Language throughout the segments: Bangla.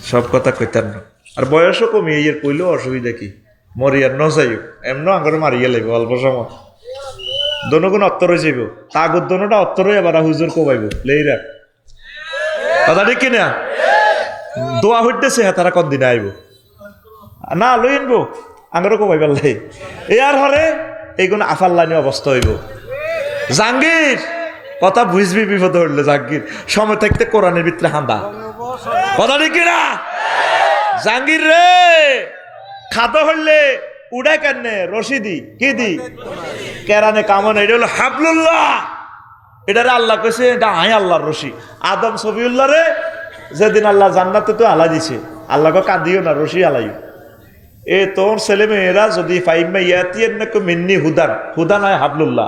সব কথা কইতাম না। আর বয়সও কমিয়ে ইয়ের কইলেও অসুবিধা কি, মরিয়ার ন যাইও এমন আঙ্গরে মারিয়ে লাগবে অল্প সময় দনগুণ অত্তর হয়ে যাইব, তাগর দনটা অত্তর হয়ে আবার হুজুর কমাইব লেইরা কথা ঠিক কিনা। দোয়া হইতেছে হ্যাঁ তারা কদিন আইব না লই আনবো আঙ্গরে কমাই পেলাই এ আর হরে এইগুলো আফার লাইনে অবস্থা হইব। জাহাঙ্গীর কথা বুঝবি বিপদ হইলে জাহাঙ্গীর সময় থাকতে কোরআনের ভিতরে হাঁদা কথা ঠিক কিনা। জাহাঙ্গীর রে খাতো হইলে উড়াই কেনে রশি দি কি দি কেরানে কামন, এটা হলো হাবলুল্লাহ, এটারে আল্লাহ কইছে এটা আই আল্লাহর রশি। আদম সফিউল্লাহ রে যেদিন আল্লাহ জান্নাতে তো আলা দিছে, আল্লাহকে কাঁদিও না রশি আলাইও। এ তোর ছেলে মেয়েরা যদি ফাইমা ইয়াতিয়ান্নাকুম মিন্নি হুদান, হুদান হয় হাবলুল্লাহ,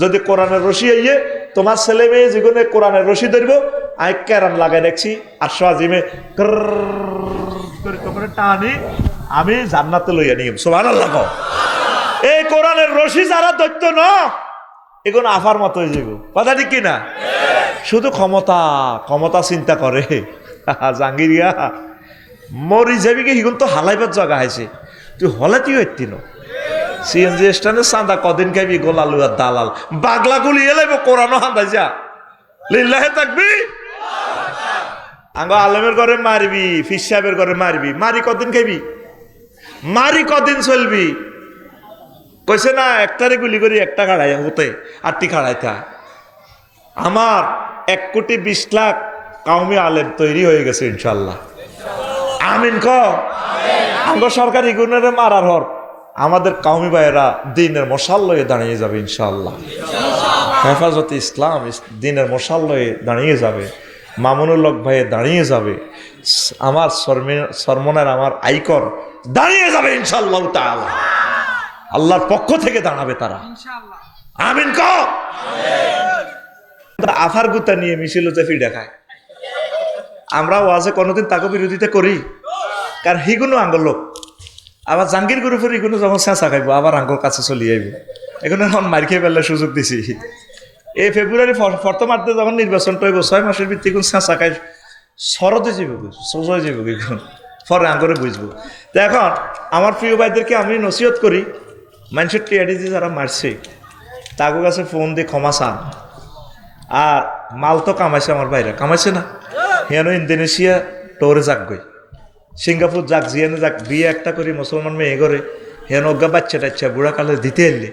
যদি কোরআনের রশি আইয়ে তোমার ছেলে মেয়ে যেগুলো কোরআনের রশি ধরবো আই কেরান লাগাই দেখছি আর আজিমে টানি আমি জান্নাতে লইয়া নিয়ে সুবহানাল্লাহ। এই কোরআনের রশি যারা দৈত্য ন এগুলো আফার মতো হয়ে যাবো কথা ঠিক কিনা। শুধু ক্ষমতা ক্ষমতা চিন্তা করে জাহাঙ্গীরিয়া মরি যাবি কি হিগুন তো হালাইবার জায়গা আছে, তুই হলাতেই হইতি ন সিএনজি স্ট্যান্ডে চাঁদা কদিন খাইবি গোলালু আর দালাল বাগলা গুলি এলাইব কোরআনও হান্দাই যা লিল্লাহে থাকবি। আঙ্গ আলমের ঘরে মারবি, ফিস সাহেবের ঘরে মারবি, মারি কদিন খাইবি, মারি কদিন চলবি। কইছে না একটারে গুলি করি একটা খাড়াই হতে আটটি খাড়াইতা। আমার 1,20,00,000 কাউমি আলেম তৈরি হয়ে গেছে ইনশাল্লাহ। আমিন ক আঙ্গ সরকারি গুণের মারার হর আমাদের কাউমি ভাইয়েরা দিনের মশাল লয়ে দাঁড়িয়ে যাবে ইনশাল্লাহ। হেফাজতে ইসলাম দিনের মশাল লয়ে দাঁড়িয়ে যাবে, মামুনুল হক ভাইয়ে দাঁড়িয়ে যাবে, আমার সরমনের আমার আইকর দাঁড়িয়ে যাবে ইনশাল্লাহ তাআলা। আল্লাহর পক্ষ থেকে দাঁড়াবে তারা আমিন ক। আফার গুতা নিয়ে মিছিল চেফি দেখায়, আমরা ওয়াজে কোনোদিন তাকে বিরোধিতা করি কারণ হিগুনো আঙ্গল লোক। আবার জাহাঙ্গীর গ্রুপের ইগুনো যখন চেঁচা খাইব আবার আঙ্গল কাছে চলি আইব, এখন এখন মার খেয়ে ফেলার সুযোগ দিছি। এই ফেব্রুয়ারি প্রথমার্ধে যখন নির্বাচনটা হইব 6 মাসের ভিত্তি কোন চেঁচা খাই সরদে যাব সোজা যাব এখন পরে আঙ্গরে বুঝবো। তো এখন আমার প্রিয় ভাইদেরকে আমি নসিহত করি, মানুষের টিয়াডিজি যারা মারছে তাদের কাছে ফোন দিয়ে ক্ষমা চান। আর মাল তো কামাইছে আমার ভাইরা কামাইছে না, হেন ইন্দোনেশিয়া টোরে যাক গই, সিঙ্গাপুর যাক, জিয়ানে যাক, বিয়ে একটা করি মুসলমান মেয়ে করে হেন অজ্ঞা বাচ্চা টাচ্চা বুড়া কালে দিতে এলে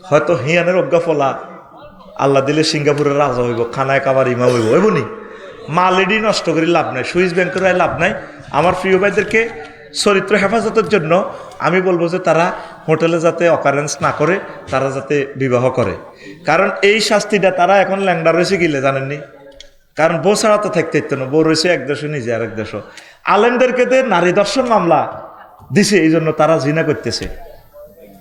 হয়তো হিয়ানের অজ্ঞা ফলা আল্লাহ দিলে সিঙ্গাপুরের রাজা হইব, খানায় কাবার ইমা হইব হইবনি। মালেডি নষ্ট করে লাভ নাই, সুইস ব্যাংকের লাভ নাই। আমার প্রিয় ভাইদেরকে চরিত্র হেফাজতের জন্য আমি বলবো যে তারা হোটেলে যাতে অকারেন্স না করে, তারা যাতে বিবাহ করে। কারণ এই শাস্তিটা তারা এখন ল্যাংডা রয়েছে গিলে জানেননি, কারণ বউ ছাড়া তো থাকতে ইত্য না, বউ রয়েছে এক দেশও নিজে আর এক দেশও। আলেমদেরকে নারী দর্শন মামলা দিছে এই জন্য তারা জিনা করতেছে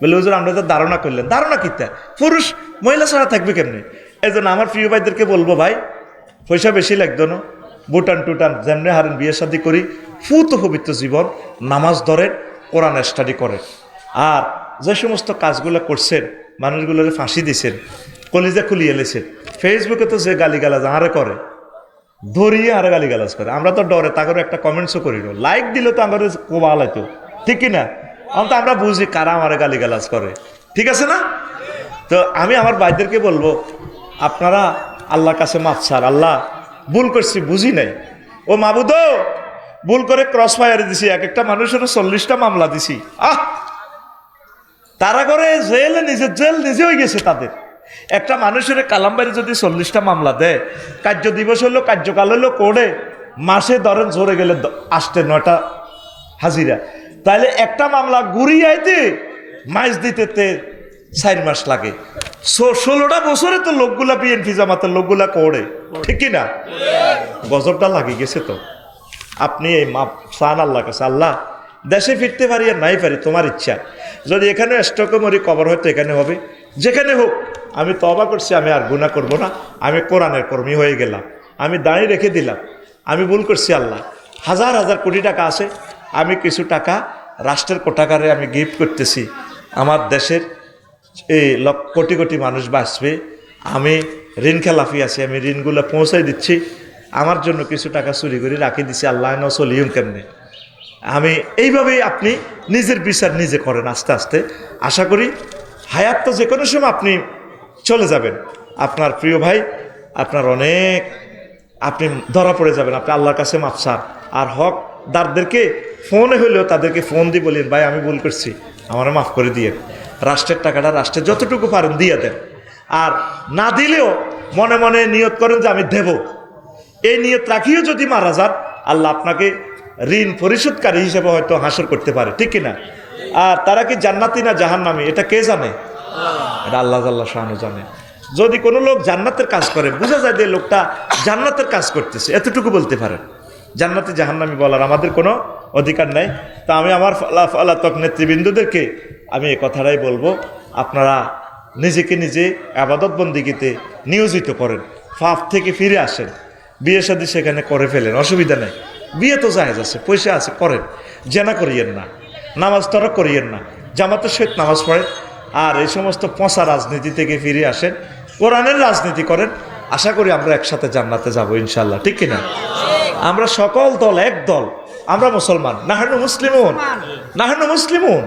বলে হুজুর আমরা তো ধারণা করলেন, ধারণা কিতা পুরুষ মহিলা ছাড়া থাকবে কেমনি। এই জন্য আমার প্রিয় ভাইদেরকে বলবো ভাই পয়সা বেশি লাগতো না, বুটান টুটান যেমনি হারেন বিয়ে শাদী করি, ফুত পবিত্র জীবন, নামাজ ধরেন, কোরআন স্টাডি করেন। আর যে সমস্ত কাজগুলো করছেন মানুষগুলোর ফাঁসি দিছেন, কলিজা খুলিয়ে এলেছেন, ফেসবুকে তো যে গালিগালাজ আরে করে ধরিয়ে আরে গালিগালাজ করে, আমরা তো ডরে তাকে একটা কমেন্টসও করি না, লাইক দিলে তো আমার কোবাল হয়তো ঠিক কিনা, তো আমরা বুঝি কারা আমারে গালিগালাজ করে, ঠিক আছে না। তো আমি আমার ভাইদেরকে বলবো আপনারা আল্লাহর কাছে মাফ চান, আল্লাহ ভুল করছি বুঝি নাই, ও মাবুদ ভুল করে ক্রস ফায়ার দিছি, এক একটা মানুষের 40টা মামলা দিছি, তারা করে জেলে নিজের জেল নিজে হয়ে গেছে তাদের। একটা মানুষের কালামবাড়ি যদি 40টা মামলা দেয়, কার্য দিবস হলো কার্যকাল হলো কোড়ে মাসে ধরেন জোরে গেলে 8-9টা হাজিরা, তাহলে একটা মামলা ঘুরিয়ে আইতে মাস দিতে 4 মাস লাগে। 16টা বছরে তো লোকগুলা বিএনপি জামাতের লোকগুলা কোড়ে, ঠিক কিনা, গজবটা লাগে গেছে। তো আপনি এই মাপ চান আল্লাহ কাছে, আল্লাহ দেশে ফিরতে পারি আর নাই পারি তোমার ইচ্ছা, যদি এখানে স্টকে মরি কবর হয়তো এখানে হবে, যেখানে হোক আমি তওবা করছি, আমি আর গুনাহ করব না, আমি কোরআনের কর্মী হয়ে গেলাম, আমি দাঁড়িয়ে রেখে দিলাম, আমি ভুল করছি। আল্লাহ হাজার হাজার কোটি টাকা আছে, আমি কিছু টাকা রাষ্ট্রের কোটাগারে আমি গিফট করতেছি, আমার দেশের এই কোটি কোটি মানুষ বাঁচবে, আমি ঋণ খেলাফি আছি, আমি ঋণগুলো পৌঁছাই দিচ্ছি, আমার জন্য কিছু টাকা চুরি করে রাখি দিছি, আল্লাহ ন চলিউম কেমনে। আমি এইভাবেই আপনি নিজের বিচার নিজে করেন আস্তে আস্তে। আশা করি হায়াত তো যে কোনো সময় আপনি চলে যাবেন। আপনার প্রিয় ভাই আপনার অনেক আপনি ধরা পড়ে যাবেন, আপনি আল্লাহর কাছে মাফ চান। আর হকদারদেরকে ফোনে হইলেও তাদেরকে ফোন দিয়ে বলেন, ভাই আমি ভুল করছি, আমারও মাফ করে দিয়ে। রাষ্ট্রের টাকাটা রাষ্ট্রের যতটুকু পারেন দিয়ে দেন। আর না দিলেও মনে মনে নিয়ত করেন যে আমি দেব। এই নিয়ত রাখিও যদি মারা যান, আল্লাহ আপনাকে ঋণ পরিশোধকারী হিসেবে হয়তো হাসর করতে পারে, ঠিক কিনা? আর তারা কি জান্নাতি না জাহান্নামী এটা কে জানে? এটা আল্লাহ শানু জানে। যদি কোনো লোক জান্নাতের কাজ করে, বোঝা যায় যে লোকটা জান্নাতের কাজ করতেছে, এতটুকু বলতে পারেন। জান্নাতি জাহান্নামী বলার আমাদের কোনো অধিকার নাই। তা আমি আমার পলাতক নেতৃবৃন্দদেরকে আমি এই কথাটাই বলবো, আপনারা নিজেকে নিজে আবাদত বন্দিগিতে নিয়োজিত করেন, পাপ থেকে ফিরে আসেন, বিয়ে শাদী সেখানে করে ফেলেন, অসুবিধা নেই। বিয়ে তো জায়েজ আছে, পয়সা আছে, করেন। জেনা করিয়েন না, নামাজ তরক করিয়েন না, জামাতের সহিত নামাজ পড়েন। আর এই সমস্ত পচা রাজনীতি থেকে ফিরে আসেন, কোরআনের রাজনীতি করেন। আশা করি আমরা একসাথে জান্নাতে যাব ইনশাল্লাহ, ঠিক কিনা? আমরা সকল দল এক দল, আমরা মুসলমান। নাহনু মুসলিমুন, নাহনু মুসলিমুন।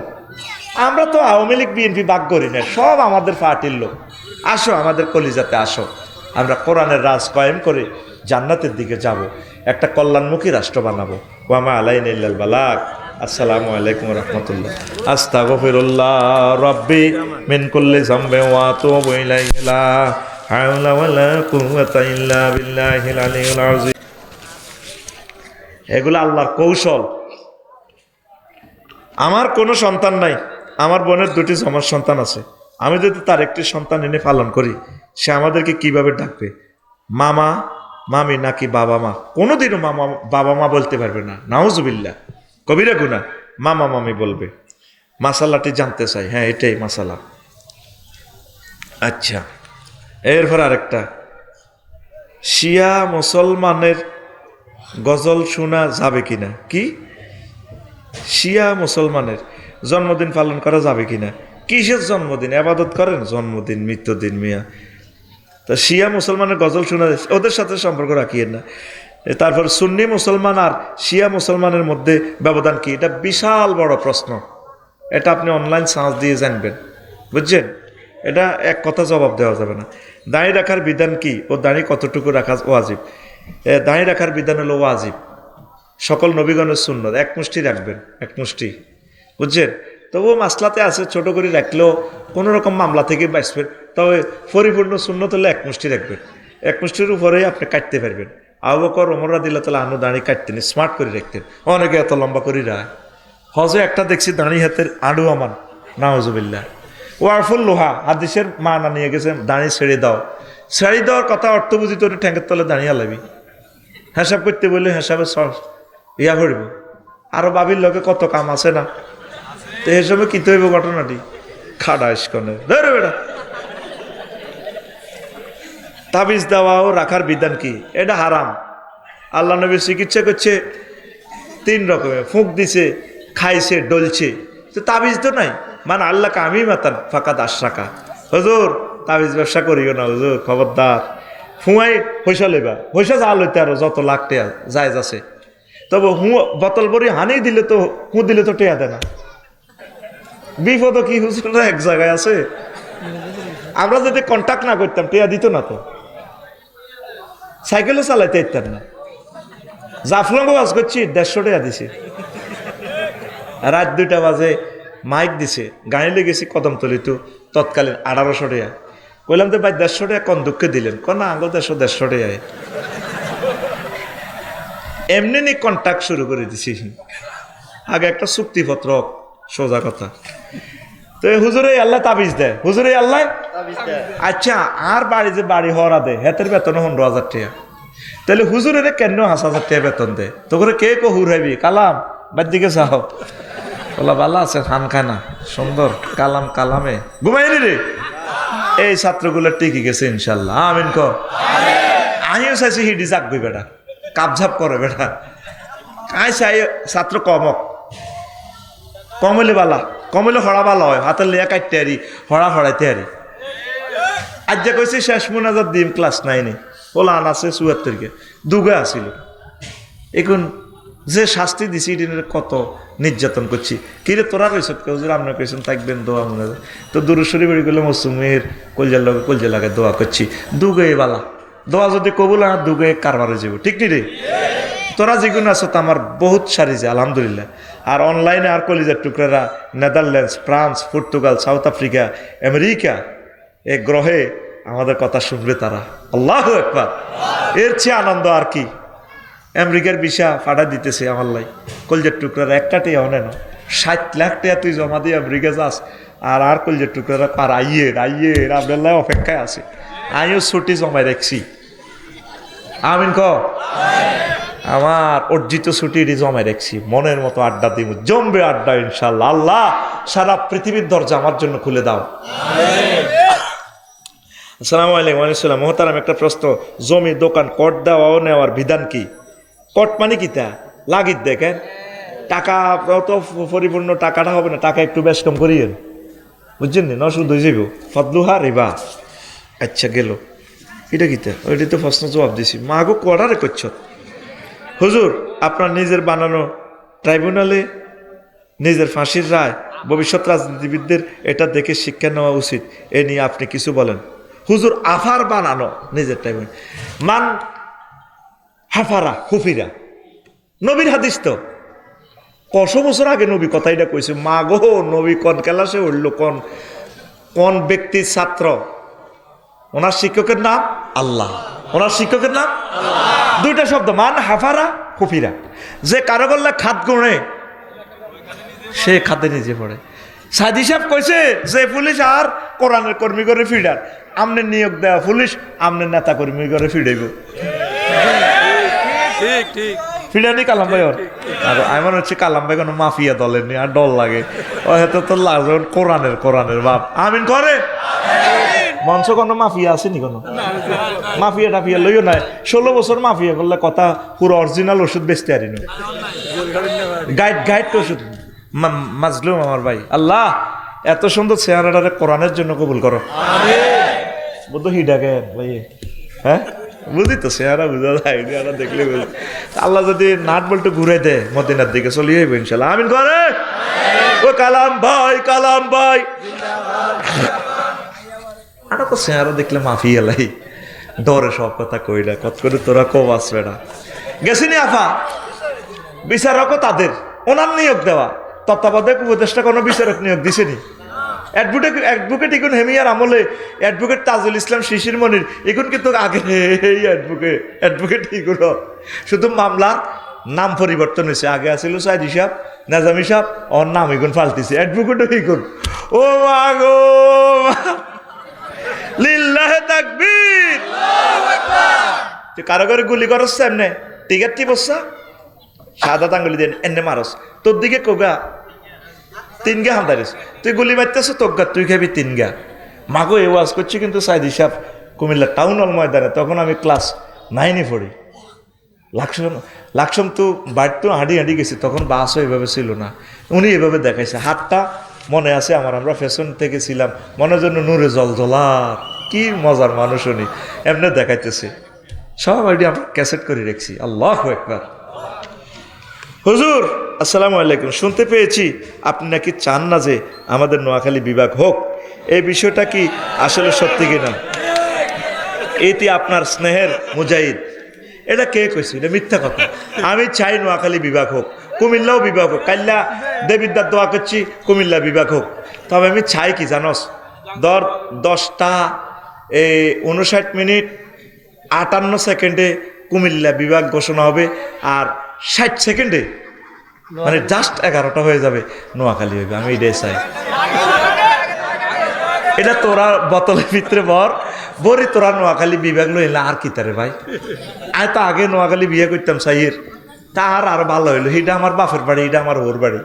আমরা তো আওয়ামী লীগ বিএনপি বাগ করি না, সব আমাদের পার্টির লোক। আসো আমাদের কলিজাতে আসো, আমরা কোরআনের রাজ কায়েম করে জান্নাতের দিকে যাব, একটা কল্যাণমুখী রাষ্ট্র বানাবো। ওয়ামা আলাইনা ইল্লাল বালাগ। আসসালামু আলাইকুম ওয়া রাহমাতুল্লাহ। আস্তাগফিরুল্লাহ রাব্বি মিন কুল্লি যামবি ওয়া আতুবু ইলাইহি লা হাওলা ওয়ালা কুওয়াতা ইল্লা বিল্লাহিল আলিয়্যিল আযীম। এগুলো আল্লাহর কৌশল। আমার কোনো সন্তান নাই, আমার বোনের দুটি জমার সন্তান আছে। আমি যদি তার একটি সন্তান এনে পালন করি, সে আমাদেরকে কিভাবে ডাকবে? মামা, মামি নাকি বাবা মা? কোনোদিনও মামা বাবা মা বলতে পারবে না, নাউজুবিল্লাহ, কবিরা গুনাহ। মামা মামি বলবে। মাসালাটি জানতে চাই। হ্যাঁ, এটাই মাসালা। আচ্ছা, এরপর আরেকটা, শিয়া মুসলমানের গজল শোনা যাবে কিনা? কি শিয়া মুসলমানের জন্মদিন পালন করা যাবে কিনা? কিসের জন্মদিন? আবাদত করেন, জন্মদিন মৃত্যুদিন মিয়া। তা শিয়া মুসলমানের গজল শোনা, ওদের সাথে সম্পর্ক রাখিয়েন না। তারপর সুন্নি মুসলমান আর শিয়া মুসলমানের মধ্যে ব্যবধান কি? এটা বিশাল বড় প্রশ্ন। এটা আপনি অনলাইন সার্চ দিয়ে জানবেন, বুঝছেন? এটা এক কথা জবাব দেওয়া যাবে না। দাঁড়িয়ে রাখার বিধান কি ও দাঁড়িয়ে কতটুকু রাখা ওয়াজিব? দাঁড়িয়ে রাখার বিধান হলো ওয়াজিব, সকল নবীগণের সুন্নত। এক মুষ্টি রাখবেন, এক মুষ্টি, বুঝছেন? তবুও মাসলাতে আছে, ছোট করে রাখলেও কোনো রকম মামলা থেকে বাঁচবেন। তবে পরিপূর্ণ সুন্নত হলে এক মুষ্টি রাখবেন, এক মুষ্টির উপরেই আপনি কাটতে পারবেন। আবু বকর ওমর রাদিয়াল্লাহু তাআলা আনহু দাঁড়িয়ে কাটতেন, স্মার্ট করে রাখতেন। অনেকে এত লম্বা করে রায়। হজে একটা দেখছি দাঁড়িয়ে হাতের আড়ু আমান, নাউজুবিল্লাহ। ওয়ারফুল লোহা হাদিসের মানা নিয়ে গেছে, দাঁড়িয়ে ছেড়ে দাও। ছেড়ে দেওয়ার কথা অর্থ বুঝি তোর ঠ্যাঙ্কের তলে দাঁড়িয়ে আলাবি, হিসাব করতে বললে হিসাবে ইয়া করব। আরো বাবির লোকে কত কাম আছে না, তো এই সময় কি হইব ঘটনাটি? খাডা ইস্কনে ধরে বেড়া। তাবিজ দেওয়া ও রাখার বিধান কি? এটা হারাম। আল্লাহ নবী চিকিৎসা করছে 3 রকমের, ফুঁক দিছে, খাইছে, ডলছে। তো তাবিজ তো নাই। মানে আল্লাহ আমি মাতান ফাঁকাত আশরাকা। হুজুর তাবিজ ব্যবসা করিও না হুজুর, খবরদার। ফুঁয়াই পয়সা লেবা, পয়সা যা লইতে আরো যত লাখ টেয়া জায়েজ আছে। তবে বোতল ভরি হানি দিলে তো, দিলে তো টেয়া দেয় না। বিপদ কি হুজুর এক জায়গায় আছে। আমরা যদি কন্ট্যাক্ট না করতাম টেয়া দিত না তো। সাইকেলও চালাইতে ইতাম না। জাফলঙ্গ বাজ করছি 150 টাকা দিছে। রাত 2টা বাজে মাইক দিছে, গাড়ি লেগেছি কদমতলি তো তৎকালীন 1800 টাকা। বললাম তো ভাই 150 টাকা কোন দুঃখে দিলেন? কোন না, আঙ্গো 150 টাকায়। এমনি নি কন্ট্যাক্ট শুরু করে দিছি। আগে একটা চুক্তিপত্র, সোজা কথা। তো হুজুরে আল্লাহ তাবিজ দেয়, হুজুরে আল্লাহ। আচ্ছা, আর বাড়ি যে বাড়ি হরা দেয়, হেতের বেতন 15,000 টাকা। তাহলে হুজুরে কেন 5,000 টাকা বেতন দেয়? তো করে কে কো হুরাইবি? কালাম বাদ দিকে চাও বলা ভালো আছে, খান খানা সুন্দর, কালাম কালামে ঘুমাইনি রে। এই ছাত্রগুলো টিকে গেছে ইনশাল্লাহ, আমিন ক। আমিও চাইছি হিডি যাকবি বেটা, কাপঝাপ করে বেটা। আই চাই ছাত্র কমক, কমলে বালা, কমলে হরা বালা হয়, হাতের লিয়া কাটতে হারি, হরা হরাইতে হারি। আজ যে কইছি শেষ মোনাজাত দিম ক্লাস 9-এ, ওলা আন আছে 74 দুগে আসিল। এখন যে শাস্তি দিছি এদিনের কত নির্যাতন করছি, কিরে তোরা রয়েছ কেউ যদি আপনার কেছেন থাকবেন দোয়া মনে হয় তো দূরস্বরী বেড়ি করলে মৌসুমের কলজা লাগায় দোয়া করছি দুগে বালা দোয়া যদি কবুল আর দুগে কারবারে যাব, ঠিক নি রে? তোরা যেগুলো আছো তো আমার বহুত সারিছে আলহামদুলিল্লাহ। আর অনলাইনে আর কলিজার টুকরারা Netherlands, France, Portugal, South Africa, America, এ গ্রহে আমাদের কথা শুনবে তারা। আল্লাহু আকবার। এর চেয়ে আনন্দ আর কি? আমেরিকার ভিসা ফাটা দিতেছে আমার লাই কলজার টুকরারা একটা টেয়া অনে না 60 লাখ টাকা তুই জমা দিয়ে আমেরিকা যাস আর কলজার টুকরারা পার আইয়ের আপনার অপেক্ষায় আছে। আমিও ছুটি জমাই রাখছি, আমিন ক আমার অর্জিত ছুটি জমাই রাখছি, মনের মতো আড্ডা দিব, জমবে আড্ডা ইনশাল্লাহ। আল্লাহ সারা পৃথিবীর দরজা আমার জন্য খুলে দাও। আসসালামু আলাইকুম। ওয়ালাইকুম মোহতারাম, একটা প্রশ্ন, জমি দোকান কট দেওয়া ও নেওয়ার বিধান কি? কট মানে কি তা লাগিত দেখেন, টাকা তো পরিপূর্ণ টাকাটা হবে না, টাকা একটু বেশ কম করিয়েন, বুঝছেন না? শুধু হয়ে যাব ফদলুহা রেবা। আচ্ছা গেল এটা কিতা, ওইটা তো প্রশ্ন জবাব দিছি। মাগো কড়ারে করছ হুজুর, আপনার নিজের বানানো ট্রাইব্যুনালে নিজের ফাঁসির রায় ভবিষ্যৎ রাজনীতিবিদদের এটা দেখে শিক্ষা নেওয়া উচিত, এ নিয়ে আপনি কিছু বলেন। হুজুর আফার বানানো নিজের ট্রাইব্যুনাল মান হাফারা হুফিরা নবীর হাদিস তো কশো বছর আগে নবী কথাইটা কইছে। মা গো নবী কোন ক্লাসে উঠল, কোন কোন ব্যক্তির ছাত্র? ওনার শিক্ষকের নাম আল্লাহ, ওনার শিক্ষকের নাম দুইটা শব্দ, মান হাফারা হুফিরা। যে কারো গল্লা খাদ গুণে সে খাদে নিজে পড়ে। সাদি সাহেব কইছে যে পুলিশ আর কোরআনের কর্মী করে ফিডার, আমনে নিয়োগ দেওয়া পুলিশ আমনে নেতা কর্মী করে ফিডাইব। ফিডানি কালাম ভাই ওর আর আমার হচ্ছে কালাম ভাই কোনো মাফিয়া দলের নি আর ডল লাগে ও হয়তো তো লাগবে কোরআনের বাপ আমিন করে। মঞ্চ কোনো মাফিয়া আসেনি কোনো মাফিয়া টাফিয়া লইও নাই। 16 বছর মাফিয়া করলে কথা পুরো অরিজিনাল ওষুধ বেচতে পারি না, গাইড ওষুধ মাজলুম আমার ভাই। আল্লাহ এত সুন্দর চেহারাটারে কোরআনের জন্য কবুল করো। বুদ্ধ হিডাকে ভাই, হ্যাঁ বুঝি তো চেহারা বুঝা যায়, দেখলে বুঝি। আল্লাহ যদি নাট বলতে ঘুরে দেয় মদিনার দিকে চলিয়ে যাবে ইনশাল্লাহ, আমিন করে। ও কালাম ভাই আটা তো চেহারা দেখলে মাফি এলাই ডরে সব কথা কইলা কত করে তোরা কব আসবে না গেছিনি আফা বিচারকও তাদের ওনার নিয়োগ দেওয়া, তত্ত্বাবধায়ক উপদেষ্টা কোনো বিচারক নিয়োগ দিছেনি? অ্যাডভোকেট এখন হেমিয়ার আমলে অ্যাডভোকেট তাজুল ইসলাম শিশির মনির এখন কিন্তু আগে এই অ্যাডভোকেট এগুলো শুধু মামলার নাম পরিবর্তন হয়েছে। আগে আসছিল সাইদি সাহেব, নাজামি সাহেব, ওর নাম এখন পাল্টিছে অ্যাডভোকেটও এখন। ও মা গো লিল্লাহে তাকবীর। কারো করে গুলি করছ এমনি টিকেট কি বসছা সাদা আঙ্গুলি দেন এনে মারস, তোর দিকে কোগা 3 গা হামদারিস, তুই গুলি মারতেছ তোগা তুই খাবি 3 গা। মাগো এ ওয়াজ করছি কিন্তু সাইদি সাহেব কুমিল্লা টাউন হল ময়দানে, তখন আমি ক্লাস 9-এ পড়ি। লাকসম তো বাড়ি তো হাঁটি গেছি, তখন বাসও এভাবে ছিল না, উনি এভাবে দেখাইছে হাতটা মনে আছে আমার। আমরা ফ্যাশন থেকে ছিলাম মনের জন্য নূরে জলজলার, কি মজার মানুষ উনি এমনি দেখাইতেছে। সব আইডি আমরা ক্যাসেট করে রেখছি। আল্লাহু আকবার। হুজুর আসসালামু আলাইকুম, শুনতে পেয়েছি আপনি নাকি চান না যে আমাদের নোয়াখালী বিভাগ হোক, এই বিষয়টা কি আসলে সত্যি কিনা? এটি আপনার স্নেহের মুজাহিদ। এটা কে কইছে? এটা মিথ্যা কথা। আমি চাই নোয়াখালী বিভাগ হোক, কুমিল্লাও বিভাগ হোক। কাল্লা দেবিদ্যার দোয়া করছি কুমিল্লা বিভাগ হোক। তবে আমি চাই কি জানস, 10টা 59 মিনিট 58 সেকেন্ডে কুমিল্লা বিভাগ ঘোষণা হবে, আর 60 সেকেন্ডে মানে জাস্ট 11টা হয়ে যাবে নোয়াখালী হইবে। আমি এটাই চাই। এটা তোরা বোতলের ভিতরে বরি তোরা নোয়াখালী বিভাগ লইলে আর কি তারে ভাই। আমি তো আগে নোয়াখালী বিয়ে করতাম সাইয়ের, তার আর ভালো হইলো। এটা আমার বাপের বাড়ি, এটা আমার ওর বাড়ি।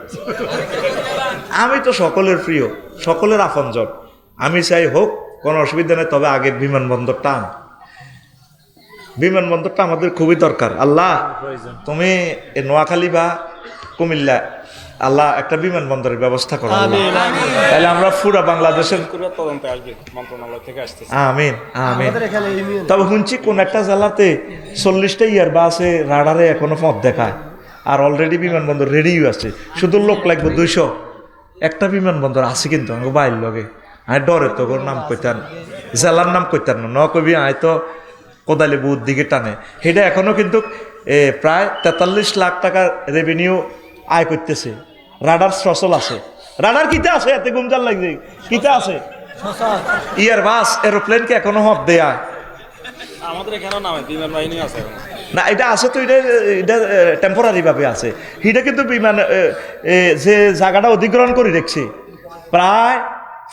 আমি তো সকলের প্রিয়, সকলের আপনজন। আমি চাই হোক, কোনো অসুবিধা নেই। তবে আগের বিমানবন্দরটা আমাদের খুবই দরকার। আল্লাহ তুমি নোয়াখালী বা কুমিল্লা আল্লাহ একটা বিমানবন্দরের ব্যবস্থা করো তাহলে আমরা পুরা বাংলাদেশের মন্ত্রণালয় থেকে আসতেছে। আমিন আমিন। তবে শুনছি কোন একটা জেলাতে 40টা ইয়ারবাসে রাডারে এখনো পথ দেখায়, আর অলরেডি বিমানবন্দর রেডিও আছে, শুধু লোক লাগবে 200। একটা বিমানবন্দর আছে কিন্তু আমাকে বাইর লগে, আমি ডরে তো ওর নাম কইতাম, জেলার নাম কইতাম না, ন কবি আয় তো কোদালি বুধ দিকে টানে। সেটা এখনো কিন্তু প্রায় 43 লাখ টাকার রেভিনিউ আয় করতেছে। রাডার সচল আছে, রাডার কিতে আছে, এতে গুমজাল লাগছে কিতে আছে। ইয়ারবাস এরোপ্লেনকে এখনো হব দেয়া আমাদের এখানেও নামে বিমান বাহিনী আছে না, এটা আছে তো, এটা টেম্পোরারি ভাবে আছে। এটা কিন্তু বিমান যে জায়গাটা অধিগ্রহণ করে রেখেছে প্রায়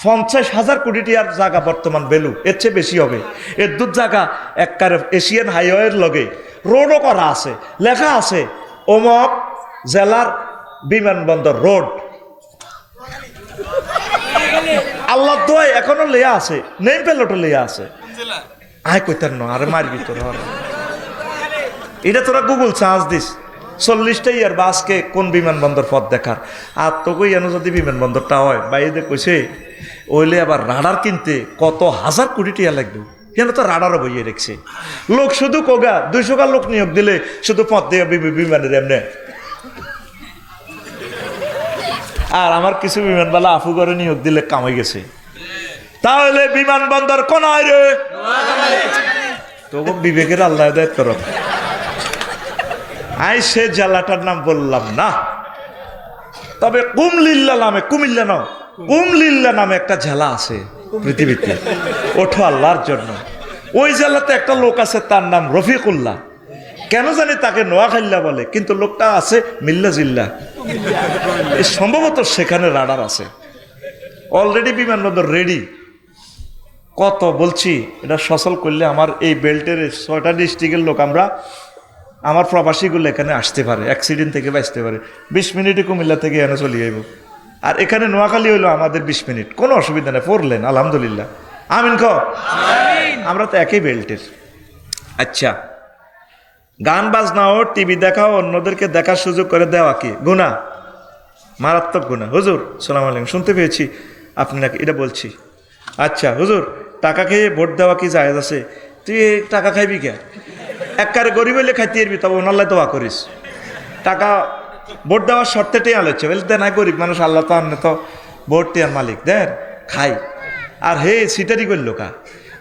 50,000 কোটি টাকার জায়গা বর্তমান ভ্যালু, এর চেয়ে বেশি হবে। এর দূর জায়গা একবার এশিয়ান হাইওয়ের লগে রোডও করা আছে, লেখা আছে অমক জেলার বিমানবন্দর রোড। আল্লাহ দোয়াই এখনো লেয়া আছে, নেম প্লেটও লেয়া আছে। আয় কইতার ন আরে মারবি তোর, এটা তোরা গুগল চার্জ দিস 40টা ইয়ারবাসকে কোন বিমানবন্দর পথ দেখার। আর তোকে এনো যদি বিমানবন্দরটা হয় বাইরে কইছে ওইলে আবার রাডার কিনতে কত হাজার কোটি টাকা লাগবে, কেন তো রাডারও বইয়ে রেখেছে। লোক শুধু কোগা 200 লোক নিয়োগ দিলে শুধু পথ দিয়ে বিমানের এমনি। আর আমার কিছু বিমানবালা আফু করে নিয়োগ দিলে কামাই গেছে। তাহলে বিমানবন্দর কোনায় রে, তবু বিবেকের আল্লাহ দেয় তোর। আই সে জেলাটার নাম বললাম না, তবে কুমিল্লা নামে, কুমিল্লা ন কুমিল্লা নামে একটা জেলা আছে পৃথিবীতে, ওঠো আল্লাহর জন্য। ওই জেলাতে একটা লোক আছে, তার নাম রফিকুল্লাহ। কেন জানি তাকে নোয়াখাইল্লা বলে, কিন্তু লোকটা আছে মিল্লা জিল্লা। সম্ভবত সেখানে রাডার আছে, অলরেডি বিমানবন্দর রেডি। কত বলছি, এটা সচল করলে আমার এই বেল্টের 6টা ডিস্ট্রিক্টের লোক, আমরা আমার প্রবাসীগুলো এখানে আসতে পারে, অ্যাক্সিডেন্ট থেকে বাঁচতে পারে। 20 মিনিটে কুমিল্লা থেকে এনে চলে যাইব। আর এখানে নোয়াখালী হইলো আমাদের 20 মিনিট, কোনো অসুবিধা নেই, পড়লেন আলহামদুলিল্লাহ। আমিন খ, আমরা তো একই বেল্টের। আচ্ছা, গান বাজনাও টিভি দেখাও অন্যদেরকে দেখার সুযোগ করে দেওয়া কি গুনাহ? মারাত্মক গুনাহ। হুজুর সালাম আলাইকুম, শুনতে পেয়েছি আপনি নাকি এটা বলছি। আচ্ছা হুজুর, টাকা খেয়ে ভোট দেওয়া কি জায়েজ আছে? তুই টাকা খাইবি কে? একবারে গরিব হইলে খাইতে পারবি, তবে ওনার দোয়া করিস। টাকা ভোট দেওয়ার শর্তে টেয়া লচ্ছে, বলে দেন গরিব মানুষ, আল্লাহ তো আনলে তো ভোট টেয়ার মালিক, দেন খাই। আর হে সিটারি করলো কা,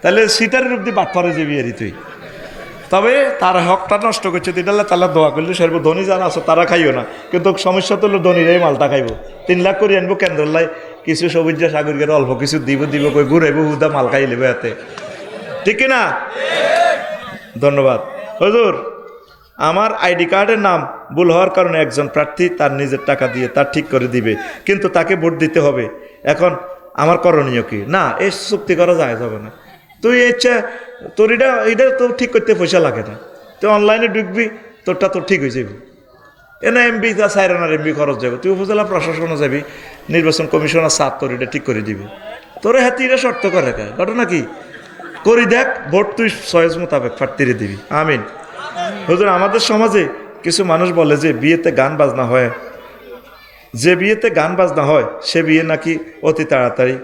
তাহলে সিটারের অব্দি বাদ পরে যাবি আর তুই। তবে তার হকটা নষ্ট করছে, দিদাল্লা তাহলে দোয়া করলে সেরকম ধনী যারা আছে তারা খাইও না, কিন্তু সমস্যা তো হলো ধনীরাই মালটা খাইব। 3 লাখ করে আনবো কেন্দ্রলাই, কিছু সবুজ সাগরকে অল্প কিছু দিব কই ঘুরাইব, হুদা মাল খাই লেবে হাতে, ঠিক কিনা? ধন্যবাদ। হুজুর, আমার আইডি কার্ডের নাম ভুল হওয়ার কারণে একজন প্রার্থী তার নিজের টাকা দিয়ে তার ঠিক করে দিবে, কিন্তু তাকে ভোট দিতে হবে। এখন আমার করণীয় কি? না, এই চুক্তি করা যায় যাবে না। তুই ইচ্ছা তোর এটা তো ঠিক করতে পয়সা লাগে না, তুই অনলাইনে ঢুকবি, তোরটা তোর ঠিক হয়ে যাবে। এনে এমবি তা 4 আনার এমবি খরচ যাবে, তুই উপজেলা প্রশাসনে যাবি, নির্বাচন কমিশনার সাত তোর এটা ঠিক করে দিবে। তোর হাতে এটা শর্ত করে ঘটনা কি করি দেখ, ভোট তুই চয়েস মোতাবেক প্রার্থীরে দিবি। আমিন। হুজুর, আমাদের সমাজে কিছু মানুষ বলে যে বিয়েতে গান বাজনা হয়, যে বিয়েতে গান বাজনা হয় সে বিয়ে নাকি অতি তাড়াতাড়ি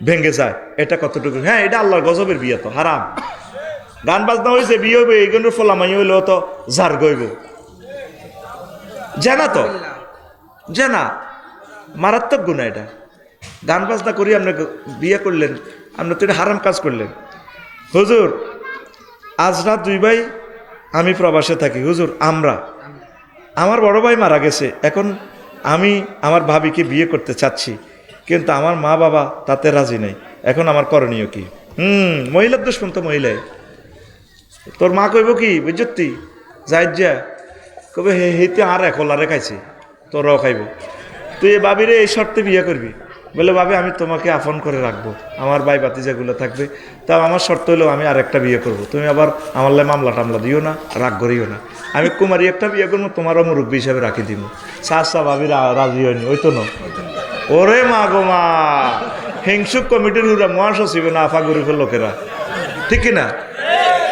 ভেঙে যায়, এটা কতটুকু? হ্যাঁ, এটা আল্লাহর গজবের বিয়ে, তো হারাম। গান বাজনা হয়েছে বিয়ে হইবে, এইগুলোর ফলামাই হইলেও তো ঝাড় গইব, জানা তো জানা, মারাত্মক গুণা এটা। গান বাজনা করি আপনি বিয়ে করলেন, আপনি তো এটা হারাম কাজ করলেন। হুজুর, আজ রাত 2 ভাই আমি প্রবাসে থাকি। হুজুর, আমার বড় ভাই মারা গেছে, এখন আমি আমার ভাবিকে বিয়ে করতে চাচ্ছি, কিন্তু আমার মা বাবা তাতে রাজি নেই, এখন আমার করণীয় কি? মহিলার দুশ্মন তো মহিলাই। তোর মা কইব কি বুঝতি, যাই যা কবে হেতে আর একলারে খাইছে, তোরাও খাইব। তুই এ ভাবিরে এই শর্তে বিয়ে করবি, বলে ভাবি আমি তোমাকে আপন করে রাখবো, আমার ভাই বাতিজাগুলো থাকবে, তা আমার শর্ত হলো আমি আরেকটা বিয়ে করব, তুমি আবার আমার লাই মামলা টামলা দিও না, রাগ করিও না, আমি কুমারী একটা বিয়ে করবো, তোমারও মুরব্বী হিসাবে রাখি দিব। সাহসা ভাবি রাজি হয়নি, ওই তো না। ওরে মা গো মা, হিংসুক কমিটির হুরা মহাসচিব না আফা গরিবের লোকেরা, ঠিক কিনা?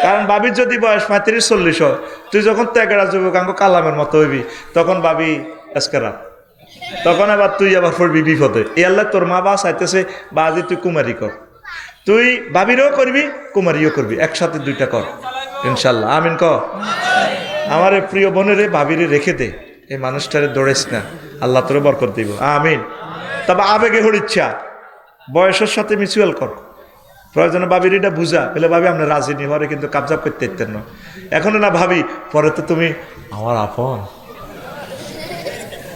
কারণ ভাবির যদি বয়স 35-40 হয়, তুই যখন 13 যুবক আঙ্গ কালামের মতো হইবি, তখন ভাবি এসকেরা তখন আবার তুই আবার পড়বি বিপদে। এ আল্লাহ তোর মা বা চাইতেছে বা আজি তুই কুমারী কর, তুই বাবিরও করবি কুমারীও করবি, একসাথে দুইটা কর ইনশাল্লাহ। আমিন ক। আমার এই প্রিয় বোনেরে ভাবিরে রেখে দে, এই মানুষটারে দৌড়েস না, আল্লাহ তোরে বরকত দিব। আমিন। তবে আবেগে হর ইচ্ছা বয়সের সাথে মিউচুয়াল কর, প্রয়োজনে ভাবির এটা বুঝা বলে ভাবি আমরা রাজি নি হরে কিন্তু কাবজাব করতে ইতেন না এখনো না ভাবি, পরে তো তুমি আমার আপন,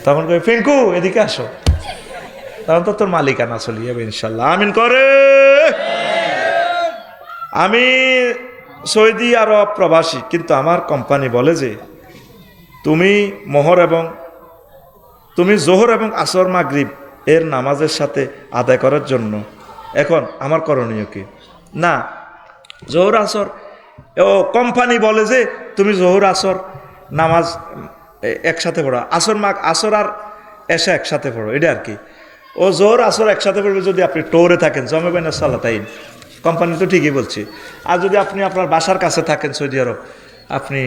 তখন কই পিঙ্কু এদিকে আসো, তখন তো তোর মালিকানা চলে যাবে ইনশাল্লাহ। আমিন করে। আমি সৌদি আরব প্রবাসী, কিন্তু আমার কোম্পানি বলে যে তুমি জোহর এবং আসর মাগরিব এর নামাজের সাথে আদায় করার জন্য এখন আমার করণীয় কি? না, জোহর আসর ও কোম্পানি বলে যে তুমি জোহর আসর নামাজ একসাথে পড়ো, আসর আর এসা একসাথে পড়ো, এটা আর কি। ও জোহর আসর একসাথে পড়বে যদি আপনি টোরে থাকেন, জমে না সালাতাইন, কোম্পানি তো ঠিকই বলছি। আর যদি আপনি আপনার বাসার কাছে থাকেন সৌদি আরব, আপনি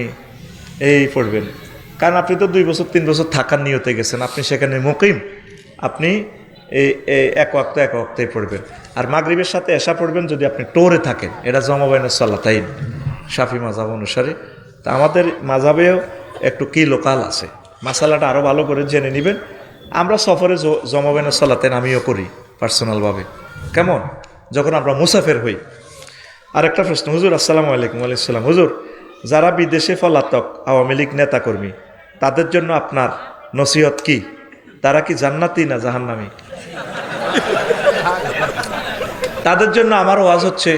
এই পড়বেন, কারণ আপনি তো 2 বছর 3 বছর থাকার নিয়তে গেছেন, আপনি সেখানে মুকিম, আপনি এই এক ওয়াক্তেই পড়বেন। আর মাগরিবের সাথে এশা পড়বেন যদি আপনি টোরে থাকেন, এটা জমাবাইন সাল্লাতাইন শাফি মাযহাব অনুসারে। তা আমাদের মাযহাবেও একটু কি লোকাল আছে, মাসালাটা আরও ভালো করে জেনে নেবেন। আমরা সফরে জমাবাইন সাল্লাতাইন আমিও করি পার্সোনালভাবে, কেমন যখন আমরা মুসাফের হই। আর একটা প্রশ্ন, হুজুর আসসালামু আলাইকুম। ওয়ালাইকুম সালাম। হুজুর, যারা বিদেশে পলাতক আওয়ামী লীগ নেতাকর্মী, তাদের জন্য আপনার নসিহত কি? তারা কি জান্নাতি না জাহান্নামী? তাদের জন্য আমার ওয়াজ হচ্ছে,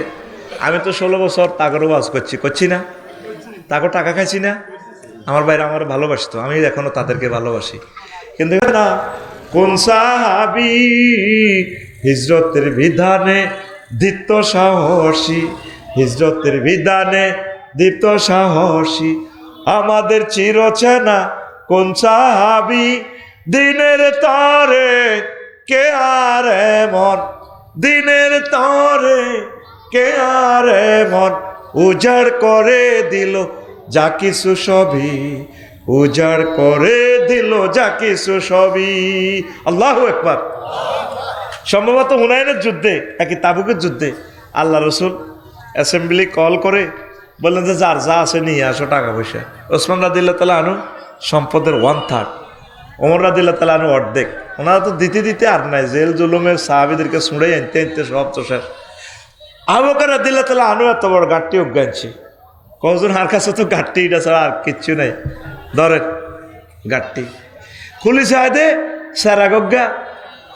আমি তো 16 বছর তাগরও ওয়াজ করছি না, তাকে টাকা খাইছি না, আমার বাইরে আমার ভালোবাসতো, আমি এখনো তাদেরকে ভালোবাসি। কিন্তু না, কোন সাহাবী হিজরতের বিধানে দীপ্ত সাহসী, হিজরতের বিধানে দীপ্ত সাহসী, আমাদের চিরচেনা কোন সাহাবী, দিনের তরে কে আর এমন, দিনের তরে কে আর এমন, উজাড় করে দিল যা কিছু সবই, উজাড় করে দিল যা কিছু সবই। আল্লাহু আকবার। সম্ভবত হুনাইনের যুদ্ধে, একই তাবুকের যুদ্ধে আল্লাহ রসুল অ্যাসেম্বলি কল করে বললেন যে যার যা আছে নিয়ে আসো টাকা পয়সা। ওসমান রাদিয়াল্লাহু তাআলা আনহু সম্পদের 1/3, ওমর রাদিয়াল্লাহু তাআলা আনহু অর্ধেক। ওনারা তো দিতে আর নাই, জেল জুলুমের সাহাবীদেরকে ছুঁড়ে আনতে সব তো শেষ। আবু বকর রাদিয়াল্লাহু তাআলা আনহু এত বড় গাঠটি অজ্ঞানছি, কজন আর কাছে তো গাঠটি এটা ছাড়া আর কিচ্ছু নাই, ধরেন গাঠটি খুলি সাহেদে স্যারা গজ্ঞা,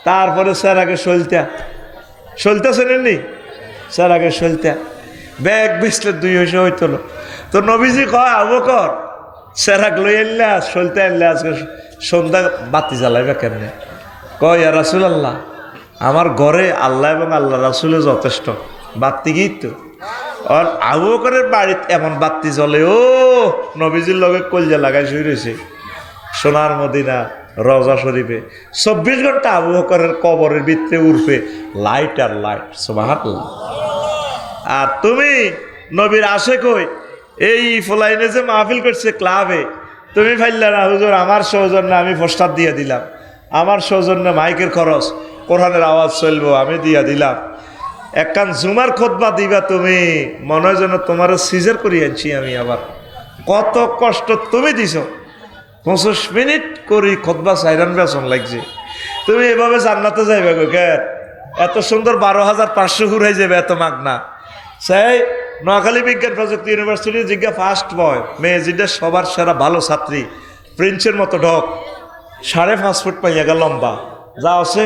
তারপরে স্যার আগে সলতা শোনেননি, স্যার আগে সলতা ব্যাগ বেচলে 200 হইতো। তো নবীজি কয় আবু বকর স্যারাক লই আনলে সলতে আনলে আজকে সন্ধ্যা বাতি জ্বালাইবা কেমনে? কয় ইয়া রাসূলুল্লাহ, আমার ঘরে আল্লাহ এবং আল্লাহ রাসূলে যথেষ্ট, বাতি গিয়ে তো। আর আবু বকরের বাড়িতে এমন বাতি জ্বলে, ও নবীজির লগে কলজা লাগাই শুয়ে রয়েছে সোনার মদিনা রওজা শরীফে, 24 ঘন্টা আবু বকরের কবরের ভিতরে উঠবে লাইট আর লাইট, সুবহানাল্লাহ। আর তুমি নবীর আশেক হই এই ফলাইনে যে মাহফিল করছে ক্লাবে, তুমি ফাইল্লা না হুজুর আমার সৌজন্যে আমি পোস্টার দিয়ে দিলাম, আমার সৌজন্যে মাইকের খরচ, কোরআনের আওয়াজ চলবো আমি দিয়া দিলাম, একখান জুমার খুতবা দিবা তুমি, মনে হয় যেন তোমার সিজার করিয়ে আনছি আমি। আবার কত কষ্ট তুমি দিছ, 25 মিনিট করি খুতবা সাইরান বেসন লাগছে, তুমি এভাবে জান্নাতে যাইবে গো কেন? এত সুন্দর 12,500 ঘুরাই যাবে এত মাগনা। সেই নোয়াখালী বিজ্ঞান প্রযুক্তি ইউনিভার্সিটি জিজ্ঞা ফার্স্ট বয় মেয়ে যেটা সবার সেরা ভালো ছাত্রী, প্রিন্সের মতো ঢক, 5.5 ফুট পাইয়া গা লম্বা, যা আছে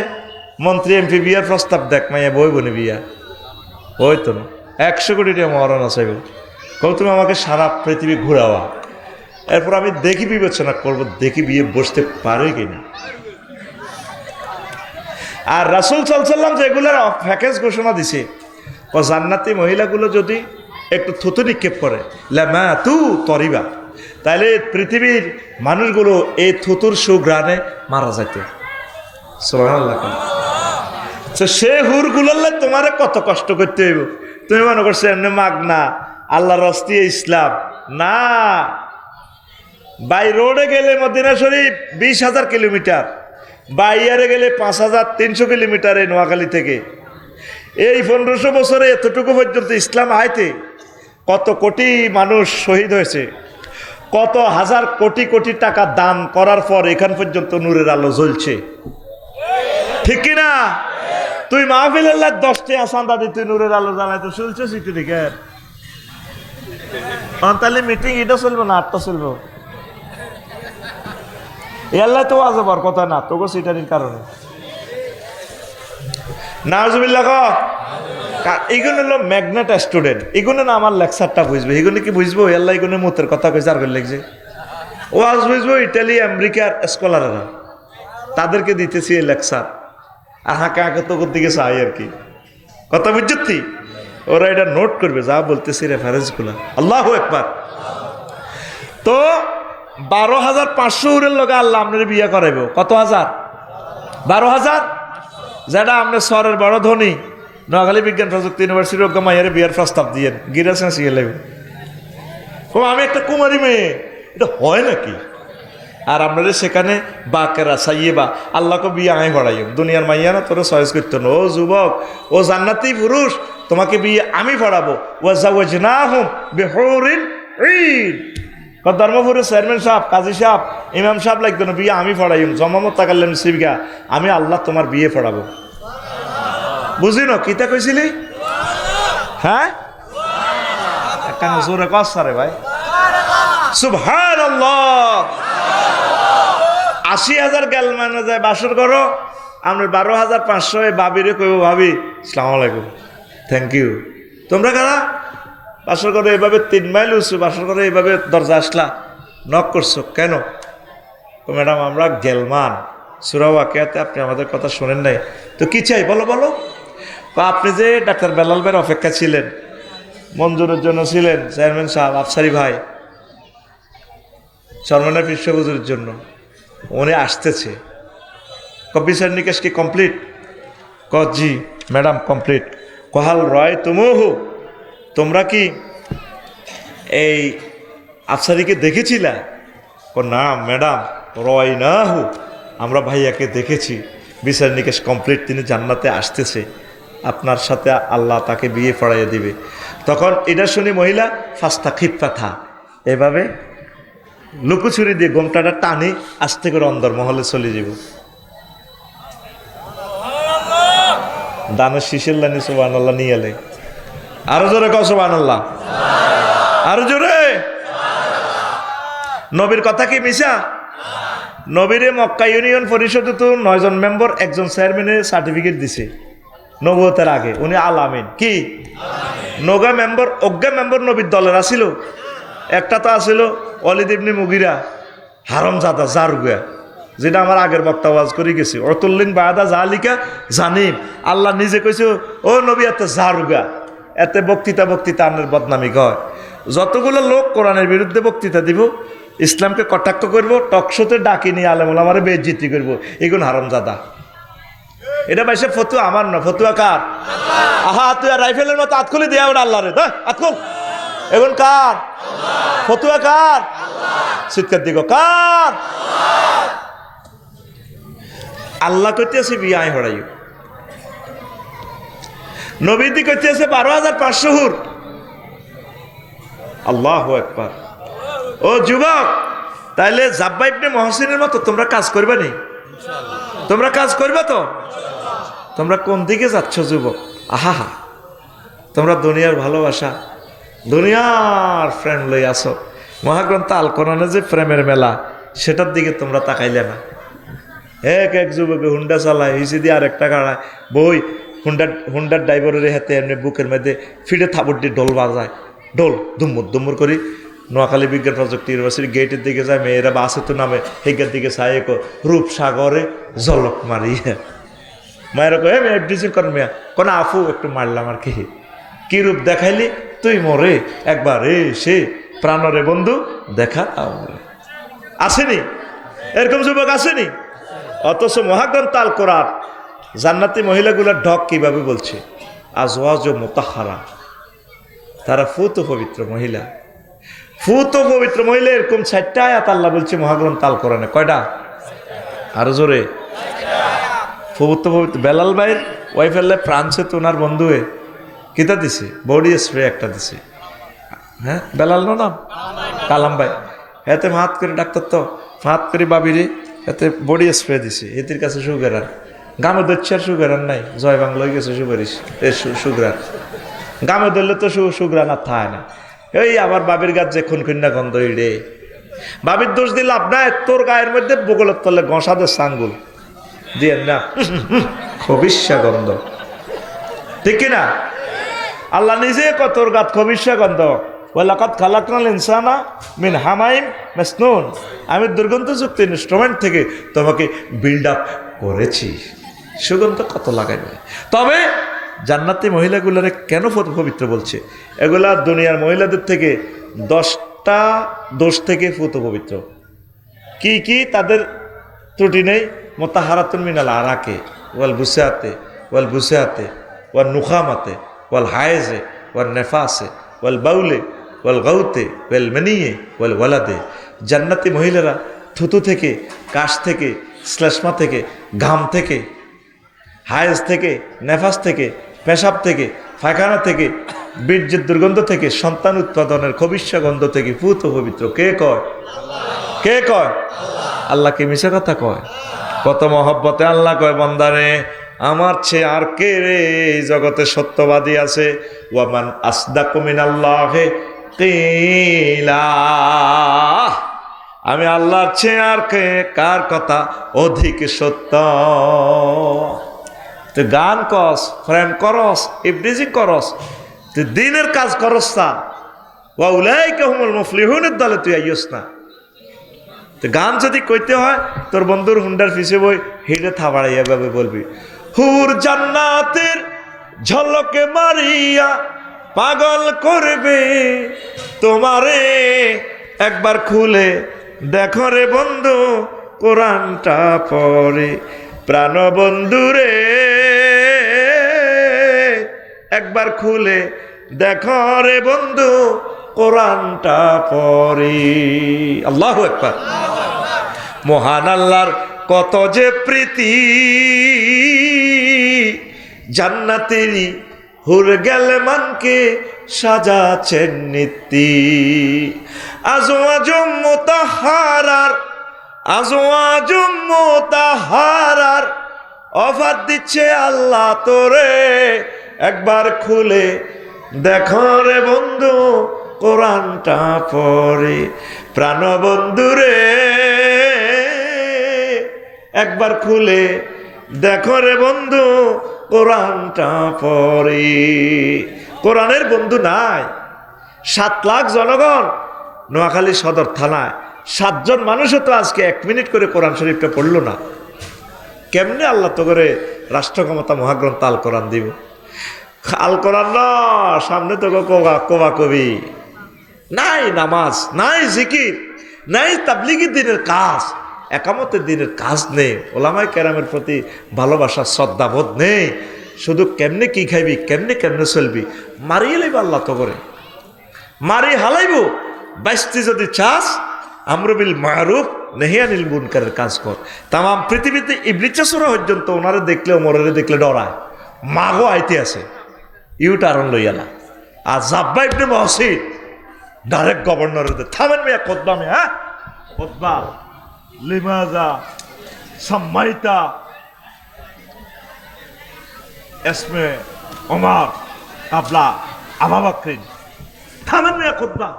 মন্ত্রী এমপি বিয়ার প্রস্তাব দেখ, মাইয়া বই বনে বিয়া ওই তো না 100 কোটি টাকা মহারণা চাইব, কব তুমি আমাকে সারা পৃথিবী ঘুরাওয়া, এরপর আমি দেখি বিবেচনা করব দেখি বিয়ে বসতে পারে কিনা। আর রাসূল সাল্লাল্লাহু আলাইহি ওয়াসাল্লাম যেগুলোর প্যাকেজ ঘোষণা দিছে, ও জান্নাতি মহিলাগুলো যদি একটু থুতু নিক্ষেপ করে লামা তু তরিবা, তাহলে পৃথিবীর মানুষগুলো এই থুতুর সুঘ্রাণে মারা যাইত। সুবহানাল্লাহ। তো সে হুরগুলোর তোমারে কত কষ্ট করতে হইব, তুমি মনে করছো এমনি মাগনা আল্লাহর রাস্তায় ইসলাম না। বাই রোডে গেলে মদিনা শরীফ 20,000 কিলোমিটার, বাইয়ারে গেলে 5300 কিলোমিটার এই নোয়াখালী থেকে। এই 1500 বছরে এতটুকু পর্যন্ত ইসলাম আইতে কত কোটি মানুষ শহীদ হয়েছে, কত হাজার কোটি কোটি টাকা দান করার পর এখান পর্যন্ত নূরের আলো জ্বলছে, ঠিক কিনা? তুই মাহফিল আল্লাহ 10টি আসান্দা দি তুই নূরের আলো জ্বালাইতে চলছে সিটি দিকে তাহলে মিটিং এটা চলবো না আটটা চলবো? আল্লাহ তো আজবার কথা না তোকে সিটারির কারণে নাউজুবিল্লাহ। এগুলো হলো ম্যাগনেট স্টুডেন্ট, এগুলো না আমার লেকচারটা বুঝবে, এগুলো কি বুঝবো? আল্লাহ এগুলো মুতের কথা কইছে আর করে লিখছে। ও আজ বুঝবো ইটালি আমেরিকার স্কলাররা, তাদেরকে দিতেছি এই লেকচার। আর হাঁকে হাঁকে তোর দিকে চাই আর কি, কথা বুঝছি? ওরা এটা নোট করবে যা বলতেছি রেফারেন্সগুলো। আল্লাহু আকবার। তো 12,500 লগে আল্লাহ আপনার বিয়ে করাইব। কত হাজার? 12,000। যেটা আপনি শহরের বড় ধনী নোয়াখালী বিজ্ঞান প্রযুক্তি ইউনিভার্সিটির অজ্ঞা মাইয়ারে বিয়ার প্রস্তাব দিয়েন, গিরা চেঁচিয়ে লাগবে ও আমি একটা কুমারী মেয়ে, এটা হয় নাকি? আর আপনাদের সেখানে বাকেরা সাইয়েবা আল্লাহকে বিয়ে আয় পড়াইম, দুনিয়ার মাইয়া না তোরা চয়েস করতো না। ও যুবক, ও জান্নাতি পুরুষ, তোমাকে বিয়ে আমি পড়াবো। ও জাওয়াজনাহুম বিহুরিন ঈন। ধর্মপুরের চেয়ারম্যান সাহেব, কাজী সাহেব, ইমাম সাহেব লাগতো না, বিয়ে আমি পড়াইম। জমামত তাকাল্লাম শিবিকা, আমি আল্লাহ তোমার বিয়ে পড়াবো। বুঝি না কিতা কইছিলি? হ্যাঁ একটা জোরে কস রে ভাই, সুবহানাল্লাহ। 80,000 গেল মানে যায় বাসর করো, আমরা 12,500 ভাবিরে কইব, ভাবি আসসালামু আলাইকুম, থ্যাংক ইউ। তোমরা কারা বাসর করে এভাবে 3 মাইল উঁচু বাসর করে এইভাবে দরজা আসলা, নক করছো কেন? তো ম্যাডাম আমরা গেলমান সূরা ওয়াকিয়াতে আপনি আমাদের কথা শোনেন নাই, তো কি চাই বলো বলো। আপনি যে ডাক্তার বেলাল ভাইয়ের অপেক্ষা ছিলেন, মঞ্জুরের জন্য ছিলেন, চেয়ারম্যান সাহেব, আফসারি ভাই, চরমনের পৃষ্ঠপোষের জন্য উনি আসতেছে। বিচার নিকেশ কি কমপ্লিট? জি ম্যাডাম কমপ্লিট। কহাল রয় তুমহু, তোমরা কি এই আফসারিকে দেখেছিলা? না ম্যাডাম রয় না হু, আমরা ভাইয়াকে দেখেছি, বিচার নিকেশ কমপ্লিট, তিনি জান্নাতে আসতেছে, আপনার সাথে আল্লাহ তাকে বিয়ে পড়াইয়া দিবে। তখন এটা শুনি মহিলা ফাস্তা খিপ্পাথা এভাবে লুকোছুরি দিয়ে গোমটাটা টানি আস্তে করে অন্দর মহলে চলে যাব। দানের শিশের লানি সুবহানাল্লাহ নিয়ে এলে, আরো জোরে কও সুবহানাল্লাহ, আরো জোরে। নবীর কথা কি মিশা? নবীরে মক্কা ইউনিয়ন পরিষদে তো 9 জন মেম্বার, একজন চেয়ারম্যানের সার্টিফিকেট দিছে নবুয়তের আগে, উনি আল আমিন। কি নগা মেম্বার, অজ্ঞা মেম্বার নবীর দলের আসিল। একটা তো আসিল ওয়ালিদ ইবনে মুগিরা, হারামজাদা জারুগা, যেটা আমার আগের বক্তা ওয়াজ করে গেছি। অতুল্লিন বাদা জালিকা জানিম, আল্লাহ নিজে কইছে ও নবী এত জারুগা, এতে বক্তৃতা আনের বদনামি কয়। যতগুলো লোক কোরআনের বিরুদ্ধে বক্তৃতা দিব, ইসলামকে কটাক্ষ করব, টকশোতে ডাকি নিয়ে আলেম ওলামারে বেইজ্জতি করব, এগুলো হারামজাদা। এটা ভাই ফতুয়া আমার না, ফতুয়া কার? আহা তুই রাইফেলের মতো হাত খুলে দেয়া আল্লাহ রে, হাত খুল। এখন কার ফতুয়া? কার? চিৎকার দিগ কার? আল্লাহ কইতেছে বিয়ে আয় হড়াই, নবীদি কইতেছে 12,500 হুর। আল্লাহু আকবার। ও যুবক, তাইলে জাব্বা ইবনে মহসিনের মতো তোমরা কাজ করবে নি? তোমরা কাজ করবে তো? তোমরা কোন দিকে যাচ্ছ যুবক? আহা, তোমরা দুনিয়ার ভালোবাসা, দুনিয়ার ফ্রেন্ড লই আসো, মহাগ্রন্থ আল কোরআনে যে প্রেমের মেলা, সেটার দিকে তোমরা তাকাইলে না। এক যুবকে হুন্ডা চালায়, হিসি দিয়ে আর একটা গাড়ায় বই, হুন্ডার ড্রাইভারের হাতে এমনি বুকের মধ্যে ফিরে থাপড় দিয়ে ঢোল বাজায়, ঢোল দুম্মুর করি। নোয়াখালী বিজ্ঞান প্রযুক্তি ইউনিভার্সিটি গেটের দিকে যায়, মেয়েরা বাসে তো নামে, হেগের দিকে চাই রূপসাগরে জলক মারি। মায়েরা কো মেয়ে ডিজিল করেন, মেয়া কোন আফু একটু মারলাম আর কি রূপ দেখাইলি তুই মোরে একবার সে প্রাণরে বন্ধু দেখা আসেনি? এরকম যুবক আসেনি? অথচ মহাগ্রন্থ আল কোরআন জান্নাতি মহিলাগুলার ঢক কিভাবে বলছে, আজওয়াজ মুতাহহারা, তারা ফুত পবিত্র মহিলা, ফুত পবিত্র মহিলা। এরকম 4টা আয়াত আল্লাহ বলছে মহাগ্রন্থ আল কোরআনে। কয়টা? আরো জোরে। পবিত্র পবিত্র বেলাল ভাইয়ের ওয়াইফ এলে ফ্রান্সে তো ওনার বন্ধু হয়ে কিতা দিছে বডি স্প্রে একটা দিছে। হ্যাঁ বেলাল না নাম কালাম ভাই, এতে হাত করে ডাক্তার তো হাত করে বাবিরে এতে বডি স্প্রে দিছে। এদের কাছে সুগার আর গামে ধরছে আর সুগার আর নাই, জয় বাংলা গেছে সুপারিশ সুগ্রান গামে ধরলে তো সুগ্রান আর থায় না। এই আবার বাবির গাছ যে খুনখুন্না গন্ধ ইড়ে, বাবির দোষ দিলে আপনার তোর গায়ের মধ্যে বগলের তলে গসাদের সাঙ্গুল দিয়ে না খবিষ্যা গন্ধ, ঠিক কিনা? আল্লাহ নিজে কতর গাত খবিষ্যা গন্ধ, ওয়ালাকাদ খালাকনাল ইনসানা মিন হামাইম মাসনুন, আমি দুর্গন্ধযুক্ত ইনস্ট্রুমেন্ট থেকে তোমাকে বিল্ড আপ করেছি। সুগন্ধ কত লাগাইবে। তবে জান্নাতি মহিলাগুলোরে কেন পবিত্র বলছে? এগুলা দুনিয়ার মহিলাদের থেকে 10টা দোষ থেকে ফুত পবিত্র। কি কি তাদের ত্রুটি নেই? মোতাহারাতুন মিনাল আরাকে ওয়াল বুসাতে ওয়াল বুসাতে ওয়াল নুখামাতে ওয়াল হায়েজে ওয়াল নেফাসে ওয়াল বাউলে ওয়াল গাউতে ওয়াল মানিয়ে ওয়াল ওয়ালাদে। জান্নাতি মহিলারা থুতু থেকে, কাশ থেকে, শ্লেষ্মা থেকে, ঘাম থেকে, হায়েজ থেকে, নেফাস থেকে, পেশাব থেকে, পায়খানা থেকে, বীর্যের দুর্গন্ধ থেকে, সন্তান উৎপাদনের খবিষ্যা গন্ধ থেকে পুত পবিত্র। কে কয়? কে কয়? আল্লাহকে মিশা কথা কয়? কত মহব্বতে আল্লাহ কয়, বান্দারে আমার চেয়ে আর কে রে এই জগতে সত্যবাদী আছে? ওয়ামান আসদাকু মিনাল্লাহি কিলা, আমি আল্লাহর চেয়ে আর কে কার কথা অধিক সত্য? তুই গান করস, প্রেম করস, ইবলিজিং করস, তুই দিনের কাজ করস না, ওয়া উলাইকা হুমুল মুফলিহুনের দলে তুই আইয়স না। তো গান যদি কইতে হয় তোর বন্ধুর হুন্ডার পিছে বই হিড়ে থাবাড়াইয়া ভাবে বলবি, হুর জান্নাতের ঝলকে মারিয়া পাগল করবে তোমারে, একবার খুলে দেখো রে বন্ধু কোরআনটা পড়ে, প্রাণ বন্ধুরে একবার খুলে দেখো রে বন্ধু কোরআনটা পড়ে। আল্লাহু আকবার। মহান আল্লাহর কত যে প্রীতি, জান্নাতেরই হুর গেলমানকে সাজাছেন নীতি, আজওয়াজুম মুতাহহারার, আজওয়াজুম মুতাহহারার অফার দিচ্ছে আল্লাহ তোরে, একবার খুলে দেখো রে বন্ধু কোরআনটা পড়ে, প্রাণ বন্ধুরে একবার খুলে দেখো রে বন্ধু কোরআনটা পড়ে। কোরআনের বন্ধু নাই। 7 লাখ জনগণ নোয়াখালী সদর থানায় 7 জন মানুষও তো আজকে 1 মিনিট করে কোরআন শরীফটা পড়লো না। কেমনে আল্লাহ তো করে রাষ্ট্র ক্ষমতা মহাগ্রন্থ আল কোরআন দিব? আল কোরআন না, সামনে তো কোবা কবি নাই, নামাজ নাই, জিকির নাই, তাবলিগি দিনের কাজ, একামতের দিনের কাজ নেই, ওলামায়ে কেরামের প্রতি ভালোবাসা শ্রদ্ধাবোধ নেই। শুধু কেমনে কি খাইবি, কেমনে কেমনে চলবি, মারিয়ে লাইব আল্লাহ তো করে, মারি হালাইব। বাইশটি যদি চাস আমরুবিল মারুফ নেহিয়ানিল মুনকারের কাজ কর। তাম পৃথিবীতে ইবলিচাসুরা পর্যন্ত ওনারে দেখলে, ওমরেরে দেখলে ডরায়, মাগো আইতে আছে ইউটারন লইয়ালা। আর জাব্বা ইবনে মহসিন ডাইরেক্ট গভর্নরের থামেন মিয়া খোদবা মে, হ্যাঁ খোদবা লিমাজা সাম্মাইতা এসমে ওমর কাবলা আবু বকর, থামেন মিয়া খোদবা।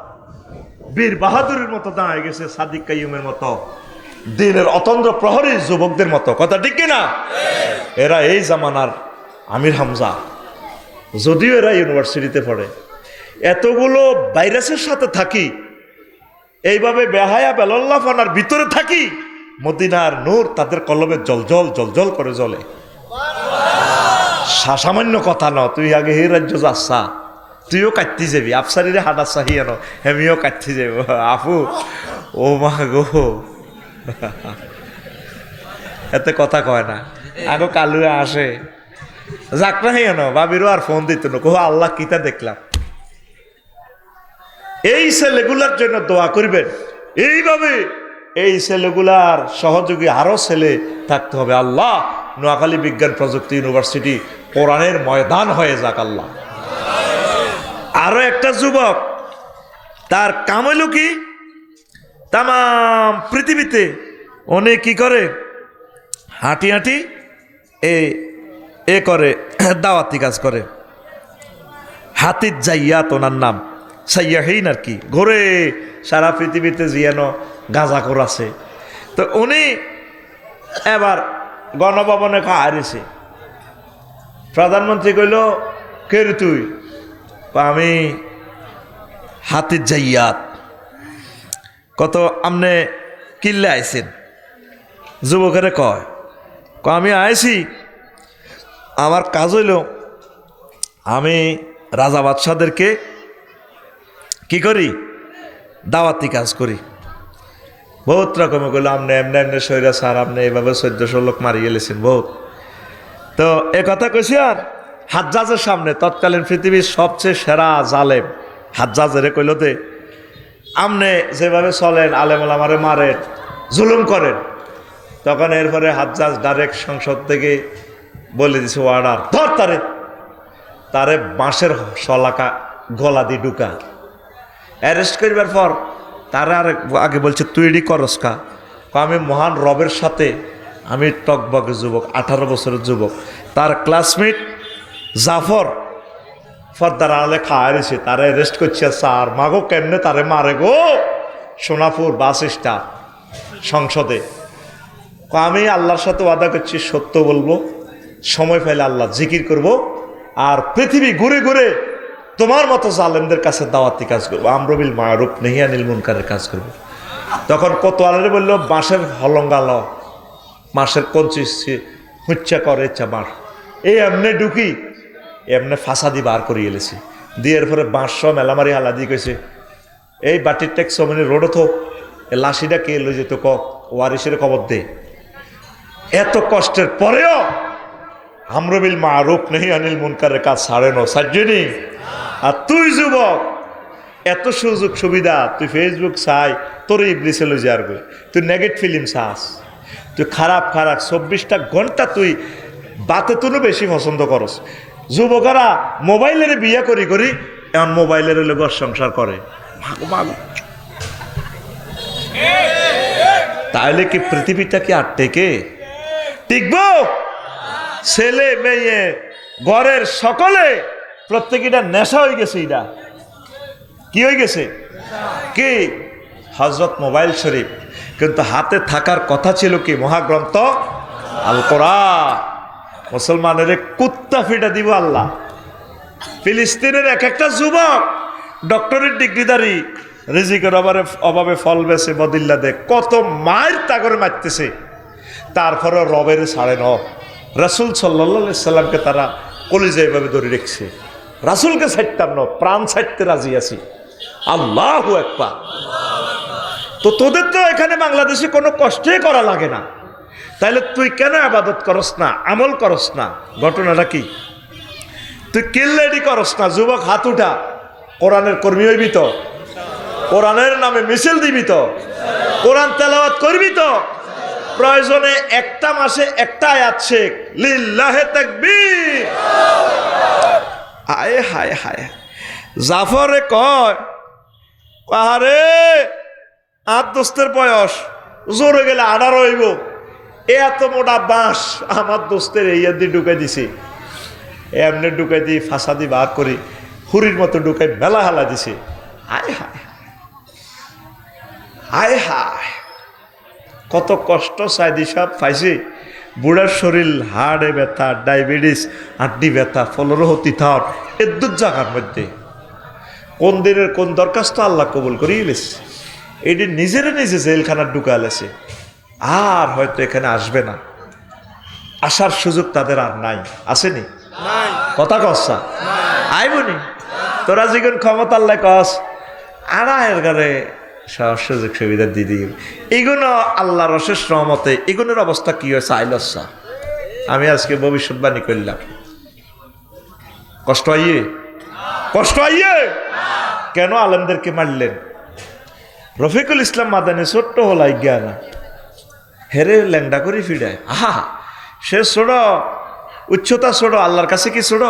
বীর বাহাদুরের মতো দাঁড়ায় গেছে, সাদিক কাইয়ুমের মতো, দিনের অতন্দ্র প্রহরী যুবকদের মতো। কথা ঠিক কিনা? এরা এই জামানার আমির হামজা, যদিও এরা ইউনিভার্সিটিতে পড়ে। এতগুলো ভাইরাসের সাথে থাকি, এইভাবে বেহায়া বেলল্লাফানার ভিতরে থাকি, মদিনার নূর তাদের কলমে জলজল জলজল করে জ্বলে। সামান্য কথা ন, তুই আগে হে রাজ্য যাচ্ছা, তুইও কাটতে যাবি, আফসারিরে হাডা চাহি আনো, হেমিও কাটতে যাব। আপু ও মা গো, এতে কথা কয় না, আগো কালুয়ে আসে যাক না হেন বাবিরও আর ফোন দিত না, কহ আল্লাহ কিতা দেখলাম। এই ছেলেগুলার জন্য দোয়া করবেন। এইভাবে এই ছেলেগুলার সহযোগী আরো ছেলে থাকতে হবে। আল্লাহ নোয়াখালী বিজ্ঞান প্রযুক্তি ইউনিভার্সিটি কোরআনের ময়দান হয়ে যাক আল্লাহ। আরো একটা যুবক, তার কাম হইল কি, তাম পৃথিবীতে অনেক কি করে, হাঁটি হাঁটি এ করে, দাওয়াতি কাজ করে। হাতির জাইয়াত ওনার নাম, সাইয়াহীন আর কি, ঘুরে সারা পৃথিবীতে জিয়ানো গাঁজাখোর আছে। তো উনি এবার গণভবনে হারিয়েছে। প্রধানমন্ত্রী কইল, কে রে তুই? আমি হাতির জাইয়াত। কত আমনে কিল্লে আইছেন? যুবকেরে কয়, আমি আইছি, আমার কাজ হইল আমি রাজা বাদশাদেরকে কি করি, দাওয়াতি কাজ করি। বহুত রকমের করলো, আপনি এমনি এমনি সৈরা স্যার, আপনি এইভাবে 1400 লোক মারিয়ে গেলেছেন বহুত। তো এ কথা কইছি, আর হাজ্জাজের সামনে, তৎকালীন পৃথিবীর সবচেয়ে সেরা জালেম হাজ্জাজের কইলতে, আপনি যেভাবে চলেন আলেম ওলামারে মারেন, জুলুম করেন। তখন এরপরে হাজ্জাজ ডাইরেক্ট সংসদ থেকে বলে দিছে অর্ডার, ধর তারে বাঁশের শলাকা গলা দিয়ে ঢুকা। অ্যারেস্ট করবার পর তারা আর আগে বলছে, তুই এডি করস কা? আমি মহান রবের সাথে, আমি টকবকে যুবক, 18 বছরের যুবক, তার ক্লাসমেট জাফর ফর্দার আলে খাওয়াইছে, তারা অ্যারেস্ট করছে। স্যার মাগো কেমনে তারে মারে গো? সোনাপুর বাস স্ট্যান্ড সংসদে। আমি আল্লাহর সাথে ওয়াদা করছি, সত্য বলবো, সময় পাইলে আল্লাহ জিকির করব, আর পৃথিবী ঘুরে ঘুরে তোমার মতো জালেমদের কাছে দাওয়াতি কাজ করবো, আমর বিল মারুফ নাহি আনিল মুনকারের কাজ করবো। তখন কোতোয়ালে বলল, বাঁশের হলঙ্গাল, বাঁশের কঞ্চি হুচ্চা করে ইচ্ছা বাঁশ, এই এমনি ঢুকি এমনি ফাঁসাদি বার করিয়ে এলেছি। দিয়ে এরপরে বাঁশ মেলামারি হালা দিয়ে কইছে, এই বাটির ট্যাক্স মানে রোড থো, এ লাশিটা কে লই যেত, ওয়ারিসের খবর দে। এত কষ্টের পরেও আমর বিল মারুফ নাহি আনিল মুনকারের কাজ ছাড়ে না সাজ্জনি। আর তুই যুবক, এত সুযোগ সুবিধা, তুই ফেসবুক চাই, তোর ইবলিসে লই যার, তুই নেগেটিভ ফিল্ম চাস, তুই খারাপ 24টা ঘন্টা তুই বাতে তুলো বেশি পছন্দ করস। যুবকরা মোবাইলের বিয়ে করি করি এখন মোবাইলের ঘর সংসার করে। তাহলে কি পৃথিবীটা কি আর টিকবো? ছেলে মেয়ে ঘরের সকলে প্রত্যেকটা নেশা হয়ে গেছে। এটা কি হয়ে গেছে? কি হযরত মোবাইল শরীফ, কিন্তু হাতে থাকার কথা ছিল কি? মহাগ্রন্থ আল কোরআন। মুসলমানের কুত্তা ফিটা দিব আল্লাহ। ফিলিস্তিনের এক একটা যুবক ডক্টরেট ডিগ্রিধারী, রিজিকের অভাবে ফল বেছে বদিল্লা দেখ, কত মায়ের তাগরে মারতেছে, তারপরে রবের ছাড়ে ন। রাসূল সাল্লাল্লাহু সাল্লামকে তারা কলিজা এভাবে ধরে রেখেছে, রাসূলকে ছাড়তাম না, প্রাণ ছাড়তে রাজি আছি। আল্লাহু আকবার। তো তোদের তো এখানে বাংলাদেশে কোনো কষ্টই করা লাগে না, তাইলে তুই কেন ইবাদত করস না, আমল করস না? ঘটনাটা কি? তুই কিল্লেডি করস না? যুবক হাত উঠা, কোরআনের কর্মী হইবি তো? কোরআনের নামে মিছিল দিবি তো? কোরআন তেলাওয়াত করবি তো? প্রয়োজনে একটা মাসে একটা আয়াত শেখ, লিল্লাহে তাকবীর। হায় হায় হায়। জাফরে কয়, আরে 8 দোস্তের বয়স, জোরে গেলে 18 হইব, এত মোটা বাঁশ আমার দোস্তের এই দিয়ে ঢুকাই দিছি, এমনি ঢুকাই দিয়ে ফাঁসা দিয়ে বার করি, হুরির মতো ঢুকাই মেলা হালা দিছে। হায় হায় হায় হায়, কত কষ্ট সাইদি সব পাইছি। বুড়ার শরীর, হাড়ে ব্যথা, ডায়াবেটিস, আড্ডি ব্যথা, ফলরহতি থার এদ্দুর জায়গার মধ্যে কোন দিনের কোন দরখাস্ত আল্লাহ কবুল করিয়ে লেছে। এটি নিজের নিজে জেলখানার ঢুকা লেছে, আর হয়তো এখানে আসবে না, আসার সুযোগ তাদের আর নাই। আসেনি? কথা কসা আইবনি? তোরা যেগুন ক্ষমতা আল্লাহ কস, আর এর ঘরে সব সুযোগ সুবিধা দিয়ে দিই। এগুলো আল্লাহর অশেষ রহমতে এগুলোর অবস্থা কি হয়েছে আইলসা। আমি আজকে ভবিষ্যৎবাণী করলাম, কষ্ট আইয়ে, কষ্ট আইয়ে। কেন আলেমদেরকে মারলেন? রফিকুল ইসলাম মাদানী ছোট্ট হলাই জ্ঞানা হেরে ল্যাংডা করে ফিরায়। আহা, সে ছোট, উচ্চতা ছোট, আল্লাহর কাছে কি ছোট?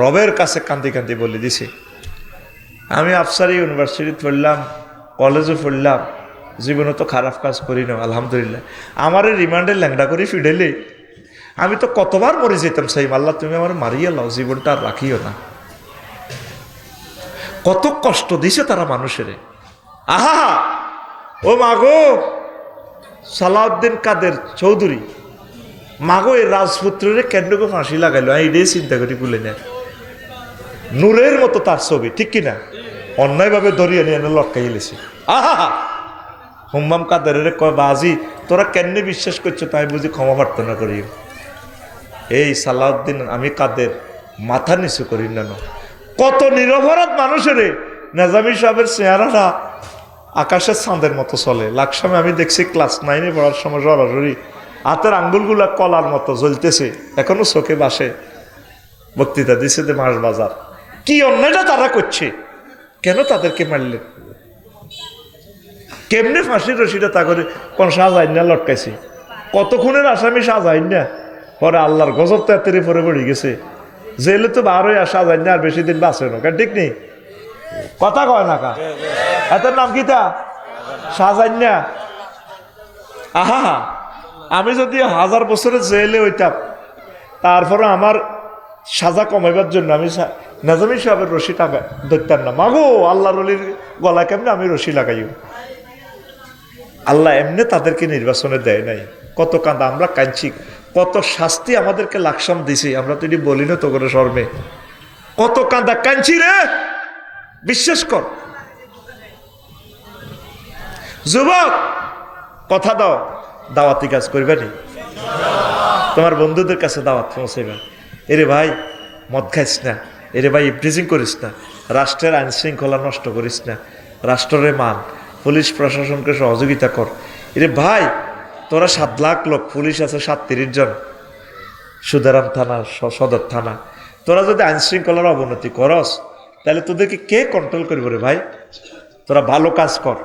রবের কাছে কান্দি কান্দি বলে দিছে। আমি আফসারি ইউনিভার্সিটি পড়লাম, কলেজে পড়লাম, জীবনে তো খারাপ কাজ করি না আলহামদুলিল্লাহ। আমার রিমান্ডে ল্যাংডা করে ফিডেলে আমি তো কতবার মরে যেতাম। সেই আল্লাহ তুমি আমার মারিয়ে লাও, জীবনটা আর রাখিও না। কত কষ্ট দিছে তারা মানুষের। আহা, ও মাগো সালাউদ্দিন কাদের চৌধুরী, মাগো এই রাজপুত্রের কেন্দ্রকে ফাঁসি লাগাইলো, এইটাই চিন্তা করি ভুলে নেয়। নূরের মতো তার ছবি, ঠিক কিনা? অন্যায়ভাবে ধরিয়ে নিয়ে এনে লটকাই এলেছে। আহা, হুম্মাম কাদের কয় বাজি তোরা কেমনে বিশ্বাস করছো, তাই বুঝি ক্ষমা প্রার্থনা করি। এই সালাউদ্দিন আমি কাদের মাথা নিচু করি না। কত নিরপরাধ মানুষের নেজামি সাহেবের চেহারাটা আকাশের চাঁদের মতো চলে। লাকসামে আমি দেখছি ক্লাস 9-এ পড়ার সময় সরাসরি হাতের আঙ্গুলগুলা কলার মতো জ্বলতেছে, এখনো চোখে বাসে। বক্তৃতা দিছে যে মাস বাজার, কি অন্যায়টা তারা করছে, কেন তাদেরকে মারলেন, কেমনে ফাঁসির রশিটা তা করে কোন শাহজাহান্না লটকাইছে। কত খুনের আসামি শাহজাহান্না, পরে আল্লাহর গজব তো এতেরে পরে পড়ে গেছে। জেলে তো বার হয়ে শাহজাহান্না আর বেশি দিন বাঁচে না, ঠিক নেই? কথা কয় না কা, এতের নাম কি তা? শাহজাহান্না। আহা, আমি যদি 1000 বছরের জেলে হইতাম, তারপরে আমার সাজা কমাইবার জন্য আমি নেজামি সাহেবের রশি টাকা ধরতাম না। মাগো আল্লাহর ওলির গলা কেমনে আমি রশি লাগাইও। আল্লাহ এমনি তাদেরকে নির্বাচনে দেয় নাই। কত কান্দা আমরা কাঁদছি, কত শাস্তি আমাদেরকে লাকসাম দিছি, আমরা তো এটি বলি না তো করে শর্মে। কত কান্দা কাঁদছি রে, বিশ্বাস কর। যুবক কথা দাও, দাওয়াতি কাজ করবে নি, তোমার বন্ধুদের কাছে দাওয়াত পৌঁছাইবা। এরে ভাই মদ খাইস না, এরে ভাই ইভটিজিং করিস না, রাষ্ট্রের আইন শৃঙ্খলা নষ্ট করিস না, রাষ্ট্রের মান, পুলিশ প্রশাসনকে সহযোগিতা কর। এরে ভাই তোরা 7 লাখ লোক, পুলিশ আছে 37 জন, সুদারাম থানা, সদর থানা, তোরা যদি আইন শৃঙ্খলার অবনতি করস তাহলে তোদেরকে কে কন্ট্রোল করবে রে ভাই? তোরা ভালো কাজ কর।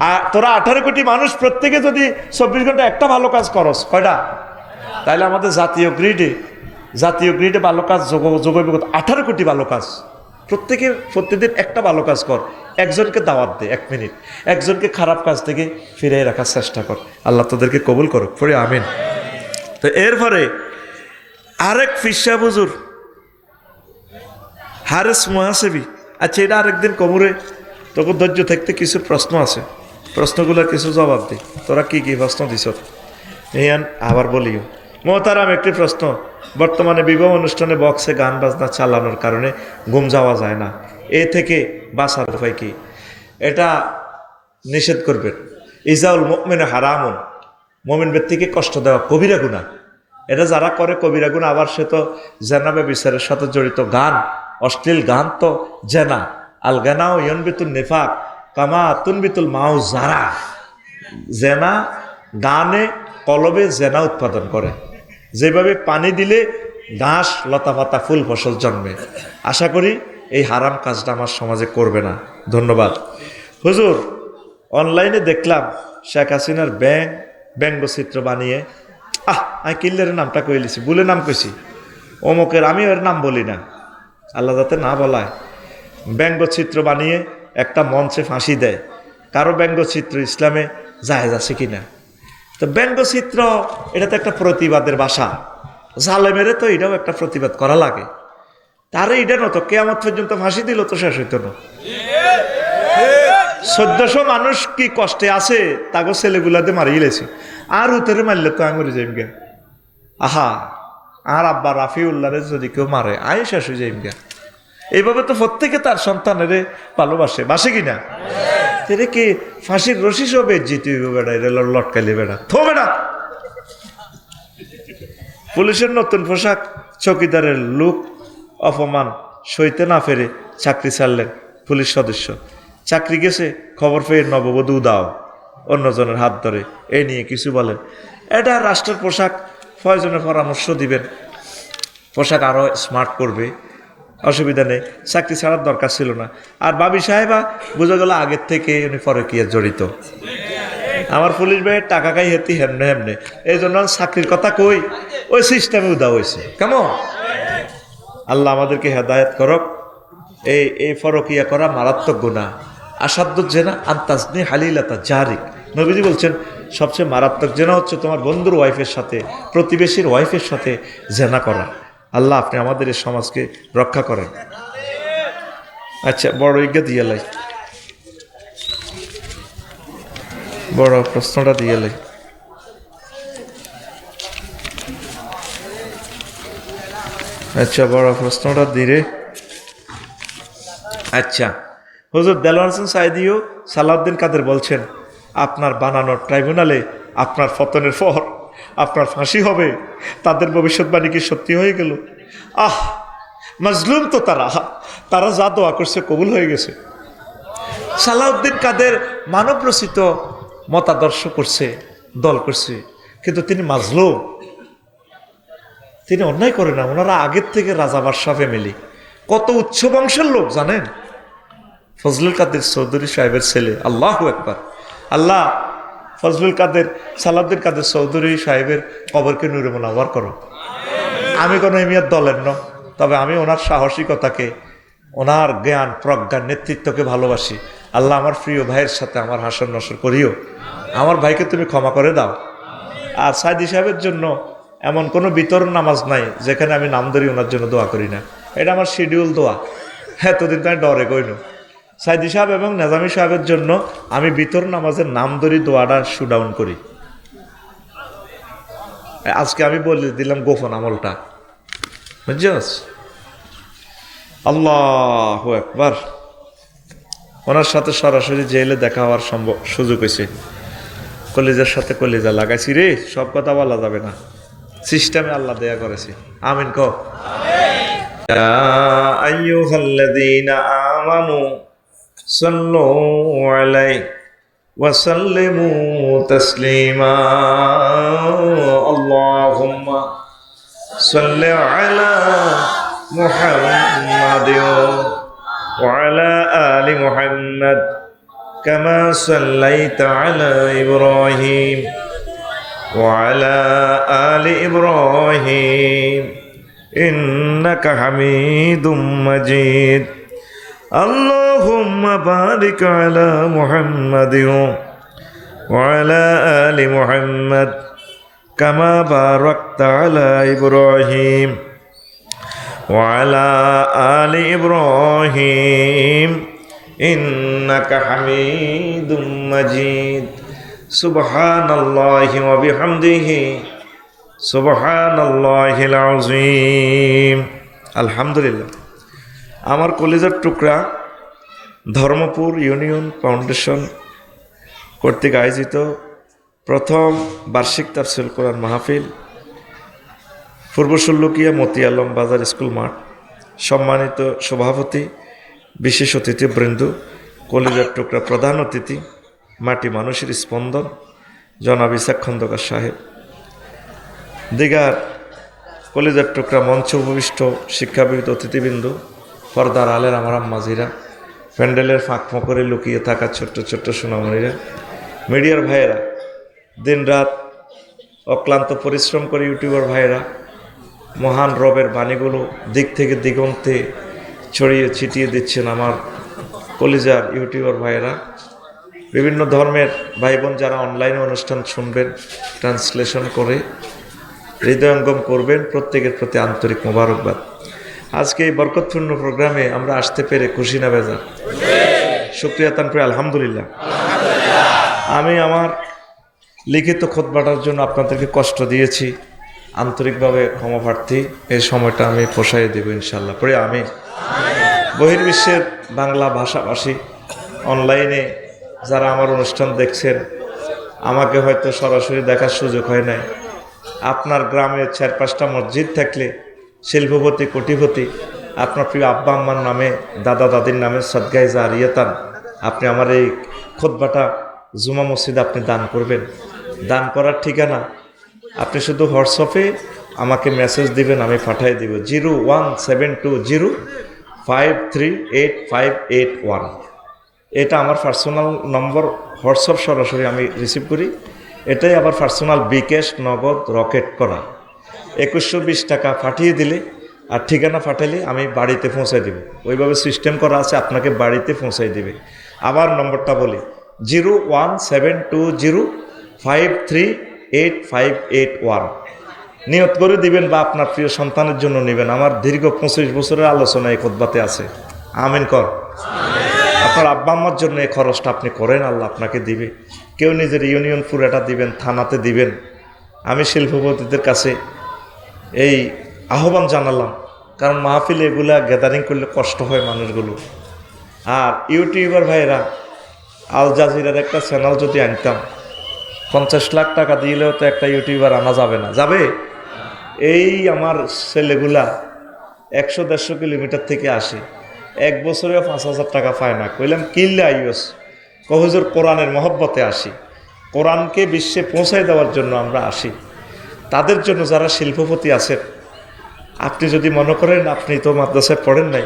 আর তোরা 18 কোটি মানুষ প্রত্যেকে যদি 24 ঘন্টা একটা ভালো কাজ করস, কয়টা? তাহলে আমাদের জাতীয় গ্রিডে ভালো কাজ যোগাইব 18 কোটি ভালো কাজ। প্রত্যেকে প্রত্যেকদিন একটা ভালো কাজ কর, একজনকে দাওয়াত দে 1 মিনিট, একজনকে খারাপ কাজ থেকে ফিরিয়ে রাখার চেষ্টা কর। আল্লাহ তোদেরকে কবুল করুক, পড়ে আমিন। তো এরপরে আরেক ফিসা হুজুর হারেস মুহাসেবি, আচ্ছা এটা আরেকদিন কবরে, তোকে ধৈর্য থাকতে কিছু প্রশ্ন আছে, প্রশ্নগুলোর কিছু জবাব দিই। তোরা কি কি প্রশ্ন দিস আবার বলিও। মোহতারাম একটি প্রশ্ন, বর্তমানে বিবাহ অনুষ্ঠানে বক্সে গান বাজনা চালানোর কারণে ঘুম যাওয়া যায় না, এ থেকে বাঁচার উপায় কি? এটা নিষেধ করবেন। ইজাউল মুমিন হারামুন, মুমিন ব্যক্তিকে কষ্ট দেওয়া কবিরা গুনাহ। এটা যারা করে কবিরা গুনাহ। আবার সে তো জেনা ব্যভিচারের সাথে জড়িত গান, অশ্লীল গান তো জেনা। আল গানাও ইয়নবিতুল নিফাক কামা তুনবিতুল মাউ জারা। জেনা গানে কলবে জেনা উৎপাদন করে, যেভাবে পানি দিলে ঘাস লতাপাতা ফুল ফসল জন্মে। আশা করি এই হারাম কাজটা আমার সমাজে করবে না। ধন্যবাদ। হুজুর অনলাইনে দেখলাম শেখ হাসিনার ব্যঙ্গচিত্র বানিয়ে, আমি কিল্লের নামটা কইলিছি, বলে নাম কইছি অমুকের, আমি ওর নাম বলি না, আল্লাহ যাতে না বলায়। ব্যঙ্গচিত্র বানিয়ে একটা মঞ্চে ফাঁসি দেয়। কারো ব্যঙ্গচিত্র ইসলামে জায়েজ আছে কিনা? তো ব্যঙ্গচিত্র এটা তো একটা প্রতিবাদের ভাষা, জালেমেরে তো এটাও একটা প্রতিবাদ করা লাগে। তারে এটা নতো কেয়ামত পর্যন্ত ফাঁসি দিল তো শেষ হইতো না। 1400 মানুষ কি কষ্টে আছে, তাকে ছেলেগুলাতে মারিয়ে লেছে, আর উত্তরে মারলে তো আমি যাইম গে। আহা, আর আব্বা রাফিউল্লাহরে যদি কেউ মারে আয় শেষ হয়ে যাইম গে। এইভাবে তো প্রত্যেকে তার সন্তানের ভালোবাসে, বাসে কিনা? তেরে কি ফাঁসির রশি সব বেজ্জিতি হইব বেড়া, এটা লটকাইলে বেড়া থো বেড়া। পুলিশের নতুন পোশাক, চৌকিদারের লুক অপমান সইতে না ফেরে চাকরি ছাড়লেন পুলিশ সদস্য। চাকরি গেছে, খবর পেয়ে নববধূ দাও অন্যজনের হাত ধরে, এই নিয়ে কিছু বলেন। এটা রাষ্ট্রের পোশাক, প্রয়োজনে পরামর্শ দিবেন, পোশাক আরও স্মার্ট করবে, অসুবিধা নেই, চাকরি ছাড়ার দরকার ছিল না। আর বাবি সাহেবা বোঝা গেল আগের থেকে উনি পরকীয়া জড়িত। আমার পুলিশ ভাইয়ের টাকা খাই হেতি হেমনে হেমনে, এই জন্য চাকরির কথা কই, ওই সিস্টেমে উদা হয়েছে কেমন? আল্লাহ আমাদেরকে হেদায়েত করক। এই ফরকিয়া করা মারাত্মক গুনাহ। আসাধ্য জেনা আন্তাজনি হালিলাতা জারিক। নবীজি বলছেন সবচেয়ে মারাত্মক জেনা হচ্ছে তোমার বন্ধুর ওয়াইফের সাথে, প্রতিবেশীর ওয়াইফের সাথে জেনা করা। আল্লাহ আপনি আমাদের এই সমাজকে রক্ষা করেন। আচ্ছা, বড় ইজ্ঞা দিয়ে লাই, বড় প্রশ্নটা দিয়ে লাই। আচ্ছা, বড় প্রশ্নটা দিরে। আচ্ছা, হুজুর দেলোয়ার হোসেন সাইদিও সালাউদ্দিন কাদের বলছেন আপনার বানানো ট্রাইব্যুনালে আপনার পতনের পর আপনার ফাঁসি হবে, তাদের ভবিষ্যৎবাণী কি সত্যি হয়ে গেল? মাজলুম তো তারা যা দোয়া করছে কবুল হয়ে গেছে। সালাউদ্দিন কাদের মানব রচিত মতাদর্শ করছে, দল করছে, কিন্তু তিনি মাজলুম, তিনি অন্যায় করে না। ওনারা আগের থেকে রাজা বাদশাহ ফ্যামিলি, কত উচ্চ বংশের লোক জানেন? ফজলুল কাদের চৌধুরী সাহেবের ছেলে। আল্লাহু আকবার। আল্লাহ ফজলুল কাদের সালাউদ্দিন কাদের চৌধুরী সাহেবের কবরকে নূরে মুনাওয়ার করো। আমি কোনো এমিয়ার দলের ন, তবে আমি ওনার সাহসিকতাকে, ওনার জ্ঞান প্রজ্ঞার নেতৃত্বকে ভালোবাসি। আল্লাহ আমার প্রিয় ভাইয়ের সাথে আমার হাসর নসর করিও। আমার ভাইকে তুমি ক্ষমা করে দাও। আর সাইদি সাহেবের জন্য এমন কোনো বিতরণ নামাজ নাই যেখানে আমি নাম ধরি ওনার জন্য দোয়া করি না। এটা আমার শিডিউল দোয়া। এতদিন তো আমি ডরে কইন। সাইদি সাহেব এবং নেজামি সাহেবের জন্য আমি বিতরণ নামাজের নাম ধরি দোয়াটা শুডাউন করি। আজকে আমি বলে দিলাম গোপন আমলটা, বুঝছস? আল্লাহু আকবার। ওনার সাথে সরাসরি জেলে দেখা হওয়ার সুযোগ হয়েছে। কলিজার সাথে কলিজা লাগাইছি রে, সব কথা বলা যাবে না, সিস্টেমে আল্লাহ দেয়া করেছে। আমিন কও। ইয়া আইয়ুহাল্লাযীনা আমানু সাল্লু আলাইহি ওয়া সাল্লিমু তাসলিমা। আল্লাহুম্মা সাল্লি আলা মুহাম্মাদ ওয়া আলা আলি মুহাম্মাদ কামা সাল্লাইতা আলা ইব্রাহিম وعلى آل إبراهيم إنك حميد مجيد. اللهم بارك على محمد وعلى آل محمد كما باركت على إبراهيم وعلى آل إبراهيم إنك حميد مجيد. সুবহানাল্লাহি ওয়া বিহামদিহি সুবহানাল্লাহিল আযীম। আলহামদুলিল্লাহ। আমার কলেজের টুকরা ধর্মপুর ইউনিয়ন ফাউন্ডেশন কর্তৃক আয়োজিত প্রথম বার্ষিক তাফসীরুল কোরআন মাহফিল, পূর্ব ষোল্লকিয়া মতি আলম বাজার স্কুল মাঠ। সম্মানিত সভাপতি, বিশেষ অতিথিবৃন্দ, কলেজের টুকরা প্রধান অতিথি, মাটি মানুষের স্পন্দন জনাব ইসাক খন্দকার সাহেব, দিগার কলেজের টুকরা মঞ্চ উপবিষ্ট শিক্ষাবিদ অতিথিবৃন্দ, পর্দার আলের আমার আম্মাজিরা, প্যান্ডেলের ফাঁক ফোঁকরে লুকিয়ে থাকা ছোট্ট ছোট্ট সোনামণিরা, মিডিয়ার ভাইয়েরা, দিনরাত অক্লান্ত পরিশ্রম করে ইউটিউবার ভাইয়েরা, মহান রবের বাণীগুলো দিক থেকে দিগন্তে ছড়িয়ে ছিটিয়ে দিচ্ছেন আমার কলেজার ইউটিউবার ভাইয়েরা, বিভিন্ন ধর্মের ভাই বোন যারা অনলাইনে অনুষ্ঠান শুনবেন, ট্রান্সলেশন করে হৃদয়ঙ্গম করবেন, প্রত্যেকের প্রতি আন্তরিক মোবারকবাদ। আজকে এই বরকতপূর্ণ প্রোগ্রামে আমরা আসতে পেরে খুশি না বেজার? শুকরিয়া তান করে আলহামদুলিল্লাহ। আমি আমার লিখিত খুতবাটার জন্য আপনাদেরকে কষ্ট দিয়েছি, আন্তরিকভাবে ক্ষমা প্রার্থী। এই সময়টা আমি পোষাইয়ে দেব ইনশাল্লাহ। পরে আমি বহির্বিশ্বের বাংলা ভাষাভাষী অনলাইনে যারা আমার অনুষ্ঠান দেখছেন, আমাকে হয়তো সরাসরি দেখার সুযোগ হয় নাই। আপনার গ্রামে 4-5টা মসজিদ থাকলে শিল্পপতি কোটিপতি আপনার প্রিয় আব্বা আম্মার নামে, দাদা দাদির নামে সদগায়ে জারিয়াতান আপনি আমার এই খুতবাটা জুমা মসজিদে আপনি দান করবেন। দান করার ঠিকানা আপনি শুধু হোয়াটসঅ্যাপে আমাকে মেসেজ দিবেন, আমি পাঠিয়ে দিব 01720538581। এটা আমার পার্সোনাল নম্বর, হোয়াটসঅ্যাপ সরাসরি আমি রিসিভ করি। এটাই আবার পার্সোনাল বিকাশ, নগদ, রকেট করা। 2120 টাকা পাঠিয়ে দিলে আর ঠিকানা পাঠালে আমি বাড়িতে পৌঁছাই দেব। ওইভাবে সিস্টেম করা আছে, আপনাকে বাড়িতে পৌঁছাই দেবে। আবার নম্বরটা বলি, 01720538581। নিয়ত করে দিবেন বা আপনার প্রিয় সন্তানের জন্য নেবেন। আমার দীর্ঘ 25 বছরের আলোচনা এই খুতবাতে আছে। আমিন কর। আপনার আব্বা আম্মার জন্য এই খরচটা আপনি করেন, আল্লাহ আপনাকে দিবে। কেউ নিজের ইউনিয়ন পুরাটা দিবেন, থানাতে দিবেন। আমি শিল্পপতিদের কাছে এই আহ্বান জানালাম, কারণ মাহফিলে এগুলা গ্যাদারিং করলে কষ্ট হয় মানুষগুলো। আর ইউটিউবার ভাইরা আল জাজিরার একটা চ্যানেল যদি আনতাম, 50 লাখ টাকা দিলেও তো একটা ইউটিউবার আনা যাবে না, যাবে? এই আমার ছেলেগুলা 100-150 কিলোমিটার থেকে আসে, এক বছরেও 5,000 টাকা পায় না। কইলাম কিল্লে আইস, কহুজুর কোরআনের মহব্বতে আসি, কোরআনকে বিশ্বে পৌঁছায় দেওয়ার জন্য আমরা আসি। তাদের জন্য যারা শিল্পপতি আছেন, আপনি যদি মনে করেন আপনি তো মাদ্রাসায় পড়েন নাই,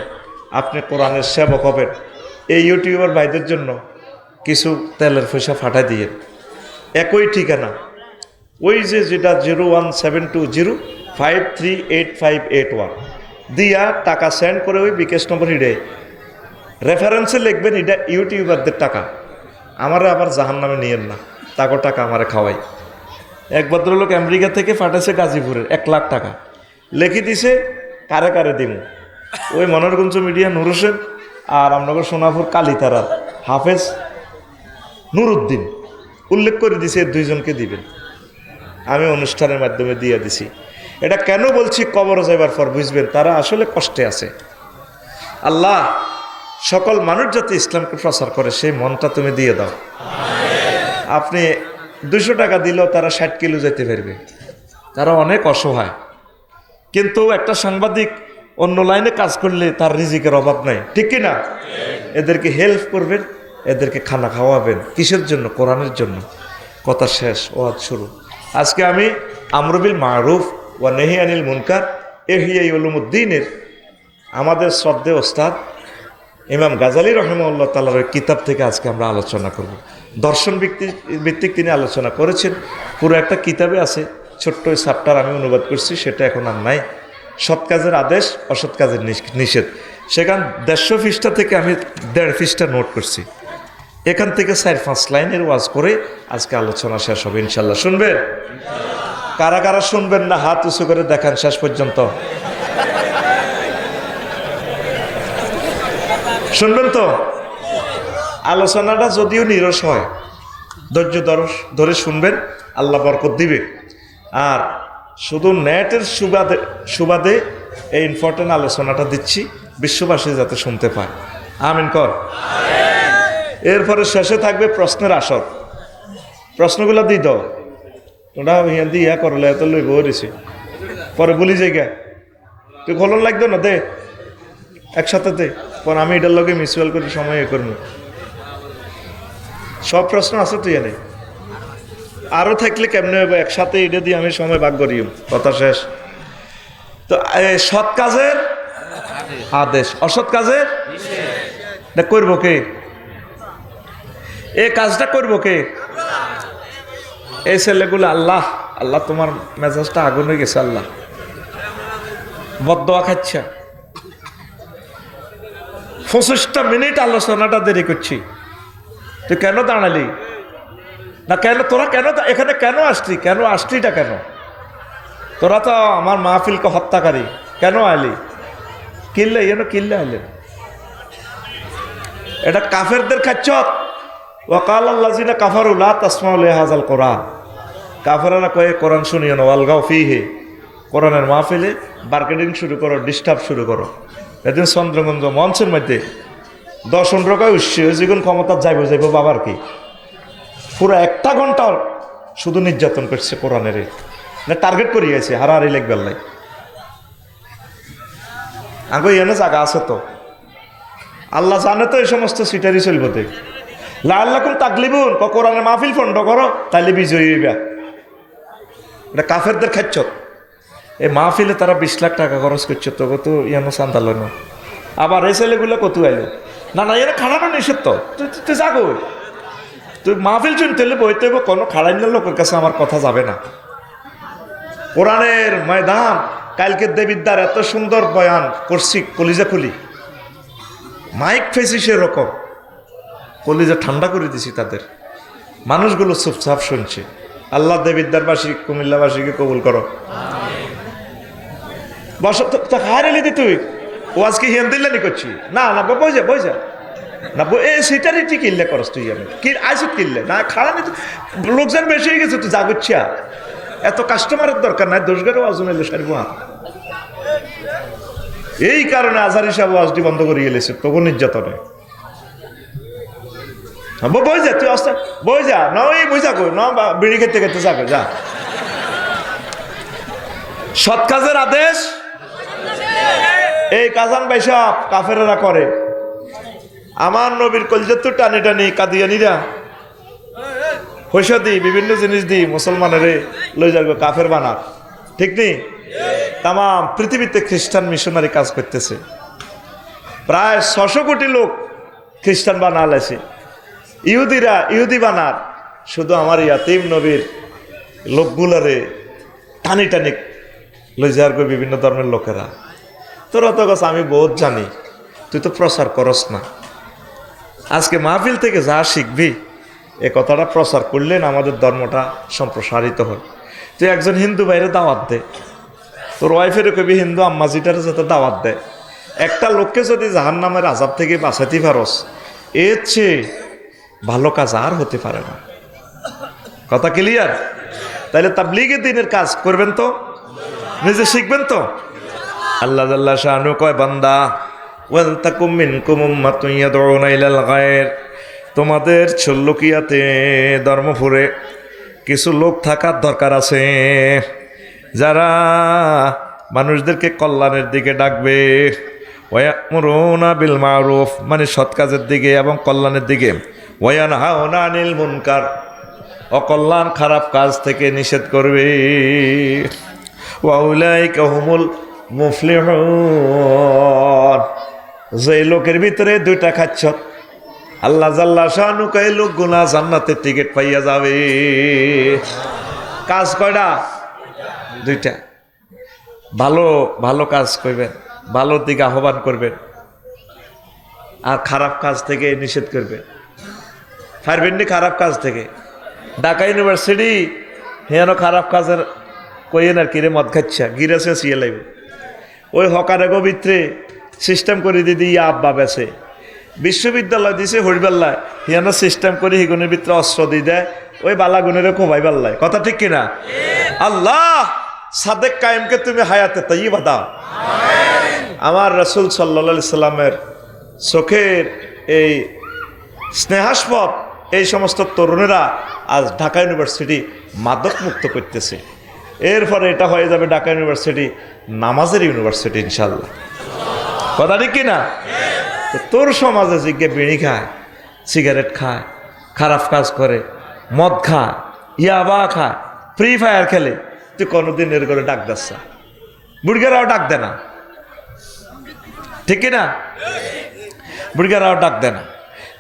আপনি কোরআনের সেবক হবেন, এই ইউটিউবার ভাইদের জন্য কিছু তেলের পয়সা ফাটাই দিয়ে একই ঠিকানা, ওই যে যেটা 01720538581 দিয়া টাকা সেন্ড করে ওই বিকাশ নম্বর হিডে রেফারেন্সে লিখবেন এটা ইউটিউবারদের টাকা, আমারে আবার জাহান নামে নিয়েন না, তাকে টাকা আমারে খাওয়াই। এক ভদ্রলোক আমেরিকা থেকে পাঠাইছে গাজীপুরের 1 লাখ টাকা, লিখে দিছে কারে কারে দিমু। ওই মনোরগঞ্জ মিডিয়া নুর হোসেন আর আপনাদের সোনাপুর কালীতারার হাফেজ নুরুদ্দিন উল্লেখ করে দিছে, দুইজনকে দিবেন। আমি অনুষ্ঠানের মাধ্যমে দিয়ে দিছি। এটা কেন বলছি, কবরে যাইবার পর বুঝবেন তারা আসলে কষ্টে আছে। আল্লাহ সকল মানুষ যাতে ইসলামকে প্রচার করে সেই মনটা তুমি দিয়ে দাও। আপনি 200 টাকা দিলেও তারা 60 কিলো যেতে পারবে, তারা অনেক অসহায়। কিন্তু একটা সাংবাদিক অন্য লাইনে কাজ করলে তার রিজিকের অভাব নাই, ঠিক কি না? এদেরকে হেল্প করবেন, এদেরকে খানা খাওয়াবেন, কিসের জন্য? কোরআনের জন্য। কথা শেষ, ওয়াজ শুরু। আজকে আমি আমর বিল মারুফ ওয়া নাহি আনিল মুনকার ইহইয়া উলুমুদ্দিনের আমাদের শ্রদ্ধেয় ওস্তাদ ইমাম গাজালি রহিমাহুল্লাহ তাআলার ওই কিতাব থেকে আজকে আমরা আলোচনা করব। দর্শন ভিত্তিক তিনি আলোচনা করেছেন, পুরো একটা কিতাবে আছে, ছোট্ট ওই চ্যাপ্টার আমি অনুবাদ করছি, সেটা এখন আর নাই। সৎ কাজের আদেশ, অসৎ কাজের নিষেধ। সেখান 150 পৃষ্ঠা থেকে আমি 1.5 পৃষ্ঠা নোট করছি। এখান থেকে 4-5 লাইনের ওয়াজ করে আজকে আলোচনা শেষ হবে ইনশাল্লাহ। শুনবেন? কারা কারা শুনবেন না হাত উঁচু করে দেখান শেষ পর্যন্ত। শুনবেন তো? আলোচনাটা যদিও নিরস হয়, ধৈর্য ধরে শুনবেন, আল্লাহ বরকত দিবে। আর শুধু নেটের সুবাদে এই ইম্পর্টেন্ট আলোচনাটা দিচ্ছি, বিশ্ববাসী যাতে শুনতে পায়। আমিন কর। এরপরে শেষে থাকবে প্রশ্নের আসর। প্রশ্নগুলো দিই দাও, তোমরা ইয়া করলে এত লইব দিছি, পরে বলি জায়গা তুই খোলন লাগতো না, দে একসাথে দে, পর আমি এটার লগে মিউচুয়াল করে সময় এ করবো। সব প্রশ্ন আছে তুই এনে, আরও থাকলে কেমনে হবে, একসাথে এটা দিয়ে আমি সময় ভাগ করি। কথা শেষ। তো সৎ কাজের আদেশ, অসৎ কাজের করবো কে? এই কাজটা করবো কে? এই ছেলেগুলো। আল্লাহ আল্লাহ তোমার মেজাজটা আগুন হয়ে গেছে, আল্লাহ বদদোয়া খাচ্ছে। 25টা মিনিট আলোচনাটা দেরি করছি, তুই কেন দাঁড়ালি না? কেন তোরা কেন এখানে কেন আসলি? কেন আসলিটা কেন? তোরা তো আমার মাহফিলকে হত্যাকারী, কেন আইলি? কিনলে এন কিনলে আইলেন? এটা কাফেরদের খাচ্ছ। ওয়াকাল আল্লাযিনা কাফারু লা তাসমাউ লিহাযাল কোরআন। কাফেররা কয়ে কোরআন শুনিও না, ওয়ালগাউ ফীহি। কোরআনের মাহফিলে মার্কেটিং শুরু করো, ডিস্টার্ব শুরু করো। এদিন চন্দ্রগঞ্জ মঞ্চের মধ্যে 10 টাকায় উঠছে, যেগুন ক্ষমতা যাইব বাবার কি পুরো 1 ঘন্টা শুধু নির্যাতন করছে কোরআনের, টার্গেট করিয়েছে হারাহারি লেখবার লাই। আগে এনে জায়গা আছে তো, আল্লাহ জানে তো এই সমস্ত সিটারি চলব। দেখ লাআল্লাকুম তাগলিবুন, কোরআনের মাহফিল ফন্ড করো তাইলে বিজয়ী হইবা। এটা কাফেরদের খাচ্ছ। এই মাহফিলে তারা 20 লাখ টাকা খরচ করছে, তবে তো ইয়ানো চান্দা লয় না। আবার এই ছেলেগুলো কত আইলো না না, এরা খাড়ানো নিষেধ তো, তুই যাগো, তুই মাহফিল শুনতে হলে বইতে কোনো খাড়াইনের লোকের কাছে আমার কথা যাবে না। কোরআনের ময়দান, কালকে দেবিদ্দার এত সুন্দর বয়ান করছি, কলিজা খুলি, মাইক ফেসি সেরকম, কলিজা ঠান্ডা করে দিছি তাদের, মানুষগুলো চুপচাপ শুনছে। আল্লাহ দেবিদ্দারবাসী, কুমিল্লাবাসীকে কবুল করো। বস তো খায় রেলি দি তুই, ও আজকে হিন্দিল্লানি করছি না না, বই যা না, এ সেটারই ঠিক কিনলে করস তুই, আমি কি আইসু কিনলে না, খাড়া নি, লোকজন বেশি হয়ে গেছে, তুই যা করছি। এত কাস্টমারের দরকার নাই, দোষগারও আজন এলো সারিব। এই কারণে আজহার হিসাব ওয়াজটি বন্ধ করে গেলেছে, তখন নির্যাতনে। বই যা তুই, অস্তা বই যা, না ওই বই যা, না বিড়ি খেতে খেতে যাবে, যা। সৎ কাজের আদেশ এই কাজান বাইসব কাফেরেরা করে। আমার নবীর কলজাত টানি টানি কাদিয়ানিরা পয়সা দিই, বিভিন্ন জিনিস দিই, মুসলমানের লই যাবে কাফের বানার, ঠিক নেই? তাম পৃথিবীতে খ্রিস্টান মিশনারি কাজ করতেছে, প্রায় 600 কোটি লোক খ্রিস্টান বানালেছে, ইহুদিরা ইহুদি বানার, শুধু আমার ইয়াতিম নবীর লোকগুলারে টানি টানি লই যাওয়ার বিভিন্ন ধর্মের লোকেরা। তোরা তো কাছে আমি বহুত জানি, তুই তো প্রচার করস না। আজকে মাহফিল থেকে যা শিখবি এ কথাটা প্রচার করলেন আমাদের ধর্মটা সম্প্রসারিত হয়। তুই একজন হিন্দু বাইরে দাওয়াত দে, তোর ওয়াইফেরও কবি হিন্দু আম্মাজিটারে যাতে দাওয়াত দেয়। একটা লোককে যদি জাহান্নামের আযাব থেকে বাঁচাতে পারস, এর চেয়ে ভালো কাজ আর হতে পারে না। কথা ক্লিয়ার? তাইলে তাবলীগে দ্বীনের কাজ করবেন তো, নিজে শিখবেন তো। আল্লাহ জাল্লা শানু কয়, বান্দা ওয়ালতাকুম মিনকুম উম্মাতুন ইয়াদউনা ইলাল গায়র, তোমাদের চল্লকিয়াতে ধর্মপুরে কিছু লোক থাকার দরকার আছে, যারা মানুষদেরকে কল্যাণের দিকে ডাকবে। ওয়ায়ামুরুনা বিল মারুফ, মানে সৎ কাজের দিকে এবং কল্যাণের দিকে। ওয়ায়ানহাউনা আনিল মুনকার, অকল্যাণ খারাপ কাজ থেকে নিষেধ করবে। ওয়াউলাইকা হুমুল মুফলিহুন, যে লোকের ভিতরে দুইটা খাচ্ছ, আল্লাহ জাল্লা শানু কয় লোকগুলা জান্নাতের টিকিট পাইয়া যাবে। কাজ কয়টা? দুইটা। ভালো ভালো কাজ করবেন, ভালোর দিকে আহ্বান করবেন, আর খারাপ কাজ থেকে নিষেধ করবেন। পারবেন নি খারাপ কাজ থেকে? ঢাকা ইউনিভার্সিটি হেন খারাপ কাজের কইয়েন আর কিরে মদ খাচ্ছা, গিরেছে সিয়ে লাইব, ওই হকারে গবিত্রে সিস্টেম করে দিদি আব্বা বেছে। বিশ্ববিদ্যালয় দিছে হরিবাল্লায়, হিয়ান সিস্টেম করে হিগুনের ভিতরে অস্ত্র দিয়ে দেয়, ওই বালাগুনের কোভাই পাল্লায়। কথা ঠিক কিনা? আল্লাহ সাদেক কায়েমকে তুমি হায়াতে তাইয়্যিবা দাও। আমার রাসূল সাল্লাল্লাহু আলাইহি সাল্লামের চোখের এই স্নেহাস্পদ এই সমস্ত তরুণেরা আজ ঢাকা ইউনিভার্সিটি মাদক মুক্ত করতেছে। এরপরে এটা হয়ে যাবে ঢাকা ইউনিভার্সিটি নামাজের ইউনিভার্সিটি ইনশাল্লাহ। কথা ঠিক কিনা? তোর সমাজে জিজ্ঞে বিড়ি খায়, সিগারেট খায়, খারাপ কাজ করে, মদ খায়, ইয়াবা খায়, ফ্রি ফায়ার খেলে, তুই কোনোদিন এর করে ডাক দাস? বুড়িগারাও ডাক দে না, ঠিক কিনা? বুড়িগারাও ডাক দে না।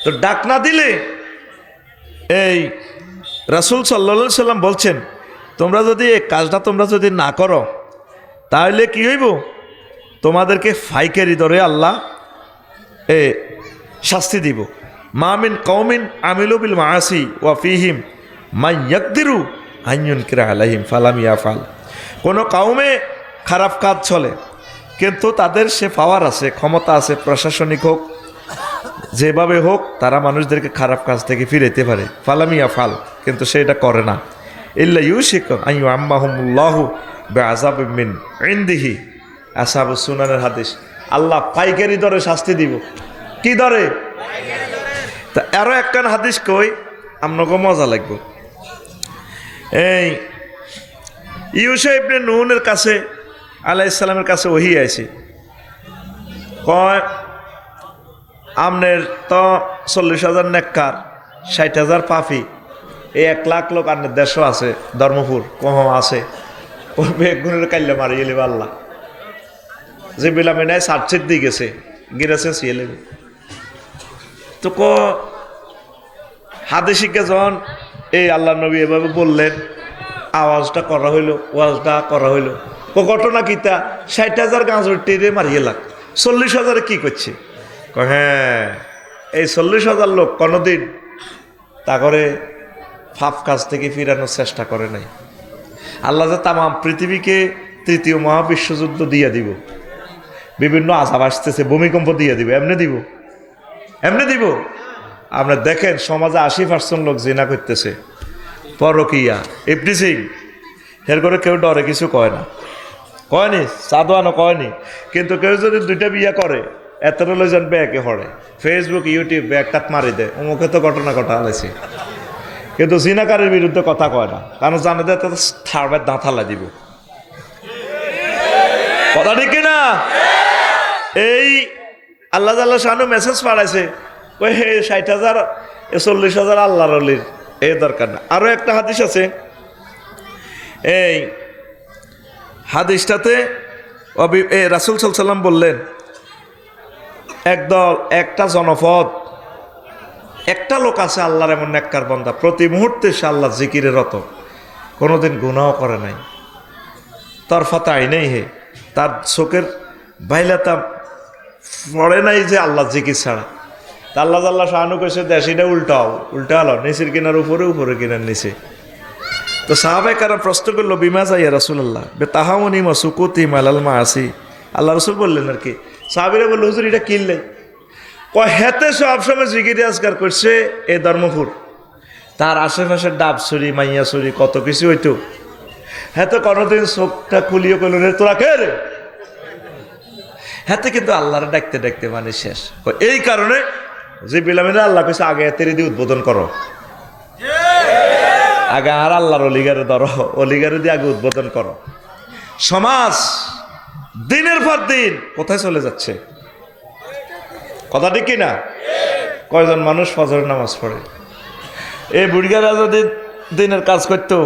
তো ডাক না দিলে এই রাসূল সাল্লাল্লাহু আলাইহি সাল্লাম বলছেন, তোমরা যদি এই কাজটা তোমরা যদি না করো তাহলে কি হইব? তোমাদেরকে ফাইকারি দরে আল্লাহ শাস্তি দিব। মামিন কওমিন আমিলু বিল মাআসি ওয়া ফীহিম মান ইয়াকদিরু আন ইউনকিরা আলাইহিম ফালাম ইয়াফাল। কোনো কওমে খারাপ কাজ চলে, কিন্তু তাদের সে পাওয়ার আছে, ক্ষমতা আছে, প্রশাসনিক হোক যেভাবে হোক, তারা মানুষদেরকে খারাপ কাজ থেকে ফিরাইতে পারে। ফালাম ইয়াফাল, কিন্তু সে এটা করে না। ইল্লা ইউশিকু আন ইউআম্মাহুমুল্লাহু বিআযাবিম মিন ইনদিহি। আসহাবুস সুনানের হাদিস। আল্লাহ পাইকারি দরে শাস্তি দিব। কি দরে? তা আরো একখান হাদিস কই, আপনাকে মজা লাগবে। এই ইউসা ইবনে নুনের কাছে আলাইহিস সালামের কাছে ওহী আইছে, কয় আমনের তো 40,000 নেককার, 60,000 পাপি, এই 1 লাখ লোক আপনার দেশও আছে, ধর্মপুর কম আছে, ওই বেগুনের কাইলে মারি গেলে আল্লাহ যে বিলামে নাই সার্চিত দিয়ে গেছে, গিরেছে সিয়ে লেবে। তো হাদিসিকে যখন এই আল্লাহ নবী এভাবে বললেন, আওয়াজটা করা হইলো, ওয়াজটা করা হইলো। ঘটনা কিতা 60,000 গাঁজর টেরে মারিয়ে লাগ, 40,000 কি করছে? হ্যাঁ, এই 40,000 লোক কোনোদিন তা করে ফাপ কাজ থেকে ফিরানোর চেষ্টা করে নাই। আল্লাহ যে তাম পৃথিবীকে তৃতীয় মহাবিশ্বযুদ্ধ দিয়ে দিব, বিভিন্ন আজাব আসতেছে, ভূমিকম্প দিয়ে দিব, এমনি দিব, এমনি দিব। আমরা দেখেন সমাজে 80% লোক জিনা করতেছে, পরকিয়া, এভরিথিং। এর করে কেউ ডরে কিছু কয় না, কয়নি, সাদওয়ানো কয়নি। কিন্তু কেউ যদি 2টা বিয়া করে, এতটা লোকজন ব্যাকে হরে, ফেসবুক ইউটিউব ব্যাগটাত মারি দেয়, অমুকে তো ঘটনা ঘটা হলেছে। কিন্তু জিনাকারের বিরুদ্ধে কথা কয় না, কারণ জানে যে তাদের থার্বের দাঁত হালা দিব। কথা ঠিক না? এই আল্লাহ শানু মেসেজ পাঠাইছে, ওই 60,000 40,000 আল্লাহর অলির এই দরকার না। আরো একটা হাদিস আছে, এই হাদিসটাতে রাসূল সাল্লাল্লাহু আলাইহি ওয়াসাল্লাম বললেন, একদল, একটা জনপদ, একটা লোক আছে আল্লাহর এমন নেককার বান্দা, প্রতি মুহূর্তে সে আল্লাহ জিকিরে রত, কোনোদিন গুনাহ করে নাই। তার ফাতাই নেই হে, তার চোখের বাইলাতা পড়ে নাই যে আল্লাহ জিকির ছাড়া। তা আল্লাহ শাহানু কইছে দেশিটা উল্টাও, উল্টা হলো, নিচের কিনার উপরে, উপরে কিনার নিচে। তো সাহাবায়ে কারাম প্রশ্ন করলো, বিমা যাইয়া রাসূলুল্লাহ বে তাহামুনি মাসুকুতি মালাল মাসি। আল্লাহ রাসূল বললেন আর কি, সাহাবীরা বলল, হুজুর এটা কিনলে কয় হেতে সবসময় জিকিরে আজকার করছে এই ধর্মপুর, তার আশেপাশে ডাব ছড়ি, মাইয়া ছড়ি, কত কিছু হইতো। হেতে কোনোদিন চোখটা খুলিয়ে কইল রে তোরা কে রে? হাতে কিন্তু আল্লাহরে ডাকতে ডাকতে মানে শেষ। এই কারণে যে বিলামিনা আল্লাহ কইছে আগে তেরি দিয়ে উদ্বোধন করো, আগে আর আল্লাহর অলিগারে ধরো, অলিগারে দিয়ে আগে উদ্বোধন করো। সমাজ দিনের পর দিন কোথায় চলে যাচ্ছে? কথা ঠিক কিনা? কয়জন মানুষ ফজরের নামাজ পড়ে? এই বুড়িগারা যদি দিনের কাজ করতো,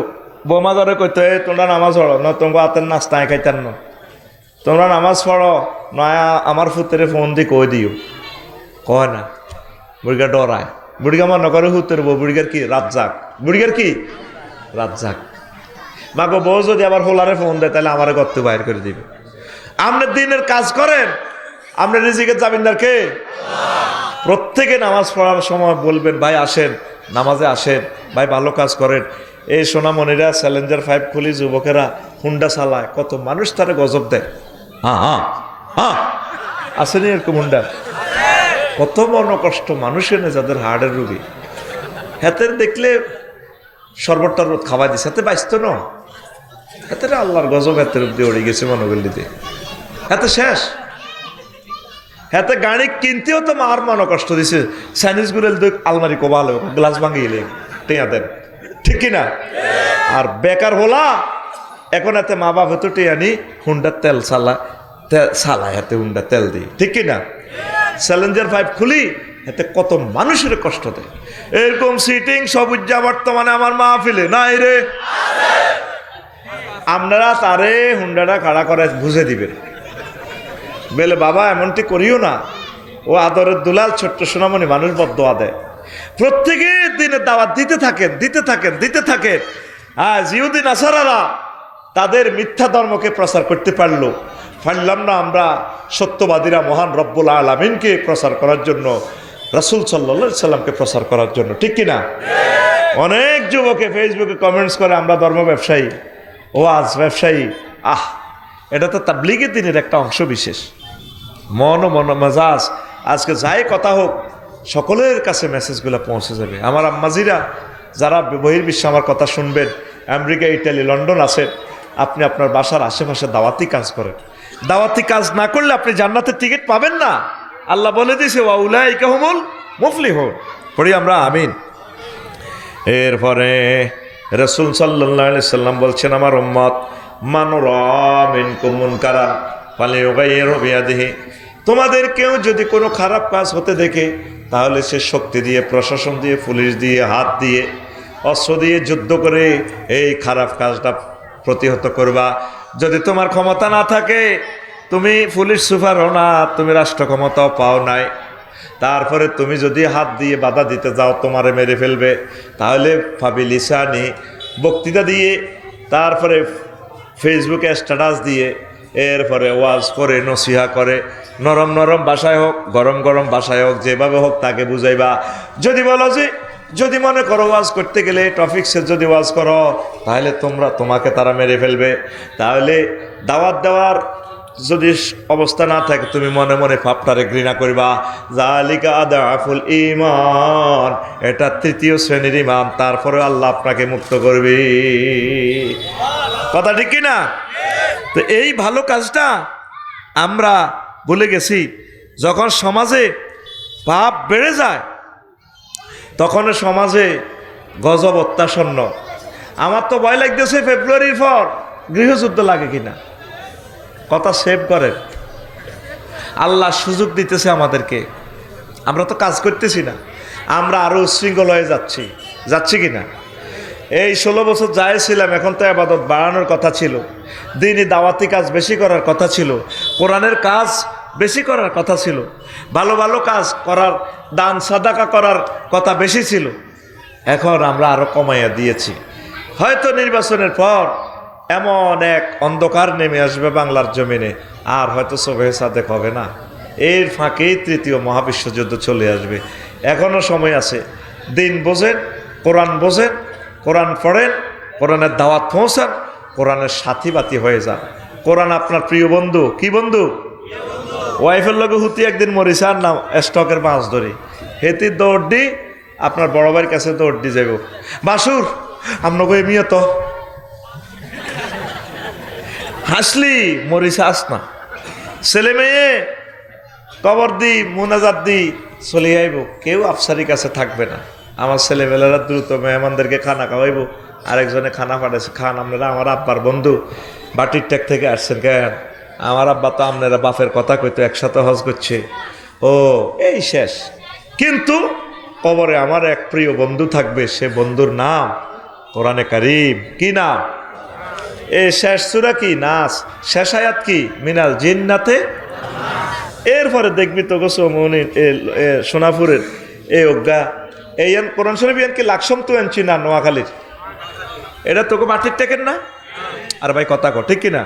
বোমা ধরে করতো, এই তোমরা নামাজ পড়ো না, তোমার হাতের নাস্তায় খাইতেন না, তোমরা নামাজ পড়ো নয়া, আমার ফুতেরে ফোন দিয়ে কই দিও, কয় না। বুড়িগা ডরায়, বুড়িগা মনে করে হুতের বউ, বুড়িগার কি রাত জাগ, বুড়িগার কি রাত জাগ। মাগো বউ যদি আবার হোলারে ফোন দেয়, তাহলে আমারে গর্তে বাইর করে দিবে। আপনি দিনের কাজ করেন, আপনি রিজিকের জামিনদার কে? প্রত্যেকে নামাজ পড়ার সময় বলবেন, ভাই আসেন নামাজে আসেন, ভাই ভালো কাজ করেন। এই সোনামণিরা চ্যালেঞ্জার 5 খুলি, যুবকেরা হুন্ডা চালায়, কত মানুষ তারা গজব দেয়। হ্যাঁ হ্যাঁ হ্যাঁ, আসেনি এরকম হুন্ডা? কত মন কষ্ট মানুষ এনে যাদের হার্টের রুগী, হাতের দেখলে শরবত টরবত খাওয়াই দিছে, হাতে বাইসত না, হাতের আল্লাহর গজব হাতের অব্দি উড়ে গেছে মনোগল্লিতে, হাতে শেষ। হাতে গাড়ি কিনতেও তো মার মন কষ্ট দিছে, চাইনিজ গুড়েল আলমারি কোবাল গ্লাস ভাঙিয়ে টেয়া দেন, ঠিক কিনা? আর বেকার হলা এখন এতে মা বাপ হতো টেয়ানি হুন্ডার তেল চালায় হাতে হুন্ডা তেল দিই, ঠিক কিনা? চ্যালেঞ্জার 5 খুলি, এতে কত মানুষের কষ্ট দেয়। এরকম সিটিং সবুজা বর্তমানে আমার মাহফিলে নাই রে। আপনারা তারে হুন্ডাটা খাড়া করে বুঝে দিবেন, বলে বাবা এমনটি করিও না, ও আদরের দুলাল ছোট্ট সোনামণি, মানুষ বদদোয়া দেয়। প্রত্যেকের দিনে দাওয়াত দিতে থাকেন, দিতে থাকেন, দিতে থাকেন। হ্যাঁ, জিহুদি নাসারারা তাদের মিথ্যা ধর্মকে প্রচার করতে পারলাম না আমরা সত্যবাদীরা মহান রব্বুল আলামিনকে প্রচার করার জন্য, রাসূল সাল্লাল্লাহু আলাইহি সাল্লামকে প্রচার করার জন্য, ঠিক কিনা? অনেক যুবকে ফেসবুকে কমেন্টস করে আমরা ধর্ম ব্যবসায়ী, ওয়াজ ব্যবসায়ী। এটা তো তাবলীগের দিনের একটা অংশ বিশেষ। মন মেজাজ আজকে যাই কথা হোক, সকলের কাছে মেসেজগুলো পৌঁছে যাবে। আমার আম্মাজিরা যারা বহির্বিশ্বে আমার কথা শুনবেন, আমেরিকা, ইটালি, লন্ডন আছেন, আপনি আপনার বাসার আশেপাশে দাওয়াতি কাজ করেন। দাওয়াতি কাজ না করলে আপনি জান্নাতের টিকিট পাবেন না। আল্লাহ বলে দিয়েছে ওয়া উলাইকা হুমুল মুফলিহুন। পড়ি আমরা আমিন। এরপরে রাসূল সাল্লাল্লাহু আলাইহি সাল্লাম বলছেন, আমার উম্মত মান রাআ মিনকুম মুনকারান ফালিয়ুগাইয়িরহু বিয়াদিহি, তোমাদের কেউ যদি কোনো খারাপ কাজ হতে দেখে, তাহলে সে শক্তি দিয়ে, প্রশাসন দিয়ে, পুলিশ দিয়ে, হাত দিয়ে, অস্ত্র দিয়ে যুদ্ধ করে এই খারাপ কাজটা প্রতিহত করবা। যদি তোমার ক্ষমতা না থাকে, তুমি পুলিশ সুপার হও না, তুমি রাষ্ট্র ক্ষমতাও পাও নাই, তারপরে তুমি যদি হাত দিয়ে বাধা দিতে যাও, তোমারে মেরে ফেলবে, তাহলে ফাবি লিসানি, বক্তৃতা দিয়ে তারপরে ফেসবুকে স্ট্যাটাস দিয়ে, এরপরে ওয়াজ করে, নসিহা করে, নরম নরম ভাষায় হোক, গরম গরম ভাষায় হোক, যেভাবে হোক তাকে বুঝাইবা। যদি বলো যে, যদি মনে করো ওয়াজ করতে গেলে টপিক্সে যদি ওয়াজ করো তাহলে তোমাকে তারা মেরে ফেলবে, তাহলে দাওয়াত দেওয়ার যদি অবস্থা না থাকে, তুমি মনে মনে পাপটারে ঘৃণা করবা। জালিকা আদাফুল ঈমান, এটা তৃতীয় শ্রেণীর ঈমান। তারপরে আল্লাহ আপনাকে মুক্ত করবে। কথা ঠিক কিনা? তো এই ভালো কাজটা আমরা ভুলে গেছি। যখন সমাজে পাপ বেড়ে যায় তখন সমাজে গজব অত্যাসন্ন। আমার তো ভয় লাগতেছে ফেব্রুয়ারির পর গৃহযুদ্ধ লাগে কিনা। কথা সেভ করেন। আল্লাহ সুযোগ দিতেছে আমাদেরকে, আমরা তো কাজ করতেছি না, আমরা আরো উচ্ছৃঙ্খল হয়ে যাচ্ছি কিনা। এই 16 বছর যাই ছিলাম, এখন তো ইবাদত বাড়ানোর কথা ছিল, দিনই দাওয়াতি কাজ বেশি করার কথা ছিল, কোরআনের কাজ বেশি করার কথা ছিল, ভালো ভালো কাজ করার, দান সাদাকা করার কথা বেশি ছিল। এখন আমরা আরো কমাইয়া দিয়েছি। হয়তো নির্বাচনের পর এমন এক অন্ধকার নেমে আসবে বাংলার জমিনে, আর হয়তো চোখে সাদেক হবে না। এর ফাঁকেই তৃতীয় মহাবিশ্বযুদ্ধ চলে আসবে। এখনো সময় আছে। দিন বোঝেন, কোরআন বোঝেন, কোরআন পড়েন, কোরআনের দাওয়াত পৌঁছান, কোরআনের সাথী বাতি হয়ে যান। কোরআন আপনার প্রিয় বন্ধু। কি বন্ধু? ওয়াইফের লগে হুতি একদিন মরিছে আর নাম স্টকের মাছ ধরি, হেতি দৌড় দি আপনার বড় ভাইয়ের কাছে দৌড় দি যাব, বাসুর আপনাকে এমিও তো হাসলি মরিছে আস না। ছেলে মেয়ে কবর দি মুনাজাত দি চলে আইব, কেউ আফসারি কাছে থাকবে না। আমার ছেলেমেয়েরা দ্রুত মেহমানদেরকে খানা খাওয়াইব। আরেকজনে খানা পাঠাইছে, খান আপনারা আমার আব্বার বন্ধু, বাটির ট্যাগ থেকে আসছেন কেন? আমার আব্বা তো আপনারা বাপের কথা কইতো, একসাথে হজ করছে। ও এই শেষ। কিন্তু কবরে আমার এক প্রিয় বন্ধু থাকবে, সে বন্ধুর নাম কোরআনে কারীম। কি নাম? এ শেষ সূরা কি? নাস। শেষ আয়াত কি? মিনাল জিন্নাতে। এরপরে দেখবি তো গোসমনি সোনাপুরের এই অজ্ঞা এই কোরআন শরীফ কি লাকসম তো আনছি না নোয়াখালীর, এটা তোকে বাটির টেকেন না? আর ভাই কথা কো ঠিক কিনা?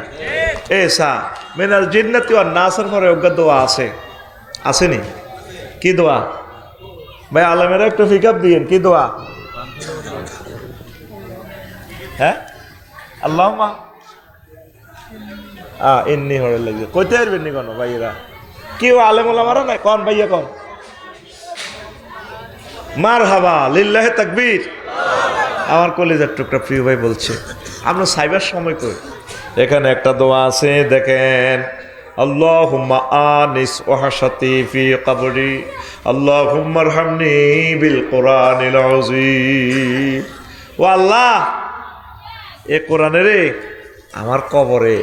এ সা মিনাল জিন্নাতি আর নাসের পরে অজ্ঞা দোয়া আছে, আসেনি? কি দোয়া ভাই? আলমেরা একটু পিক আপ দিয়েন। কি দোয়া? হ্যাঁ, আল্লাহুম্মা এমনি হরে লাগবে, কইতে পারবেন নি কোনো ভাইয়েরা? কেউ আলেম ওলামারা নাই? কন ভাইয়া কন। মারহাবা, লিল্লাহে তাকবীর। আমার কলেজের টুকরা প্রিয় ভাই বলছে আমরা সাইবার সময় করি। এখানে একটা দোয়া আছে দেখেন, আল্লাহুম্মা আনিস ওয়াহশাতি ফি কবরি, আল্লাহুম্মা আরহামনি বিল কোরআনিল আযীম। ও আল্লাহ, এ কোরআনে রে আমার কবরে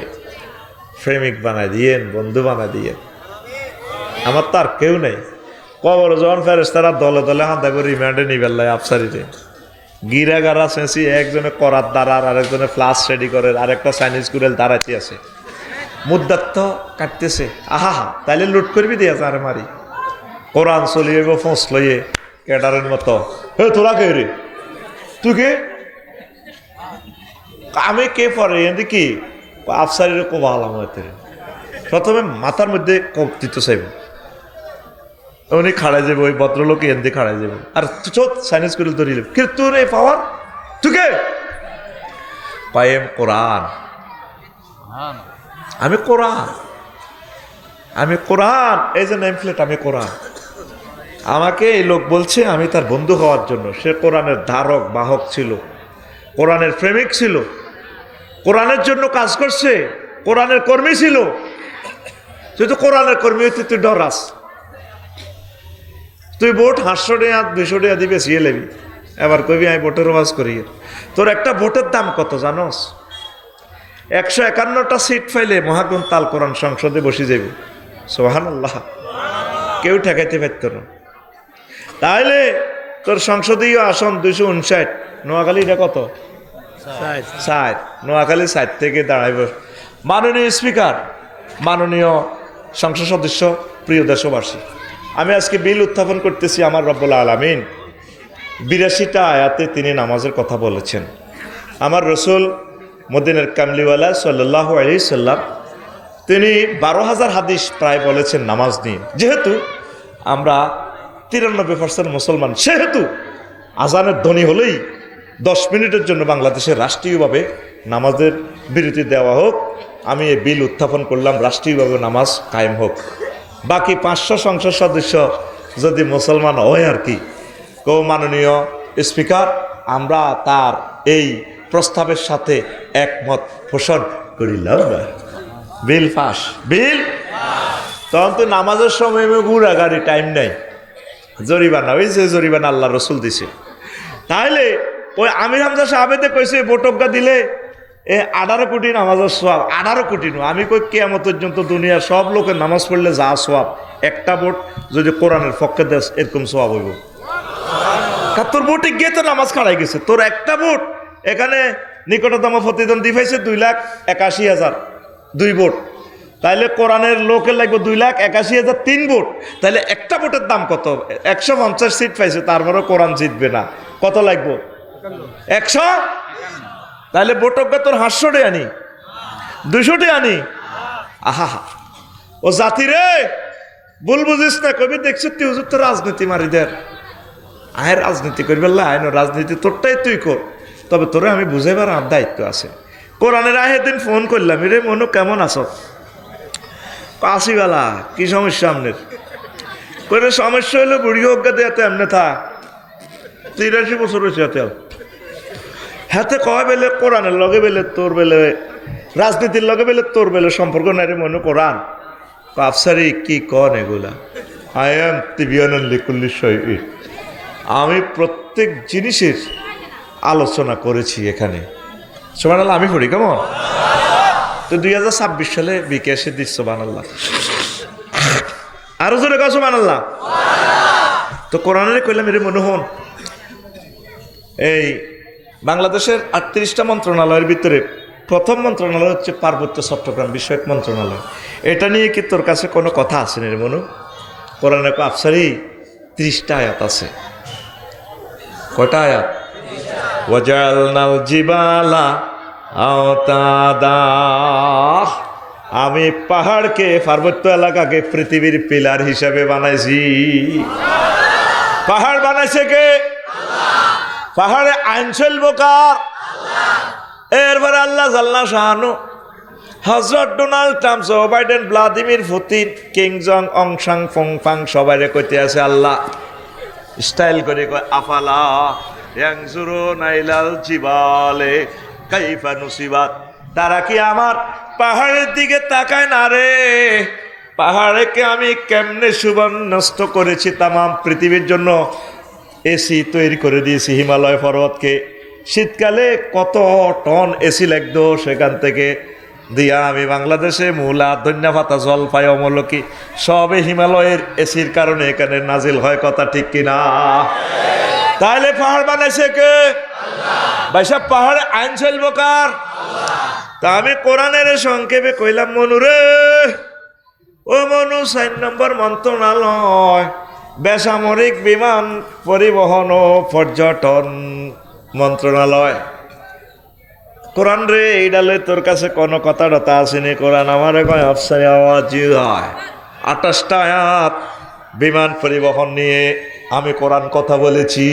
প্রেমিক বানাই দিয়েন, বন্ধু বানাই দিয়েন। আমার তো আর কেউ নেই। কবর যখন ফেরেশতারা দলে দলে হাঁদা করে রিমান্ডে নিবেল্লায় আফসারিতে গিরা গারা চেঁচি, একজনে করার দাঁড়ার, আরেকজনে ফ্লাস রেডি করে, আরেকটা চাইনিজ কুড়েল দাঁড়াইতে আছে, মুদ্দাত তো কাটতেছে। আহা হা, তাইলে লুট করবি দিয়া যারে মারি। কোরআন চলিয়ে গো ফোঁস লইয়ে ক্যাডারের মতো, হে তোরা কে রে? তুই কে? আমি কে পরে এদি কি আফসারির কো ভালো হতে। প্রথমে মাথার মধ্যে কপ দিতে চাইব, উনি খাড়াই যাবে, ওই ভদ্রলোক এনদি খাড়াই যাবে, আর চোখ চাইনিজ করে ধরিলে কে তোর এই পাওয়ার? তুকে পায়েম কোরআন, আমি কোরআন, আমি কোরআন, এই যে নেম প্লেট, আমি কোরআন। আমাকে এই লোক বলছে আমি তার বন্ধু হওয়ার জন্য। সে কোরআনের ধারক বাহক ছিল, কোরআনের প্রেমিক ছিল, কোরআনের জন্য কাজ করছে, কোরআনের কর্মী ছিল। তুই তো কোরআনের কর্মী হইতে তুই ডরাস। তুই ভোট 500 টাকা 200 টাকা দিবে সিয়ে লেবি, এবার কবি আমি ভোটের ওয়াজ করি। তোর একটা ভোটের দাম কত জানোস? 151টা সিট পাইলে মহাগুণ তাল কোরআন সংসদে বসে যাইব। সুবহানাল্লাহ, কেউ ঠেকাইতে পারত না। তাইলে তোর সংসদীয় আসন 259, নোয়াখালীটা কত? 60। নোয়াখালী 60 থেকে দাঁড়াইব। মাননীয় স্পিকার, মাননীয় সংসদ সদস্য, প্রিয় দেশবাসী, আমি আজকে বিল উত্থাপন করতেছি। আমার রব্বুল আলামিন 82টা আয়াতে তিনি নামাজের কথা বলেছেন। আমার রসুল মদিনার কামলিওয়ালা সাল্লাল্লাহু আলাইহি সাল্লাম তিনি 12,000 হাদিস প্রায় বলেছেন নামাজ নিয়ে। যেহেতু আমরা 93% মুসলমান, সেহেতু আজানের ধ্বনি হলেই 10 মিনিটের জন্য বাংলাদেশে রাষ্ট্রীয়ভাবে নামাজের বিরতি দেওয়া হোক। আমি এই বিল উত্থাপন করলাম, রাষ্ট্রীয়ভাবে নামাজ কায়েম হোক। বাকি 500 সংসদ সদস্য যদি মুসলমান হয় আর কি, মাননীয় স্পিকার, আমরা তার এই প্রস্তাবের সাথে একমত পোষণ করিলাম না। বিল পাস, বিল। তখন তো নামাজের সময় ঘুরা গাড়ি টাইম নাই, জরিমানা, ওই যে জরিমানা আল্লাহ রসুল দিছে। তাহলে ওই আমির হামজা সাহেবেতে কইছে ভোটজ্ঞা দিলে 18 কোটি নামাজের সোয়াব। 18 কোটি নয়, আমি কই কিয়ামত পর্যন্ত দুনিয়ার সব লোকের নামাজ পড়লে যা সোয়াব, একটা ভোট যদি কোরআনের পক্ষে দেশ এরকম সোয়াব হইব। তোর ভোটে গিয়ে তো নামাজ খাড়াই গেছে, তোর একটা ভোট এখানে নিকটতম প্রতিদ্বন্দ্বী পাইছে 2,81,000, 2 ভোট। তাইলে কোরআনের লোকের লাগবে 2,81,000, 3 ভোট। তাইলে একটা ভোটের দাম কত? 150 সিট পাইছে, তারপরে কোরআন জিতবে না। কত লাগবে? 100। তাহলে ভোটজ্ঞা তোর 500 আনি, 200 আনি। আহা, ও জাতি রে, ভুল বুঝিস না। কবি দেখছি তুই হুজুর তো রাজনীতি মারি দেয়, আয় রাজনীতি করবে, আয় রাজনীতি তোরটাই তুই কর, তবে তোরে আমি বুঝাইবার আমার দায়িত্ব আছে। কোরআনের আহে দিন ফোন করলাম, রে মনু কেমন আছো? আসিবেলা, কি সমস্যা আপনার? করে সমস্যা হইলো বুড়ি অজ্ঞা দেয়াতে এমনি থাক, 83 বছর হয়েছে হাতে। হাতে কয় বেলে কোরআনের লগে বেলে তোর বেলে, রাজনীতির লগে বেলে তোর বেলে সম্পর্ক নাই রে মনু কোরআন। আফসারি কি কন এগুলা? আই এম তিবিয়ানুল লিকুল্লি শৈঈ। আমি প্রত্যেক জিনিসের আলোচনা করেছি এখানে। সুবহানাল্লাহ, আমি পড়ি কেমন? তো 2026 সালে বিকাশে দিস সুবহানাল্লাহ, আরো জোরে কাজ সুবহানাল্লাহ। তো কোরআনের কইলাম এর মনে হন, এই বাংলাদেশের 38টা মন্ত্রণালয়ের ভিতরে প্রথম মন্ত্রণালয় হচ্ছে পার্বত্য চট্টগ্রাম বিষয়ক মন্ত্রণালয়। এটা নিয়ে কি তোর কাছে কোনো কথা আছে না রে মনু? কোরআনে আফসারি 30টা আয়াত আছে। কয়টা আয়াত? ওয়াজালনাল জিবালা আওতাদা, আমি পাহাড়কে, পার্বত্য এলাকাকে পৃথিবীর পিলার হিসাবে বানাইছি। পাহাড় বানাইছে কে? পাহাড়ে আইন চলবো কার? এরপরে আল্লাহ জাল্লা শাহানু, হজরত Donald Trump, Joe Biden, Vladimir Putin, কিং জং অং সাং ফং ফাং সবাই কইতে আছে আল্লাহ স্টাইল করে কয়, আফালা ইয়ানজুরুনা ইলাল জিবালে কাইফা নুসিবাত। তারা কি আমার পাহাড়ের দিকে তাকায় না রে? পাহাড়কে আমি কেমনে সুবর্ণস্ত করেছি তামাম পৃথিবীর জন্য। এসি তৈরি করে দিয়েছি হিমালয় পর্বতকে, শীতকালে কত টন এসি লাগতো, সেখান থেকে দিয়া আমি বাংলাদেশে মূলা, ধনিয়া পাতা, জলপাই, অমলকি সবে হিমালয়ের এসির কারণে এখানে নাজিল হয়। কথা ঠিক কিনা? তাহলে পাহাড় বানাইছে কে? ভাইসা পাহাড়ে আইন চলবো কার? তা আমি কোরআনের সংক্ষেপে কইলাম, মনুরে, ও মনু, 4 নম্বর মন্ত্রণালয় বেসামরিক বিমান পরিবহন ও পর্যটন মন্ত্রণালয়। কোরআন রে, এইডালে তোর কাছে কোনো কথা টথা আসেনি। কোরআন আমার কয় আফসারি আওয়াজ হয় 28টা আয়াত বিমান পরিবহন নিয়ে আমি কোরআন কথা বলেছি।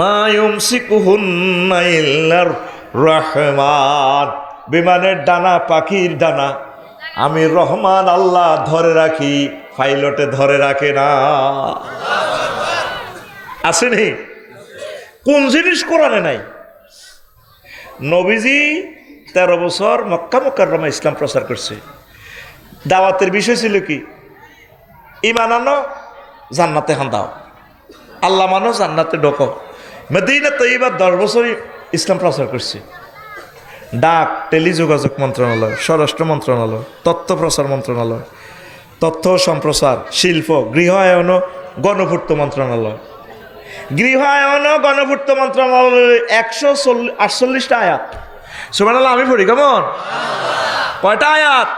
মা ইউমসিকুহুন্না ইল্লার রহমান, বিমানের ডানা পাখির ডানা আমি রহমান আল্লাহ ধরে রাখি, পাইলটে ধরে রাখে না। আসেনি? কোন জিনিস কোরআনে নাই? নবীজি 13 বছর মক্কা মুকাররমা ইসলাম প্রচার করছে। দাওয়াতের বিষয় ছিল কি? ঈমান আনো, জান্নাতে হান্দাও, আল্লাহ মানো, জান্নাতে ঢোকো। মদিনা তৈবা 10 বছর ইসলাম প্রচার করছে। ডাক, টেলিযোগাযোগ মন্ত্রণালয়, স্বরাষ্ট্র মন্ত্রণালয়, তথ্য প্রচার মন্ত্রণালয়, তথ্য সম্প্রসার, শিল্প, গৃহায়ন, গণপূর্ত মন্ত্রণালয়, গৃহায়ন, গণপূর্ত মন্ত্রণালয় 148টা আয়াত। সুবহানাল্লাহ, আমি পড়ি কেমন? কয়টা আয়াত?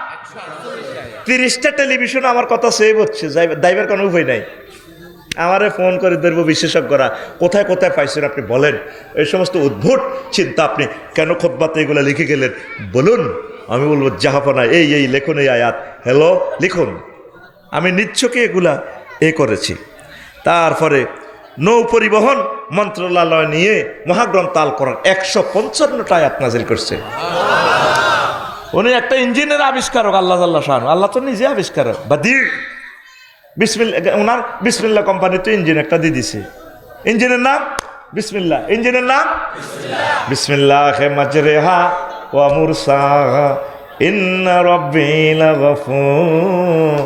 30টা টেলিভিশন আমার কথা সেভ হচ্ছে, দাইবার কোনো উপায় নাই। আমারে ফোন করে ধরবো বিশেষজ্ঞরা, কোথায় কোথায় পাইছেন আপনি বলেন, এই সমস্ত উদ্ভট চিন্তা আপনি কেন খুতবাতে এগুলো লিখে গেলেন বলুন। আমি বলবো জাহাপনা এই লেখুন এই আয়াত, হ্যালো লিখুন। আমি নিচ্ছকে এগুলা করেছি। তারপরে নৌ পরিবহন মন্ত্রণালয় নিয়ে মহাগ্রন্থ আল কোরআন 155টা আয়াত নাজিল করছে। উনি একটা ইঞ্জিনের আবিষ্কারক, আল্লাহ শাহ, আল্লাহ তো নিজে আবিষ্কারক। বাদি বিসমিল্লাহ, ওনার বিসমিল্লাহ কোম্পানিতে ইঞ্জিন একটা দিয়ে দিছে। ইঞ্জিনের নাম বিসমিল্লাহ, ইঞ্জিনের নাম বিসমিল্লাহ মাজরেহা ওয়া মুরসাহা ইন্না রাব্বি লাগফুর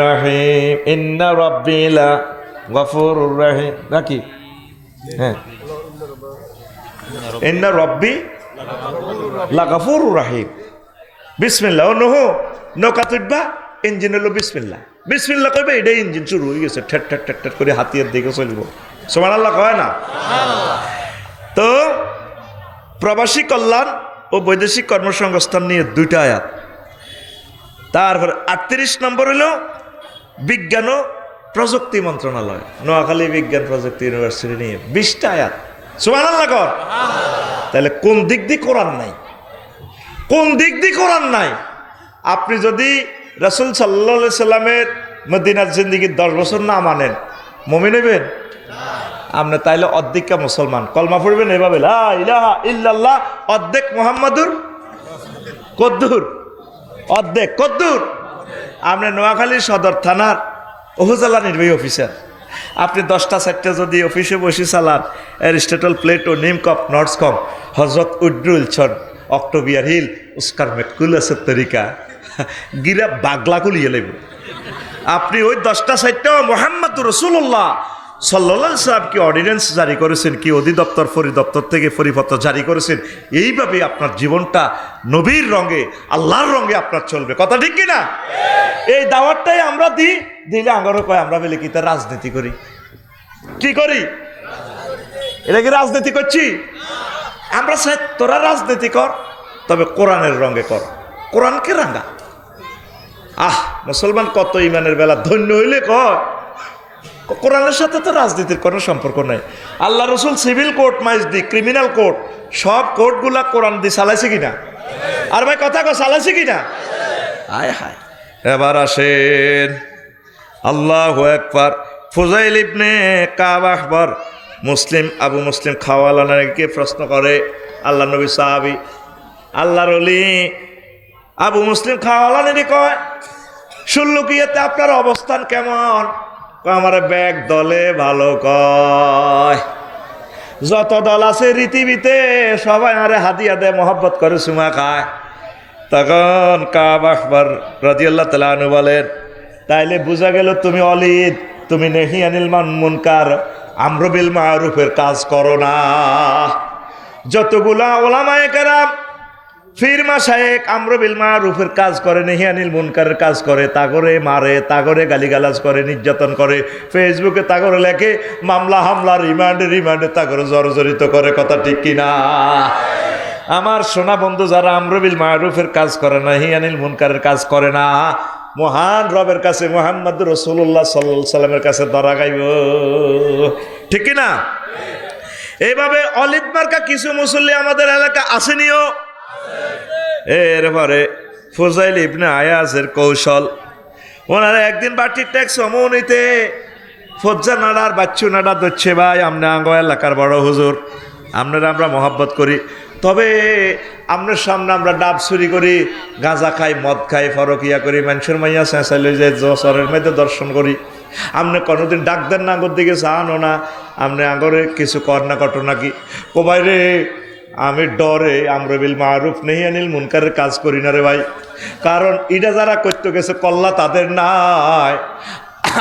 রাহিম, ইন্না রাব্বি লাগফুরুর রাহিম নাকি? হ্যাঁ, ইন্না রাব্বি লাগফুরুর রাহিম। বিসমিল্লাহ ও নহো নৌকা তুলবা, ইঞ্জিন হলো বিসমিল্লাহ, বিসমিল্লাহ কইবে এটাই ইঞ্জিন শুরু হয়ে গেছে, ঠেট ঠেট ঠেট ঠেট করে হাতিয়ার দিকে চলবো। সুবহানাল্লাহ কয় না? তো প্রবাসী কল্যাণ ও বৈদেশিক কর্মসংস্থান নিয়ে 2টা আয়াত। তারপর 38 নম্বর হলো বিজ্ঞান ও প্রযুক্তি মন্ত্রণালয়, নোয়াখালী বিজ্ঞান প্রযুক্তি ইউনিভার্সিটি নিয়ে 20টা আয়াত। সুবহানাল্লাহ কর। তাহলে কোন দিক দিয়ে কোরআন নাই? কোন দিক দিয়ে কোরআন নাই? আপনি যদি রাসূল সাল্লাল্লাহু আলাইহি সাল্লামের মদিনার জিন্দেগি 10 বছর না মানেন, মুমিন হইবেন আপনি? তাইলে অর্ধেকটা মুসলমান। কলমা পড়বেন এভাবে, লা ইলাহা ইল্লাল্লাহ, অর্ধেক মুহাম্মাদুর কদ্দুর, অর্ধেক কদ্দুর। আপনি নোয়াখালী সদর থানার উপজেলা নির্বাহী অফিসার, আপনি 10টা 4টা যদি অফিসে বসে চালান, এরিস্টটল, প্লেটো, নিমকপ, নর্সকম, হজরত উড্রুলছন, অক্টোবিয়ার হিল, উস্কার মেকুলাসের তরিকা গিরা বাগলা কুলিয়ে লেব। আপনি ওই 10টা 4টা মুহাম্মাদুর রাসূলুল্লাহ সাল্লাল্লাহু আলাইহি ওয়াসাল্লাম কি অর্ডিন্যান্স জারি করেছেন, কি অধিদপ্তর পরিদপ্তর থেকে পরিপত্র জারি করেছেন, এইভাবে আপনার জীবনটা নবীর রঙে, আল্লাহর রঙে আপনার চলবে। কথা ঠিক কিনা? এই দাওয়াতটাই আমরা দিলে আমারও কয় আমরা বলে কি তা রাজনীতি করি? কি করি? এটা কি রাজনীতি করছি? আমরা চাই তোরা রাজনীতি কর, তবে কোরআনের রঙে কর, কোরআনকে রাঙা। মুসলমান কত ইমানের বেলা ধন্য হইলে কয় কোরআনের সাথে তো রাজনীতির কোনো সম্পর্ক নাই। আল্লাহ রসুল civil court, Maijdee, criminal court, সব কোর্টগুলা কোরআন দিয়ে চালাইছে কিনা? আর ভাই কথা চালাইছে কিনা? হায় হায়। এবার আসেন আল্লাহু আকবার। ফুজাইল ইবনে কাব আখবর মুসলিম, আবু মুসলিম খাওয়ালানাকে প্রশ্ন করে, আল্লাহ নবী সাহাবী, আল্লাহর ওলি আবু মুসলিম খাওয়ালানি কয়, সুল্লুকিয়াতে আপনার অবস্থান কেমন? আমার ব্যাগ দলে ভালো কয়, যত দল আছে পৃথিবীতে সবাই আরে হাদিয়া দেয়, মহব্বত করে, চুমা খায়। তখন কাব আখবর রাদিয়াল্লাহু তাআলা আনহু বলেন, তাইলে বোঝা গেল তুমি অলিদ, তুমি নেহি আনিল মুনকার, আমর বিল মারুফের কাজ করো না। যতগুলা ওলামায়ে কেরাম, ফির মাশায়েখ আমর বিল মারুফের কাজ করে, নেহি আনিল মুনকারের কাজ করে, তাগরে মারে, তাগরে গালিগালাজ করে, নির্যাতন করে, ফেসবুকে তাগরে লেখে, মামলা হামলা, রিমান্ডে তাগরে জর্জরিত করে। কথা ঠিক কিনা? আমার সোনা বন্ধু যারা আমর বিল মারুফের কাজ করে না, নেহি আনিল মুনকারের কাজ করে না, মহান রবের কাছে, মুহাম্মদুর রাসূলুল্লাহ সাল্লাল্লাহু আলাইহি ওয়াসাল্লামের কাছে ধরা খাইব। ঠিক কিনা? এইভাবে অলিদ মার্কা কিছু মুসল্লি আমাদের এলাকা আসেনিও। এরপরে ফুজাইল ইবনে আয়াজের কৌশল, ওনারা একদিন বাটির ট্যাক্স সমনিতে ফজ্জা নাড়ার বাচ্চু নাড়া ধরছে, ভাই আমরা আঙ্গ এলাকার বড় হুজুর, আপনারা আমরা মহাব্বত করি, তবে আপনার সামনে আমরা ডাব চুরি করি, গাঁজা খাই, মদ খাই, ফরকিয়া করি, মানুষের মাইয়া চেঁচাইলে যে জসরের মধ্যে দর্শন করি, আপনি কোনোদিন ডাক দেন না, আগর দিকে চানো না, আপনি আগরে কিছু কর না কটো নাকি? ও ভাই রে, আমি ডরে আমর বিল মারুফ নেহি আনিল মুনকারের কাজ করি না রে ভাই, কারণ এটা যারা করতে গেছে কল্লা তাদের নাই,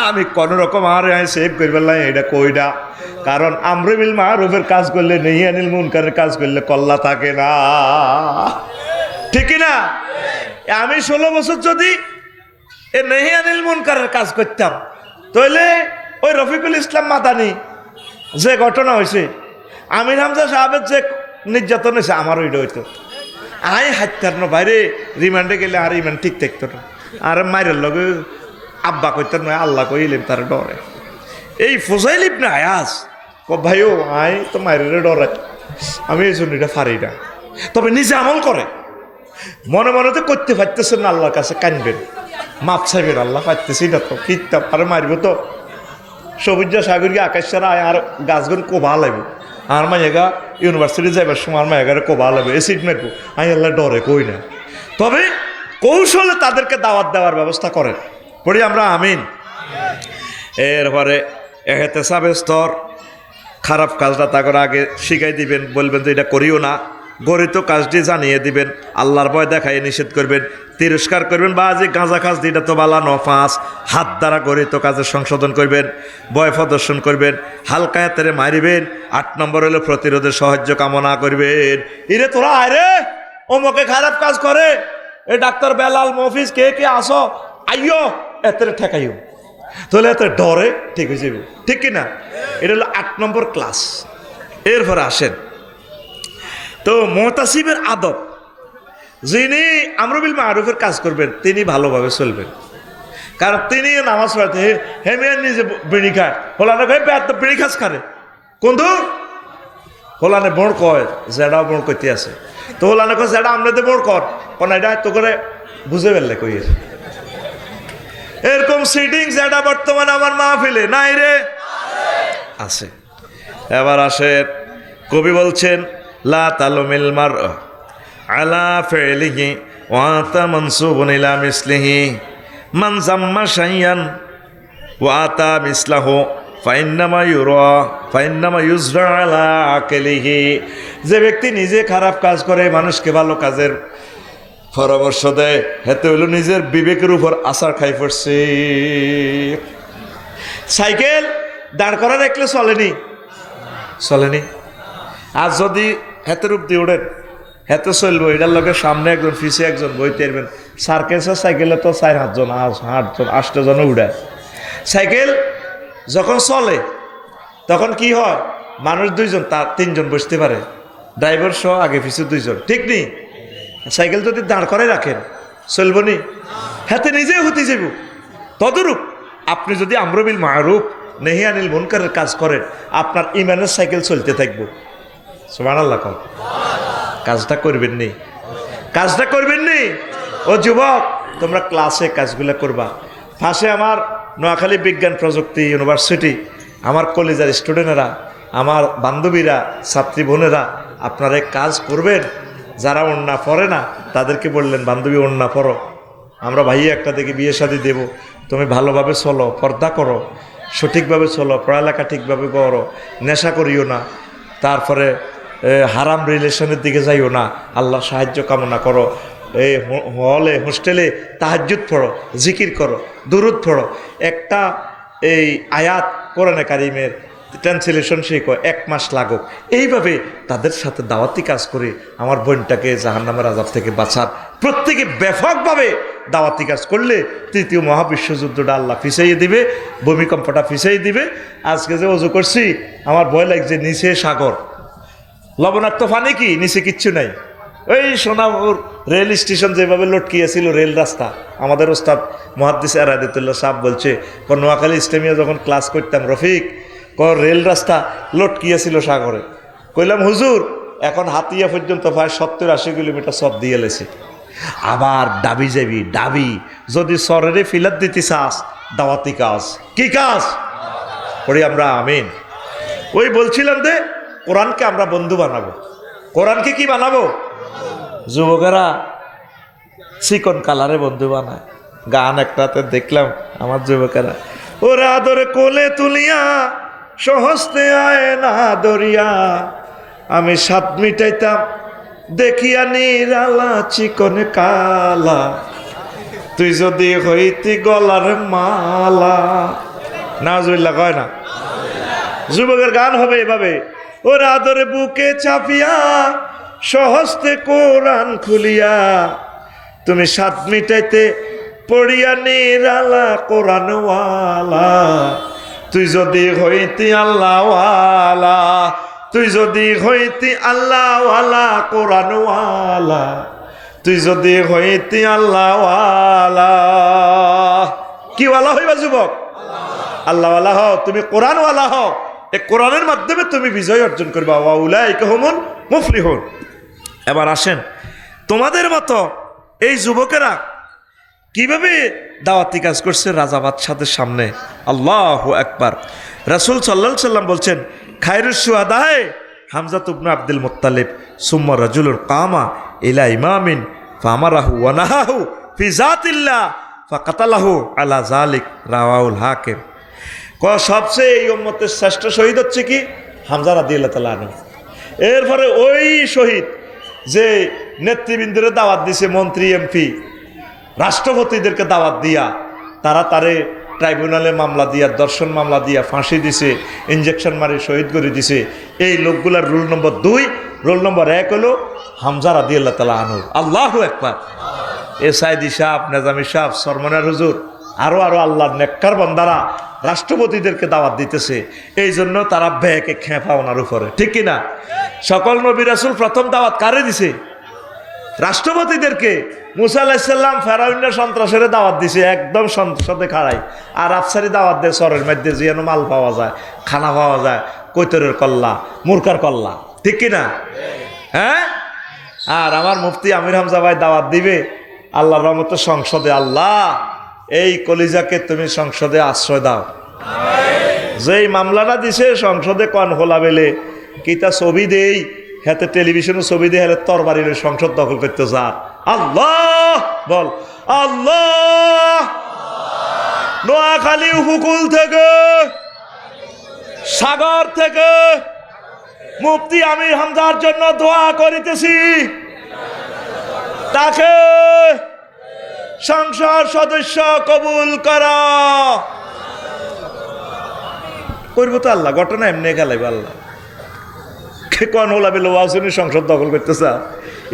আমি কোন রকম আর সেভ করি পেলাম এটা কইডা, কারণ আমর বিল মারুফের কাজ করলে, নেহি আনিল মুনকারের কাজ করলে কল্লা থাকে না। ঠিক না? আমি 16 বছর যদি এ নেহি আনিল মুনকারের কাজ করতাম, তাহলে ওই রফিকুল ইসলাম মাদানি যে ঘটনা হয়েছে, আমির হামজা সাহেবের যে নির্যাতন হয়েছে, আমার ওইটা হইতো, আই হাইতার না বাইরে রিমান্ডে গেলে আর রিমান্ড ঠিক থাকতো না, আর মায়ের লগে আব্বা কইতেন নয় আল্লাহ কইলেন তার ডরে এই ফুজাইল ইবনে আয়াজ ও ভাইও আই তো মায়ের ডরে আমি এই জন্য এটা পারি না তবে নিজে আমল করে মনে মনে তো করতে পারতেছেন না আল্লাহর কাছে কানবেন মাপ চাইবেন আল্লাহ পারতেছি না তো কিতাব আর মারব তো সবুজ সাগরকে আকাশ ছাড়া আর গাছগুন কোভা লাগবে আর মাইগা ইউনিভার্সিটি যাইবার সময় আর মাইগারে কোভা লাগবে এসিড মারবো আমি আল্লাহ ডরে কই না তবে কৌশলে তাদেরকে দাওয়াত দেওয়ার ব্যবস্থা করেন পড়ি আমরা আমিন এরপরে এহতেসাবের স্তর খারাপ কাজটা তাকে আগে শিখাই দিবেন বলবেন যে এটা করিও না গরিত কাজটি জানিয়ে দিবেন আল্লাহর ভয় দেখাই নিষেধ করবেন তিরস্কার করবেন বা যে গাঁজা কাজ দিটা তো বালা নফাস হাত দ্বারা গরিত কাজের সংশোধন করবেন ভয় প্রদর্শন করবেন হালকা হাতেরে মারিবেন 8 নম্বর হলো প্রতিরোধের সাহায্য কামনা করবেন ইরে তোরা আরে অমুকে খারাপ কাজ করে এ ডাক্তার বেলাল মফিজ কে কে আসো আইও এতে ঠেকাইও তাহলে এত ডরে ঠিক হয়ে যাবে ঠিক কিনা এটা হলো 8 নম্বর ক্লাস এরপরে আসেন তো মুতাসিবের আদব যিনি আমরু বিল মারুফের কাজ করবেন তিনি ভালোভাবে চলবেন কারণ তিনি নামাজ পড়াতে হেমিয়ার নিজে বিড়ি খায় হোলানে খায় তো বিড়ি খাস খারে কোনদু হোলানে বোড় কয় জেডা বোড় করতে আছে তো হোলানে কয় জেডা আমরাতে বোড় কর কোন এটা তো করে বুঝে ফেললে কইয়ের এরকম সিটিং যেটা বর্তমানে আমার মাহফিলে নাই রে আছে এবার আসে কবি বলছেন লা তালুমিল মার আলা ফিলিহি ওয়া তা মানসুবুন ইলা মিসলিহি মান জাম্মা শাইয়ান ওয়া তা মিসলাহু ফাইন্নামা ইউরা ফাইন্নামা ইউজরা আলা আকলিহি যে ব্যক্তি নিজে খারাপ কাজ করে মানুষকে ভালো কাজের পরামর্শ দেয় হেতে হইল নিজের বিবেকের উপর আছাড় খাই পড়ছে সাইকেল দাঁড় করা রাখলে চলেনি আর যদি হেতের রূপ দিয়ে ওঠেন হেতে চলবো এটার লোকের সামনে একজন পিছিয়ে একজন বইতে পারবেন সার্কেসের সাইকেলে তো 4-8 জন 8 জন উড়ায় সাইকেল যখন চলে তখন কি হয় মানুষ 2 জন তার 3 জন বসতে পারে ড্রাইভার সহ আগে পিছিয়ে 2 জন ঠিক নেই সাইকেল যদি দাঁড় করে রাখেন চলবো নি হাতে নিজেই হতে যাব তদরূপ আপনি যদি আমরু বিল মারুফ নেহি আনিল মুনকারের কাজ করেন আপনার ইমানের সাইকেল চলতে থাকবো সুবহানাল্লাহ কর কাজটা করবেন নি ও যুবক তোমরা ক্লাসে কাজগুলো করবা পাশে আমার নোয়াখালী বিজ্ঞান প্রযুক্তি ইউনিভার্সিটি আমার কলেজের স্টুডেন্টেরা আমার বান্ধবীরা ছাত্রী বোনেরা আপনারা কাজ করবেন যারা ওড়না পরে না তাদেরকে বললেন বান্ধবী ওড়না পরো আমরা ভাইয়া একটা দেখে বিয়ে শাদী দেবো তুমি ভালোভাবে চলো পর্দা করো সঠিকভাবে চলো পড়ালেখা ঠিকভাবে করো নেশা করিও না তারপরে হারাম রিলেশনের দিকে যাইও না আল্লাহ সাহায্য কামনা করো এই হলে হোস্টেলে তাহাজ্জুদ পড়ো জিকির করো দুরুদ পড়ো একটা এই আয়াত কোরআনে কারিমের ট্রান্সলেশন শেখো 1 মাস লাগুক এইভাবে তাদের সাথে দাওয়াতি কাজ করে আমার বোনটাকে জাহান্নামের আযাব থেকে বাঁচার প্রত্যেকে ব্যাপকভাবে দাওয়াতি কাজ করলে 3য় মহাবিশ্বযুদ্ধটা আল্লাহ পিছাইয়ে দিবে ভূমিকম্পটা পিছাইয়ে দিবে আজকে যে ওযু করছি আমার ভয় লাগছে নিচে সাগর লবণাক্ত পানি কি নিচে কিচ্ছু নাই ওই সোনাপুর রেল স্টেশন যেভাবে লটকিয়েছিল রেল রাস্তা আমাদের ওস্তাদ মুহাদ্দিস আরাদিতুল্লাহ সাহেব বলছে নোয়াখালী ইসলামিয়া যখন ক্লাস করতাম রফিক রেল রাস্তা লটকিয়েছিল সাগরে কইলাম হুজুর এখন হাতিয়া পর্যন্ত প্রায় 70-80 কিলোমিটার সব দিয়ে লেছে আবার ডাবি যাবি ডাবি যদি সরেরে ফিলাত দিতে চাস দাওয়াতি কাজ কি কাজ পড়ি আমরা আমিন ওই বলছিলাম যে কোরআনকে আমরা বন্ধু বানাবো কোরআনকে কি বানাবো যুবকেরা চিকন কালারে বন্ধু বানায় গান একটাতে দেখলাম আমার যুবকেরা ওরে আদরে কোলে তুলিয়া সহস্তে আয় না দরিয়া আমি 7 মিটাইতাম দেখিয়া নিরালা চিকন কালা তুই যদি হইতি গলার মালা নাজুবিল্লাহ কয় না যুবকের গান হবে এভাবে ওর আদরে বুকে চাপিয়া সহস্তে কোরআন খুলিয়া তুমি 7 মিটাইতে পড়িয়া নিরালা কোরআনওয়ালা তুই যদি হইতি আল্লাহওয়ালা তুই যদি হইতি আল্লাহওয়ালা কোরআনওয়ালা তুই যদি হইতি আল্লাহওয়ালা কি ওয়ালা হইবা যুবক? আল্লাহ ওয়ালা হও, তুমি কোরআন ওয়ালা হও। এই কোরআনের মাধ্যমে তুমি বিজয় অর্জন করবা। ওয়া উলাইকা হুমুল মুফলিহুন। এবার আসেন, তোমাদের মতো এই যুবকেরা কিভাবে দাওয়াতি কাজ করছে রাজা বাদশাদের সামনে। আল্লাহু আকবার। রাসূল সাল্লাল্লাহু আলাইহি সাল্লাম বলছেন, খায়রুশ শুহাদায়ে হামজা ইবনে আব্দুল মুত্তালিব সুম্মা রাজুলুন কামা ইলা ইমামিন ফামারাহু ওয়া নাহাহু ফি যাতিল্লাহ ফাকাতালাহু আলা যালিক, রাওয়াহুল হাকিম। সবচেয়ে এই উম্মতের শ্রেষ্ঠ শহীদ হচ্ছে কি? হামজা রাদিয়াল্লাহু তাআলা আনহু। এরপরে ওই শহীদ যে নেতৃবৃন্দরে দাওয়াত দিছে, মন্ত্রী এমপি রাষ্ট্রপতিদেরকে দাওয়াত দিয়া তারে ট্রাইব্যুনালে মামলা দিয়া, দর্শন মামলা দিয়া ফাঁসি দিছে, ইঞ্জেকশন মারি শহীদ করে দিছে। এই লোকগুলার রুল নম্বর 2, রোল নম্বর 1 হলো হামজা রাদিয়াল্লাহু তাআলা আনহু। আল্লাহু আকবার। এ সাইদি সাহেব, নেজামি সাহেব, সরমনার হুজুর, আরো আল্লাহর নেককার বান্দারা রাষ্ট্রপতিদেরকে দাওয়াত দিতেছে। এই জন্য তারা ব্যাকে খেপা ওনার উপরে, ঠিক কিনা? সকল নবী রাসূল প্রথম দাওয়াত কারে দিছে? রাষ্ট্রপতিদেরকে। মুসা আলাইহিস সালাম ফেরাউনের সন্ত্রাসের দাওয়াত দিছে, একদম সংসদে খাড়াই। আর আফসারি দাওয়াত দেয় সরের মধ্যে, যেন মাল পাওয়া যায়, খানা পাওয়া যায়, কৈতরের কল্লা, মুরকার কল্লা, ঠিক কিনা? হ্যাঁ। আর আমার মুফতি আমির হামজা ভাই দাওয়াত দিবে আল্লাহর রহমতে সংসদে। আল্লাহ এই কলিজাকে তুমি সংসদে আশ্রয় দাও। যেই মামলাটা দিছে সংসদে কন হোলা বেলে কিতা ছবি দেই, হাতে টেলিভিশনে ছবি দিয়ে হেলে তরবারির সংসদ দখল করতে যা। আল্লাহ বল, আল্লাহ। নোয়াখালী উপকূল থেকে, সাগর থেকে মুফতি আমির হামজার জন্য দোয়া করিতেছি, তাকে সংসদ সদস্য কবুল করা। করবো তো আল্লাহ, ঘটনা এমনি খেলাইব আল্লাহ। কন হলা বেলো ওয়াজনী সংসদ দখল করতেছে,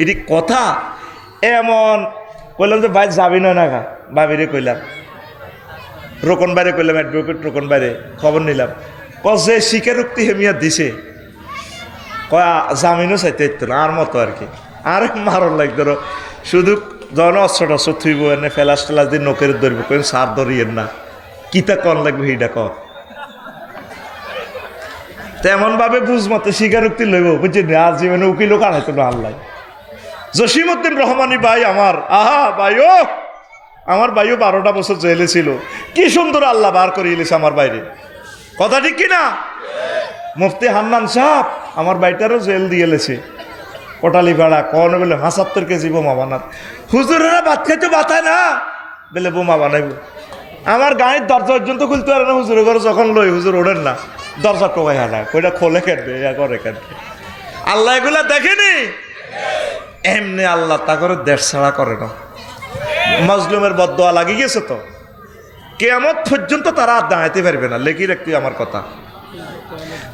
এটি কথা এমন। কইলাম যে ভাই যাবি না না, ভাবিরে কইলাম, রোকন বাইরে কইলাম, অ্যাডভোকেট রোকন বাইরে খবর নিলাম, যে স্বীকারোক্তি হেমিয়া দিছে, কয় জামিনও চাইতে ইতো না, আর মতো আর কি। আর মারণ লাগ ধরো, শুধু যখন অস্ত্র টস্ত্র থুইব, এনে ফেলাস টেলাস দিয়ে নকের ধরব, কেন সার ধরিয়েন না, কিতা কন লাগবে সেইটা কর। তেমন ভাবে বুঝমতে স্বীকারোক্তি লইব, বুঝছেন? আর জীবনে উকিলও কানাইতো না আল্লাহ। জসিমউদ্দিন রহমানী ভাই আমার, আহা ভাইও, আমার ভাইও 12টা বছর জেলে ছিল, কি সুন্দর আল্লাহ বার করে এলেছে আমার বাইরে, কথা ঠিক কিনা? মুফতি হান্নান সাহেব আমার ভাইটারও জেল দিয়ে এলেছে, কোটালি ভাড়া কন বলে 75 কেজি বোমা বানার। হুজুরেরা ভাত খাইতে বাতায় না বলে বোমা বানাইব। আমার গাড়ির দরজা পর্যন্ত খুলতে পারে না, হুজুরের ঘরে যখন লই হুজুর ওঠেন না, দরজা টোকাই হানা, ওইটা খোলে কেটবে, করে কাটবে। আল্লাহ এগুলা দেখেনি? এমনি আল্লাহ তা করে দেশ ছাড়া করে না। মজলুমের বদদোয়া লাগি গেছে তো, কিয়ামত পর্যন্ত তারা আর দাঁড়াইতে পারবে না। লেখি রাখতে আমার কথা,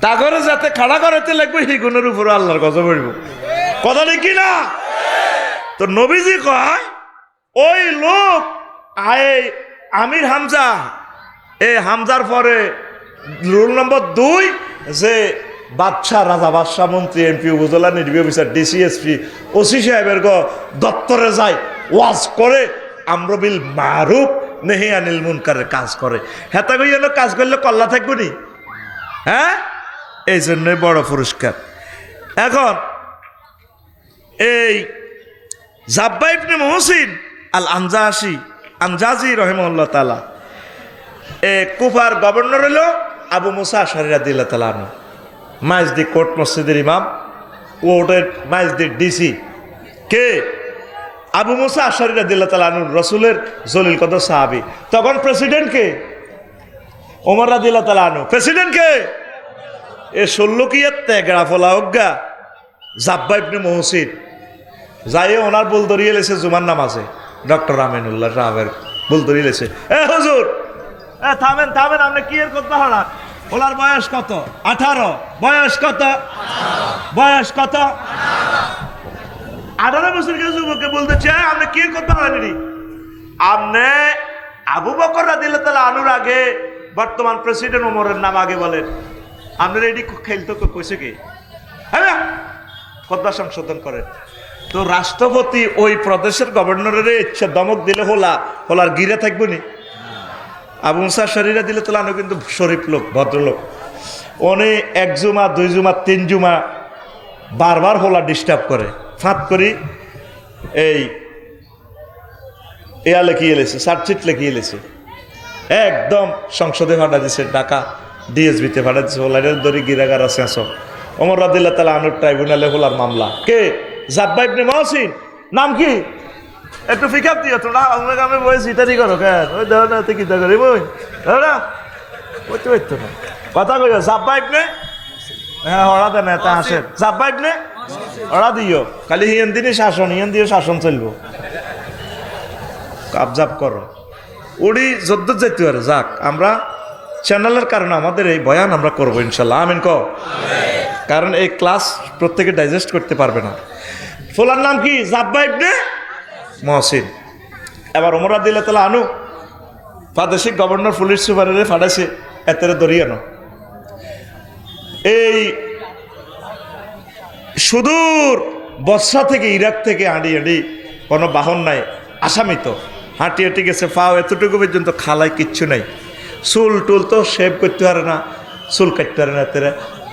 তা করে যাতে খাড়া করাইতে লাগবে, সেই গুণের উপরে আল্লাহর গজব পড়ব, কথা লিখি না? তো নবীজি কয় ওই লোক আমির হামজা, এই হামজার পরে রুল নম্বর 2 যে বাদশাহ, রাজা বাদশাহ, মন্ত্রী, এমপি, উপজেলা নির্বাহী অফিসার, ডিসিএসপি, ওসি সাহেবের দপ্তরে যায়, ওয়াজ করে, আমর বিল মারুফ নেহি আনিল মুনকারের কাজ করে। হেতা কই কাজ করলে কল্লা থাকবো নি? হ্যাঁ, এই জন্যই বড় পুরস্কার। এখন এই জাব্বা ইবনে মুহসিন আল আনজাজি রহিমাহুল্লাহ তাআলা, কুফার গভর্নর হলো আবু মুসা আশআরী রাদিয়াল্লাহু তাআলা আনহু, মাইজদি কোর্ট মসজিদের ইমাম, কোর্টের মাইজদি ডিসি কে? আবু মুসা আশআরী রাদিয়াল্লাহু তাআলা আনহু, রাসূলের জলিল কদর সাহাবী। তখন প্রেসিডেন্ট কে? ওমর রাদিয়াল্লাহু তাআলা আনহু। প্রেসিডেন্ট কে? এ 16 কিয়াত তেগড়া ফলা অজ্ঞা জাব্বা ইবনে মুহসিন যাই ওনার বুল ধরিয়ে লেছে জুমার নামাজে, ডক্টর আমিনুল্লাহ সাহেবের বুল ধরিয়ে লেছে, এ হুজুর থামেন থামেন, আপনি কি এর কথা হলাম? ওনার বয়স কত? 18। বয়স কত? বয়স কত? 18 বছরের যুবককে বলতেছে আপনি কি কথা হলেন? আপনি আবু বকর রাদিয়াল্লাহু তাআলা আনহুর আগে বর্তমান প্রেসিডেন্ট ওমরের নাম আগে বলেন। আপনারা এটি খেলতে কইছে কি? হ্যাঁ, কথা সংশোধন করেন। তো রাষ্ট্রপতি ওই প্রদেশের গভর্নরের ইচ্ছা দমক দিলে হোলার গিরে থাকবো নি? আবু মুসা শরীরে দিলে তালা আনু কিন্তু শরীফ লোক, ভদ্রলোক। উনি 1 জুমা 2 জুমা 3 জুমা বারবার হোলা ডিস্টার্ব করে, ফাঁত করি এই এয়া লেখিয়ে এলেছে, চার্জশিট লেখিয়ে এলেছে, একদম সংসদে ফাটা দিছে, ঢাকা ডিএসবিতে ফাটা দিছে, হোলার দড়ি গিরাগার আছে আসো। ওমর রাদিয়াল্লাহু তাআলা আনহুর ট্রাইব্যুনালে হোলার মামলা। কে? জাব্বা ইবনে মহসিন। নাম কি? একটু পিকআপ দিও তোমরা, আমরা আমি বই সিটারি করো কেন? ওই দাও না, তুই কি তা করি বই দাও না, ওই তো না কথা কইও। জাব্বা ইবনে, হ্যাঁ ওরা দেন, এটা আসে জাব্বা ইবনে, ওরা দিও খালি হিয়েন দিনই শাসন, হিয়েন দিয়ে শাসন চলবো, কাবজাব করো। উড়ি যদ্দ যেতে পারে যাক, আমরা চ্যানেলের কারণে আমাদের এই বয়ান আমরা করবো ইনশাল্লাহ, আমিন কও। কারণ এই ক্লাস প্রত্যেকে ডাইজেস্ট করতে পারবে না। ফুলার নাম কি? জাব্বা ইবনে মহসিন। এবার ওমর রাদিয়াল্লাহু তাআলা আনহু প্রাদেশিক গভর্নর পুলিশ সুপারে ফাটাইছে, এতেরে দড়িয়ে আনো। এই সুদূর বসরা থেকে, ইরাক থেকে হাঁটি হাঁটি, কোনো বাহন নাই, আসামি তো হাঁটি হাঁটি গেছে, পাও এতটুকু পর্যন্ত, খালায় কিচ্ছু নাই, চুল টুল তো শেভ করতে পারে না, চুল কাটতে পারে না, এতে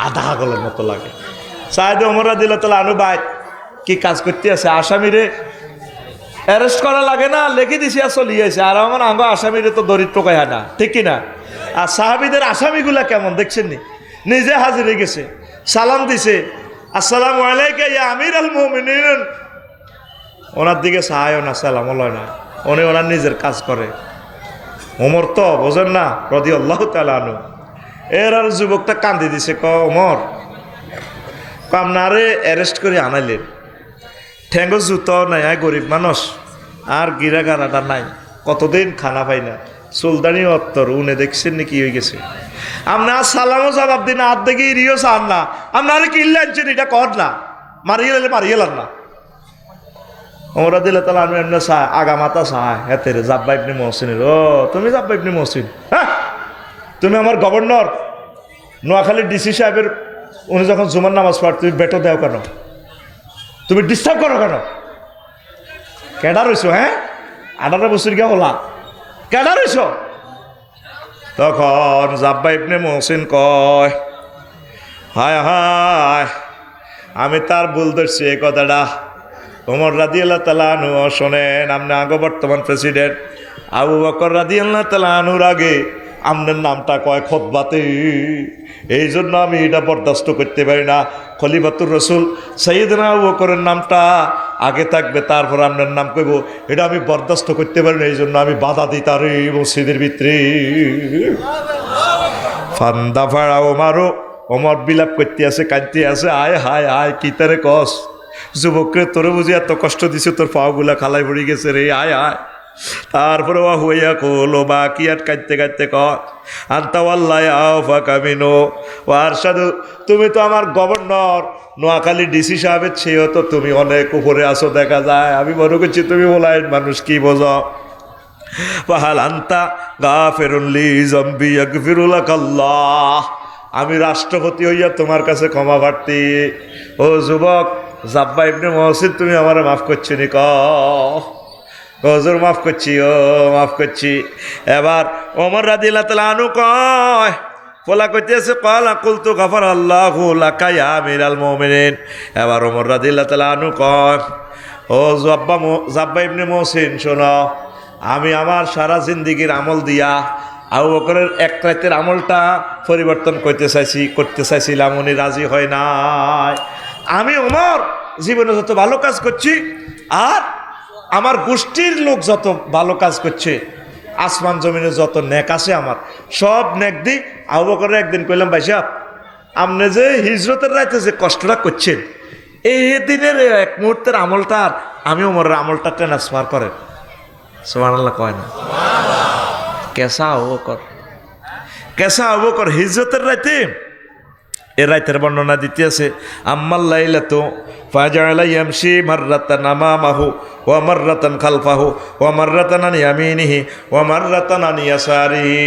আধা গলের মতো লাগে। সাইদে ওমর রাদিয়াল্লাহু তাআলা আনহু ভাই কি কাজ করতে আছে, আসামিরে অ্যারেস্ট করা লাগে না, লেখে দিছে আর চলিয়েছে। আর আমার আঙ্গ আসামিরে তো দরিদ্র কয় না, ঠিক কিনা? আর সাহাবিদের আসামিগুলা কেমন দেখছেন নি, নিজে হাজির হয়ে গেছে, সালাম দিছে, আসসালামু আলাইকা ইয়া আমির আল মুমিনিন। ওনার দিকে সাহায্য না, সালাম লয় না, উনি ওনার নিজের কাজ করে। ওমর তো বোঝেন না রাদিয়াল্লাহু তাআলা আনহু। এর আর যুবকটা কান্দি দিছে, ক ওমর আপনারে অ্যারেস্ট করে আনাইলেন, ঠেঙ্গো জুতো নাই, আয় গরিব মানুষ, আর গিরা গারাটা নাই, কতদিন খানা পাই না, চুলদানি অত্তর উনি দেখছেন নি কি হয়ে গেছে। আপনার সালামও জবাব দিন, আর দেখি ইরিও চান না, আপনার কি ইল্লাচ্ছেন এটা কর না, মারিয়ে লালে মারিয়ে লান না। ওমরা দিলে তাহলে আমি এমনি আগা মাথা সাহায় হেতে রে জাব্বা ইবনে মহসিনের। ও তুমি জাব্বা ইবনে মহসিন? হ্যাঁ, তুমি আমার গভর্নর নোয়াখালীর ডিসি সাহেবের, উনি যখন জুমার নামাজ পড় তুমি বেটো দেও কেন, তুমি ডিস্টার্ব করো কেন, কেডা রইছো? হ্যাঁ 18 বছর গিয়া হলা, কেডা রইছো? তখন জাব্বা ইবনে মহসিন কয়, হায় হায় আমি তার ভুল ধরছি এই কথাটা। ওমর রাদিয়াল্লাহু তাআলা আনহু শোনেন, আপনি আগে বর্তমান প্রেসিডেন্ট আবু বকর রাদিয়াল্লাহু তাআলা আনহুর আগে আপনার নামটা কয় খুতবাতে, এই জন্য আমি এটা বরদাস্ত করতে পারি না। খলিফাতুর রাসূল সাইয়েদনা আবু বকরের নামটা আগে থাকবে, তারপর আপনার নাম কইব, এটা আমি বরদাস্ত করতে পারি না, এই জন্য আমি বাধা দিই তার এই মসজিদের ভিতরে। ফান্দা ফাড়া ওমারও, ওমর বিলাপ করতে আছে, কাঁদতে আছে, আয় হায় আয় কি তারে কস, যুবকরে তোরে বুঝি এত কষ্ট দিছে, তোর পাওগুলা খালাই পড়ে গেছে রে, আয় আয়। তারপরে ও হইয়া কলো বা কি আর কাঁদতে কাঁদতে কর, আন্তাওয়াল্লাহ আফা কামিনো ও আর সাধু, তুমি তো আমার গভর্নর, নোয়াখালী ডিসি সাহেবের চেয়েও তো তুমি অনেক উপরে আসো দেখা যায়, আমি মনে করছি তুমি বলাই মানুষ কি বোঝো। পাহাল আন্তা গাফিরুল্লি জম্বি ইয়াগফিরুলাকাল্লাহ, আমি রাষ্ট্রপতি হইয়া তোমার কাছে ক্ষমা প্রার্থী। ও যুবক জাব্বা ইবনে মহসিন, তুমি আমারে মাফ করছি নি? হুজুর মাফ করছি, ও মাফ করছি। এবার ওমর রাদিয়াল্লাহু তাআলা আনহু কয়, ফলা কইতেছে ক্বালা কুলতু গাফারাল্লাহু লাকা ইয়া আমিরাল মুমিনিন। এবার ওমর রাদিয়াল্লাহু তাআলা আনহু কয়, ও জাব্বা ইবনে মহসিন শোনো, আমি আমার সারা জিন্দেগির আমল দিয়া আবু বকরের এক রাতের আমলটা পরিবর্তন করতে চাইছিলাম, উনি রাজি হয় নাই। আমি ওমর জীবনে যত ভালো কাজ করছি, আর আমার গোষ্ঠীর লোক যত ভালো কাজ করছে, আসমান জমিনে যত নেক আছে আমার, সব নেক দিই। আবু বকরের একদিন কইলাম, ভাই সাহেব আপনি যে হিজরতের রাইতে যে কষ্টটা করছেন, এই দিনের এক মুহূর্তের আমলটা আর আমি ওমরের আমলটা ট্রান্সফার করেন। সুবহানাল্লাহ কয় না? কেসা আবু বকর হিজরতের রাইতে, এ রাইতের বর্ণনা দিতে আছে, আম্মাল লাইলাতু ফাজাআলা ইয়ামশি মাররাতান আমামাহু ওয়া মাররাতান খালফাহু ওয়া মাররাতান আন ইয়ামিনিহি ওয়া মাররাতান আন ইয়াসারিহি।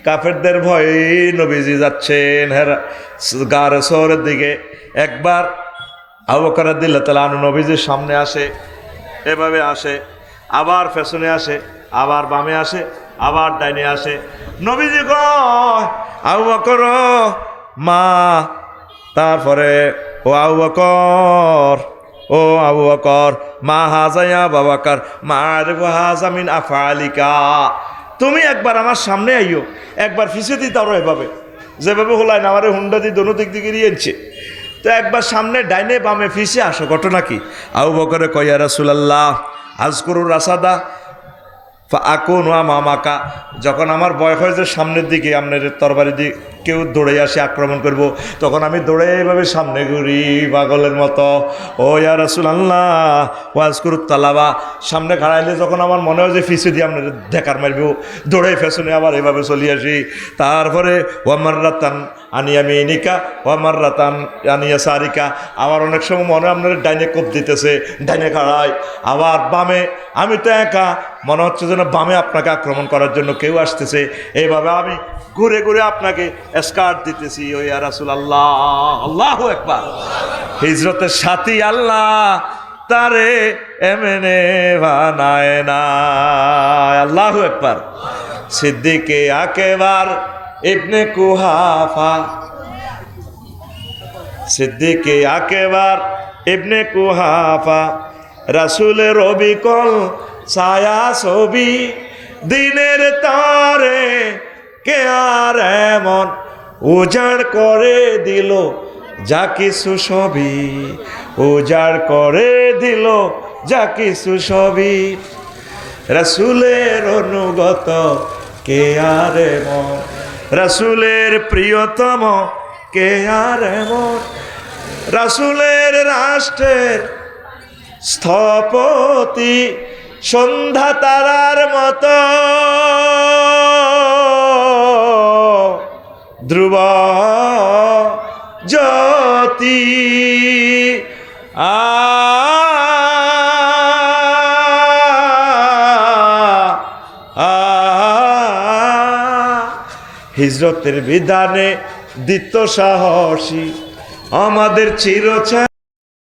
কাফেরদের ভয়ে নবীজি যাচ্ছেন গারে শহরের দিকে, একবার আবু বকর রাদিয়াল্লাহু তাআলা আনহু নবীজির সামনে আসে, এভাবে আসে, আবার পেছনে আসে, আবার বামে আসে, আবার ডাইনে আসে। নবীজি কয় আবু বকর মা, তারপরে ও আবু বকর, ও আবু বকর মা হাজায়া বাবাকার মা আরিফু হাজা মিন আফআলিকা, তুমি একবার আমার সামনে আইও, একবার ফিসে দিতে আরো এভাবে যেভাবে হলাই না আমার হুন্ডা দিয়ে দোনো দিক দিকে নিয়েছে, তো একবার সামনে ডাইনে বামে ফিসে আসো, ঘটনা কি? আবু বকরে কয়া রাসূলুল্লাহ আজকুরুর রাসাদা আকুন ওয়া মামাকা, যখন আমার ভয় হয় যে সামনের দিকে আপনার তরবারি দিয়ে কেউ দৌড়ে আসে আক্রমণ করব, তখন আমি দৌড়ে এইভাবে সামনে ঘুরি পাগলের মতো। ও ইয়া রাসূলুল্লাহ ওয়াজকুরুত তালাবা, সামনে খাড়াইলে যখন আমার মনে হয় যে ফিসে দিয়ে আপনার ঢেকার মারব, দৌড়ে ফেসনে আবার এভাবে চলে আসি। তারপরে ওয়ামার রাতান আনিয়ামিনিকা ওয়ামার রাতান আনিয়া সারিকা, আবার অনেক সময় মনে হয় আপনার ডাইনে কোপ দিতেছে, ডাইনে খাড়াই, আবার বামে আমি তো একা, মনে হচ্ছে যেন বামে আপনাকে আক্রমণ করার জন্য কেউ আসতেছে, এইভাবে আমি ঘুরে ঘুরে আপনাকে স্কার্ট দিতেছি। ও ইয়া রাসূলুল্লাহ, আল্লাহু আকবার। হিজরতের সাথী আল্লাহ তারে এমনে বানায় না, আল্লাহু আকবার। সিদ্দিকে আকবার ইবনে কুহাফা, সিদ্দিকে আকবার ইবনে কুহাফা, রাসূলের অবিকল ছায়া ছবি, দিনের তারে কে আর এমন উজাড় করে দিল যা কিছু সবই, উজাড় করে দিল যা কিছু সবই, রাসূলের অনুগত কে আর এমন, রাসূলের প্রিয়তম কে আর এমন, রাসূলের রাষ্ট্রের স্থপতি সন্ধ্যা তারার মতো, ধ্রুব জ্যোতি হিজরতের বিধানে দিত সাহসী আমাদের চিরচেনা